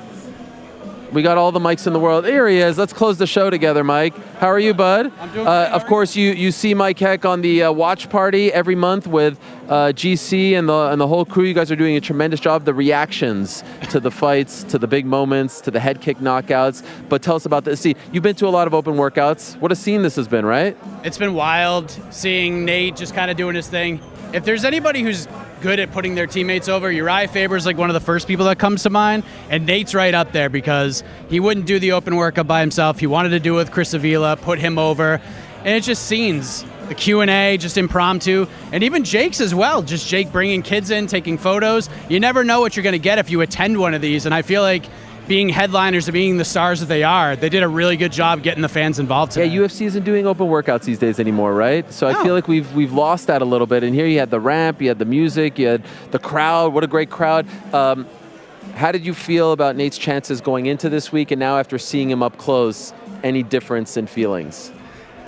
We got all the mics in the world. Here he is. Let's close the show together, Mike. How are you, bud? I'm doing good. Of course, you see Mike Heck on the watch party every month with GC and the whole crew. You guys are doing a tremendous job. The reactions to the fights, to the big moments, to the head kick knockouts. But tell us about this. See, you've been to a lot of open workouts. What a scene this has been, right? It's been wild seeing Nate just kind of doing his thing. If there's anybody who's good at putting their teammates over, Uriah Faber's like one of the first people that comes to mind, and Nate's right up there because he wouldn't do the open workup by himself. He wanted to do it with Chris Avila, put him over, and it's just scenes. The Q&A, just impromptu, and even Jake's as well. Just Jake bringing kids in, taking photos. You never know what you're going to get if you attend one of these, and I feel like being headliners and being the stars that they are, they did a really good job getting the fans involved today. Yeah, UFC isn't doing open workouts these days anymore, right? So I feel like we've lost that a little bit. And here you had the ramp, you had the music, you had the crowd. What a great crowd. How did you feel about Nate's chances going into this week, and now after seeing him up close, any difference in feelings?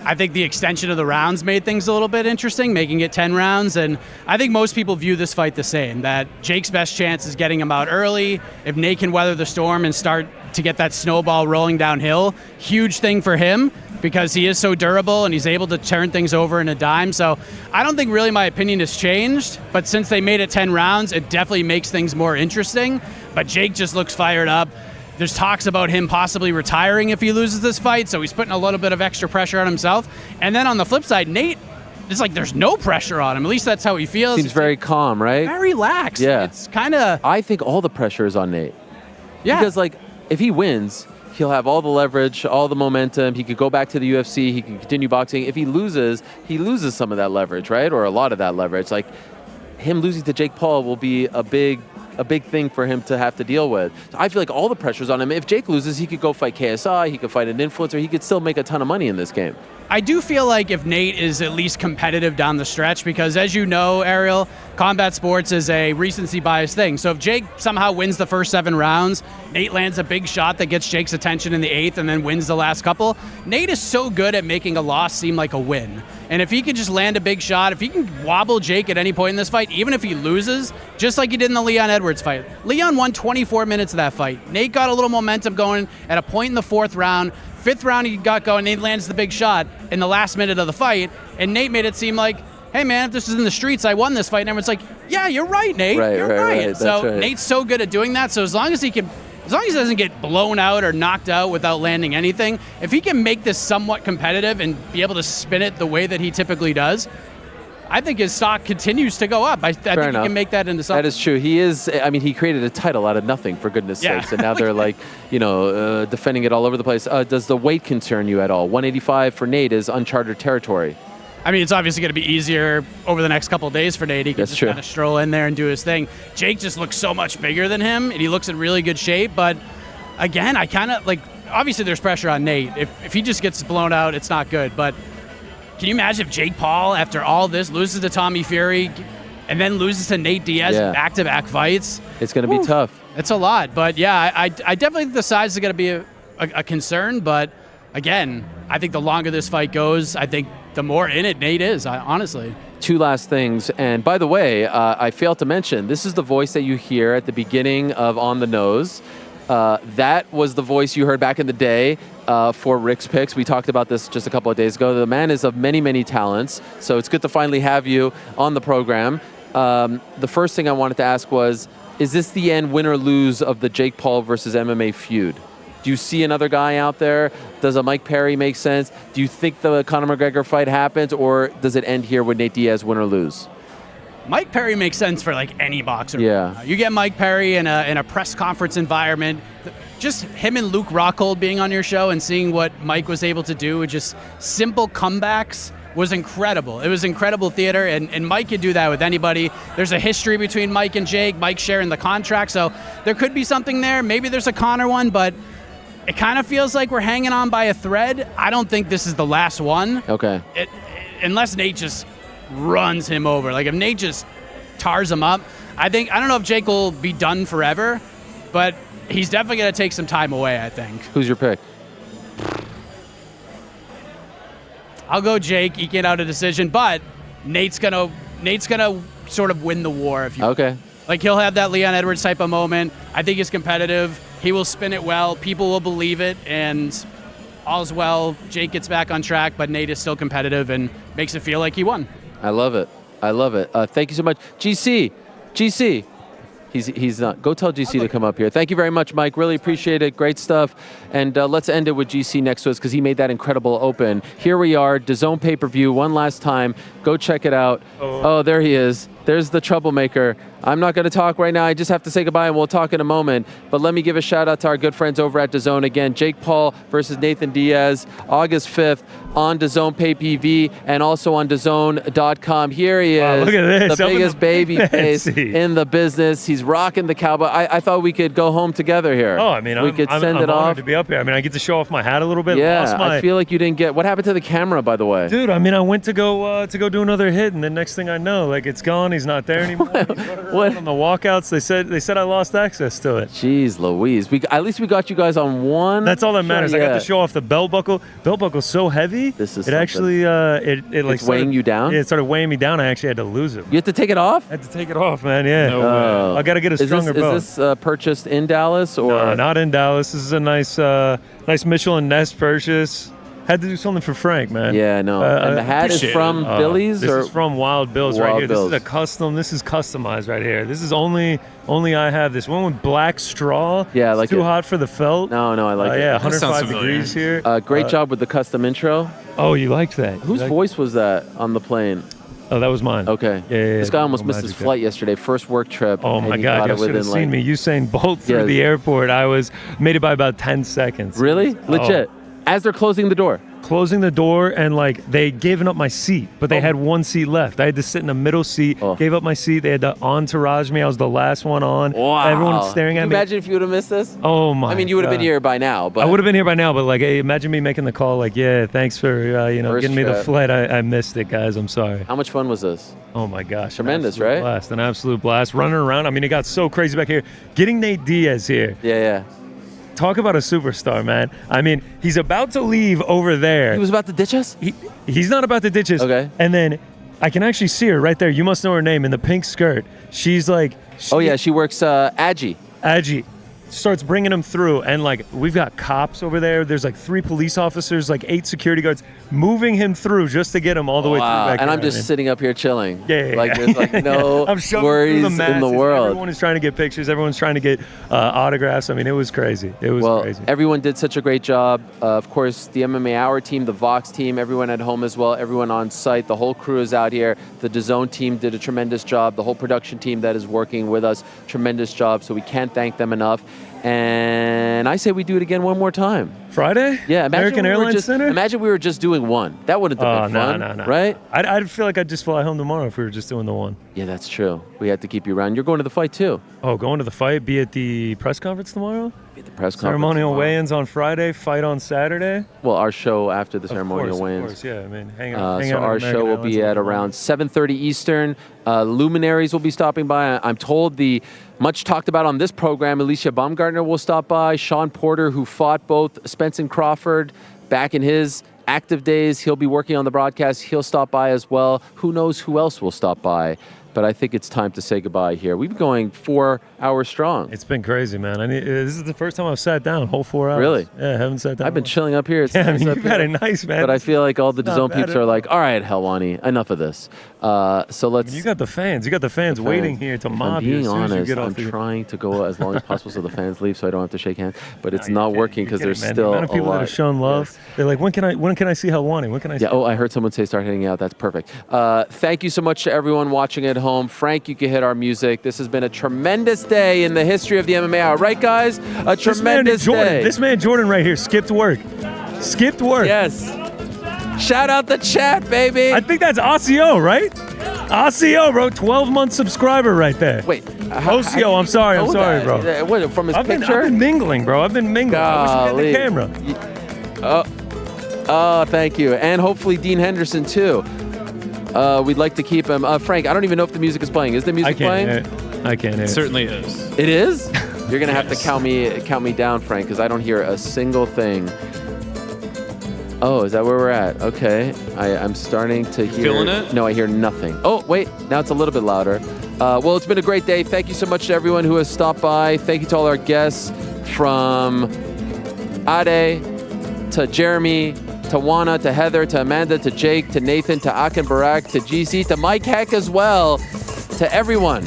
I think the extension of the rounds made things a little bit interesting, making it 10 rounds. And I think most people view this fight the same, that Jake's best chance is getting him out early. If Nate can weather the storm and start to get that snowball rolling downhill, huge thing for him because he is so durable and he's able to turn things over in a dime. So I don't think really my opinion has changed, but since they made it 10 rounds, it definitely makes things more interesting. But Jake just looks fired up. There's talks about him possibly retiring if he loses this fight, so he's putting a little bit of extra pressure on himself. And then on the flip side, Nate, it's like there's no pressure on him. At least that's how he feels. Seems very calm, right? Very relaxed. Yeah. It's kind of... I think all the pressure is on Nate. Yeah. Because, like, if he wins, he'll have all the leverage, all the momentum. He could go back to the UFC. He can continue boxing. If he loses some of that leverage, right? Or a lot of that leverage. Like, him losing to Jake Paul will be a big thing for him to have to deal with. So I feel like all the pressure's on him. If Jake loses, he could go fight KSI, he could fight an influencer, he could still make a ton of money in this game. I do feel like if Nate is at least competitive down the stretch, because as you know, Ariel, combat sports is a recency bias thing. So if Jake somehow wins the first 7 rounds, Nate lands a big shot that gets Jake's attention in the 8th and then wins the last couple, Nate is so good at making a loss seem like a win. And if he can just land a big shot, if he can wobble Jake at any point in this fight, even if he loses, just like he did in the Leon Edwards fight. Leon won 24 minutes of that fight. Nate got a little momentum going at a point in the 4th round. 5th round he got going, Nate lands the big shot in the last minute of the fight, and Nate made it seem like, hey man, if this is in the streets, I won this fight. And everyone's like, yeah, you're right, Nate. You're right. So Nate's so good at doing that. So as long as he doesn't get blown out or knocked out without landing anything, if he can make this somewhat competitive and be able to spin it the way that he typically does, I think his stock continues to go up. I think he can make that into something. That is true. He created a title out of nothing, for goodness sakes. And now they're like, defending it all over the place. Does the weight concern you at all? 185 for Nate is uncharted territory. I mean, it's obviously going to be easier over the next couple of days for Nate. He can just kind of stroll in there and do his thing. Jake just looks so much bigger than him, and he looks in really good shape. But again, I kind of obviously there's pressure on Nate. If he just gets blown out, it's not good. But can you imagine if Jake Paul, after all this, loses to Tommy Fury and then loses to Nate Diaz back-to-back fights? It's going to be tough. It's a lot. But, yeah, I definitely think the size is going to be a concern. But, again, I think the longer this fight goes, I think the more in it Nate is, honestly. 2 last things. And, by the way, I failed to mention, this is the voice that you hear at the beginning of On the Nose. That was the voice you heard back in the day for Rick's Picks. We talked about this just a couple of days ago. The man is of many, many talents, so it's good to finally have you on the program. The first thing I wanted to ask was, is this the end, win or lose, of the Jake Paul versus MMA feud? Do you see another guy out there? Does a Mike Perry make sense? Do you think the Conor McGregor fight happens, or does it end here with Nate Diaz, win or lose? Mike Perry makes sense for like any boxer. Yeah. You get Mike Perry in a press conference environment. Just him and Luke Rockhold being on your show and seeing what Mike was able to do with just simple comebacks was incredible. It was incredible theater, and Mike could do that with anybody. There's a history between Mike and Jake, Mike sharing the contract, so there could be something there. Maybe there's a Conor one, but it kind of feels like we're hanging on by a thread. I don't think this is the last one. Okay. Unless Nate just runs him over. Like if Nate just tars him up, I don't know if Jake will be done forever, but he's definitely going to take some time away, I think. Who's your pick? I'll go Jake, eking out a decision, but Nate's gonna sort of win the war, if you will. Okay. Like he'll have that Leon Edwards type of moment. I think he's competitive. He will spin it well. People will believe it, and all's well. Jake gets back on track, but Nate is still competitive and makes it feel like he won. I love it. I love it. Thank you so much. GC. He's not. Go tell GC to come up here. Thank you very much, Mike. Really appreciate it. Great stuff. And let's end it with GC next to us because he made that incredible open. Here we are, DAZN pay-per-view one last time. Go check it out. Oh, there he is. There's the troublemaker. I'm not going to talk right now. I just have to say goodbye, and we'll talk in a moment. But let me give a shout-out to our good friends over at DAZN. Again, Jake Paul versus Nathan Diaz, August 5th on DAZN Pay-TV and also on DAZN.com. Here he is, wow, look at this. the biggest baby face in the business. He's rocking the cowboy. I thought we could go home together here. Oh, I mean, we could send I'm it off. honored to be up here. I mean, I get to show off my hat a little bit. Yeah, I feel like you didn't get. What happened to the camera, by the way? Dude, I mean, I went to go do another hit, and the next thing I know, like it's gone. He's not there anymore. What on the walkouts? They said I lost access to it. Jeez, Louise. At least we got you guys on one. That's all that matters. I got to show off the belt buckle. Belt buckle's so heavy. This is it actually it's weighing you down. Yeah, it started weighing me down. I actually had to lose it. You had to take it off. I had to take it off, man. Yeah. I got to get a stronger belt. Is this purchased in Dallas or? No, not in Dallas. This is a nice Michelin Nest purchase. Had to do something for Frank, man. Yeah, no. And the hat is from Billy's? This is from Wild Bill's right here. Bill's. This is a custom. This is customized right here. This is only I have this one with black straw. Yeah, I like it's too hot for the felt. No, I like it. Yeah, 105 degrees here. Great job with the custom intro. Oh, you liked that? Whose voice was that on the plane? Oh, that was mine. Okay. Yeah. This guy almost missed his flight yesterday. First work trip. Oh my God! You should have seen me. Usain Bolt through the airport. Made it by about 10 seconds. Really? Legit. As they're closing the door. Closing the door, and like they'd given up my seat, but they had one seat left. I had to sit in the middle seat. Gave up my seat. They had to entourage me. I was the last one on. Wow. Everyone was staring at me. Imagine if you would have missed this. Oh my! I mean, you would have been here by now. But I would have been here by now. But like, hey, imagine me making the call. Like, yeah, thanks for getting me the flight. I missed it, guys. I'm sorry. How much fun was this? Oh my gosh! Tremendous, right? Blast, an absolute blast. Running around. I mean, it got so crazy back here. Getting Nate Diaz here. Yeah. Talk about a superstar, man. I mean, he's about to leave over there. He was about to ditch us? He's not about to ditch us. Okay. And then I can actually see her right there. You must know her name in the pink skirt. She's like... she works Agi. Agi. Starts bringing him through, and like we've got cops over there. There's like 3 police officers, like 8 security guards, moving him through just to get him all the way through back and here. I'm just sitting up here chilling. Yeah. Like there's like no I'm worries the in the world. Everyone is trying to get pictures. Everyone's trying to get autographs. I mean, it was crazy. It was crazy. Everyone did such a great job. Of course, the MMA Hour team, the Vox team, everyone at home as well, everyone on site, the whole crew is out here. The DAZN team did a tremendous job. The whole production team that is working with us, tremendous job. So we can't thank them enough. And I say we do it again one more time. Friday? Yeah, American Airlines Center? Imagine we were just doing one. That wouldn't have been fun, right? I'd feel like I'd just fly home tomorrow if we were just doing the one. Yeah, that's true. We had to keep you around. You're going to the fight too. Oh, going to the fight? Be at the press conference tomorrow? Be at the press conference Ceremonial tomorrow. weigh-ins on Friday, fight on Saturday? Well, our show after the ceremonial weigh-ins. Of course, yeah. I mean, hang out. So our show will be at around 7:30 Eastern. Luminaries will be stopping by. I'm told the much talked about on this program, Alicia Baumgartner will stop by. Sean Porter, who fought both Spence and Crawford back in his active days, he'll be working on the broadcast. He'll stop by as well. Who knows who else will stop by? but I think it's time to say goodbye here. We've been going 4 hours strong. It's been crazy, man. This is the first time I've sat down whole 4 hours. Really? Yeah, I haven't sat down. I've been chilling up here. It's nice you've up got here. it nice, man. But I feel like all the It's not DAZN bad peeps at are all. like, all right, Helwani, enough of this. So let's. You got the fans. You got the fans waiting here to mob you. Being As soon as you honest, get off I'm the... trying to go as long as possible so the fans leave, so I don't have to shake hands. But it's not working because there's man. still the amount of people a lot. that have shown love. They're like, when can I see Helwani? When can I see? Yeah. Oh, I heard someone say start hitting out. That's perfect. Thank you so much to everyone watching at home. Frank, you can hit our music. This has been a tremendous day in the history of the MMA Hour, right, guys? A tremendous day. This man Jordan right here skipped work. Skipped work. Yes. Shout out the chat, baby. I think that's Osseo, right? Osseo, bro. 12-month subscriber right there. Wait. Osseo, I'm sorry, bro. What, from his I've picture? been mingling, bro. I've been mingling. I wish we had the camera. Oh, thank you. And hopefully Dean Henderson, too. We'd like to keep him. Frank, I don't even know if the music is playing. Is the music playing? I can't hear it. Certainly is. It is? You're going to have to count me down, Frank, because I don't hear a single thing. Oh, is that where we're at? Okay. I'm starting to hear... Feeling it? No, I hear nothing. Oh, wait. Now it's a little bit louder. Well, it's been a great day. Thank you so much to everyone who has stopped by. Thank you to all our guests, from Ade to Jeremy, to Juana, to Heather, to Amanda, to Jake, to Nathan, to Akin, Barak, to GC, to Mike Heck as well, to everyone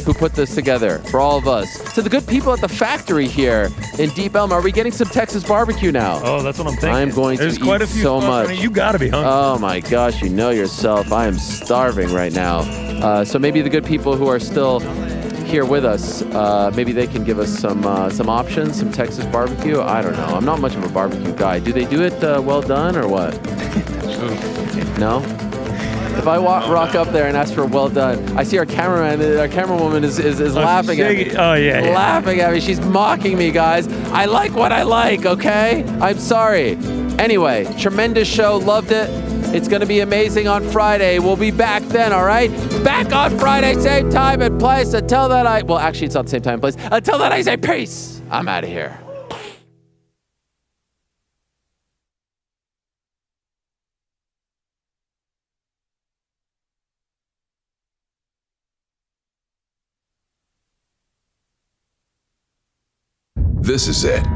who put this together, for all of us. To the good people at the factory here in Deep Elm. Are we getting some Texas barbecue now? Oh, that's what I'm thinking. I'm going There's to quite eat a few so spots. much. I mean, you gotta be hungry. Oh my gosh, you know yourself. I am starving right now. So maybe the good people who are still here with us, maybe they can give us some options, some Texas barbecue. I don't know. I'm not much of a barbecue guy. Do they do it well done or what? No? If I rock up there and ask for well done, I see our cameraman, our camerawoman is laughing at me. Oh, yeah. Laughing at me. She's mocking me, guys. I like what I like, okay? I'm sorry. Anyway, tremendous show. Loved it. It's going to be amazing on Friday. We'll be back then, all right? Back on Friday, same time and place. Until then, well, actually, it's not the same time and place. Until then, I say peace. I'm out of here. This is it.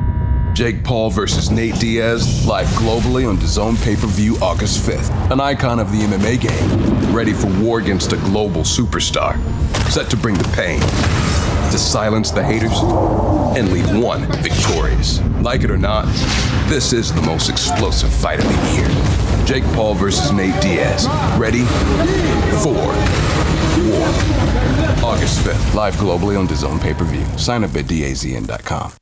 Jake Paul versus Nate Diaz, live globally on DAZN pay-per-view August 5th. An icon of the MMA game, ready for war against a global superstar. Set to bring the pain, to silence the haters, and leave one victorious. Like it or not, this is the most explosive fight of the year. Jake Paul versus Nate Diaz. Ready for war. August 5th, live globally on DAZN pay-per-view. Sign up at DAZN.com.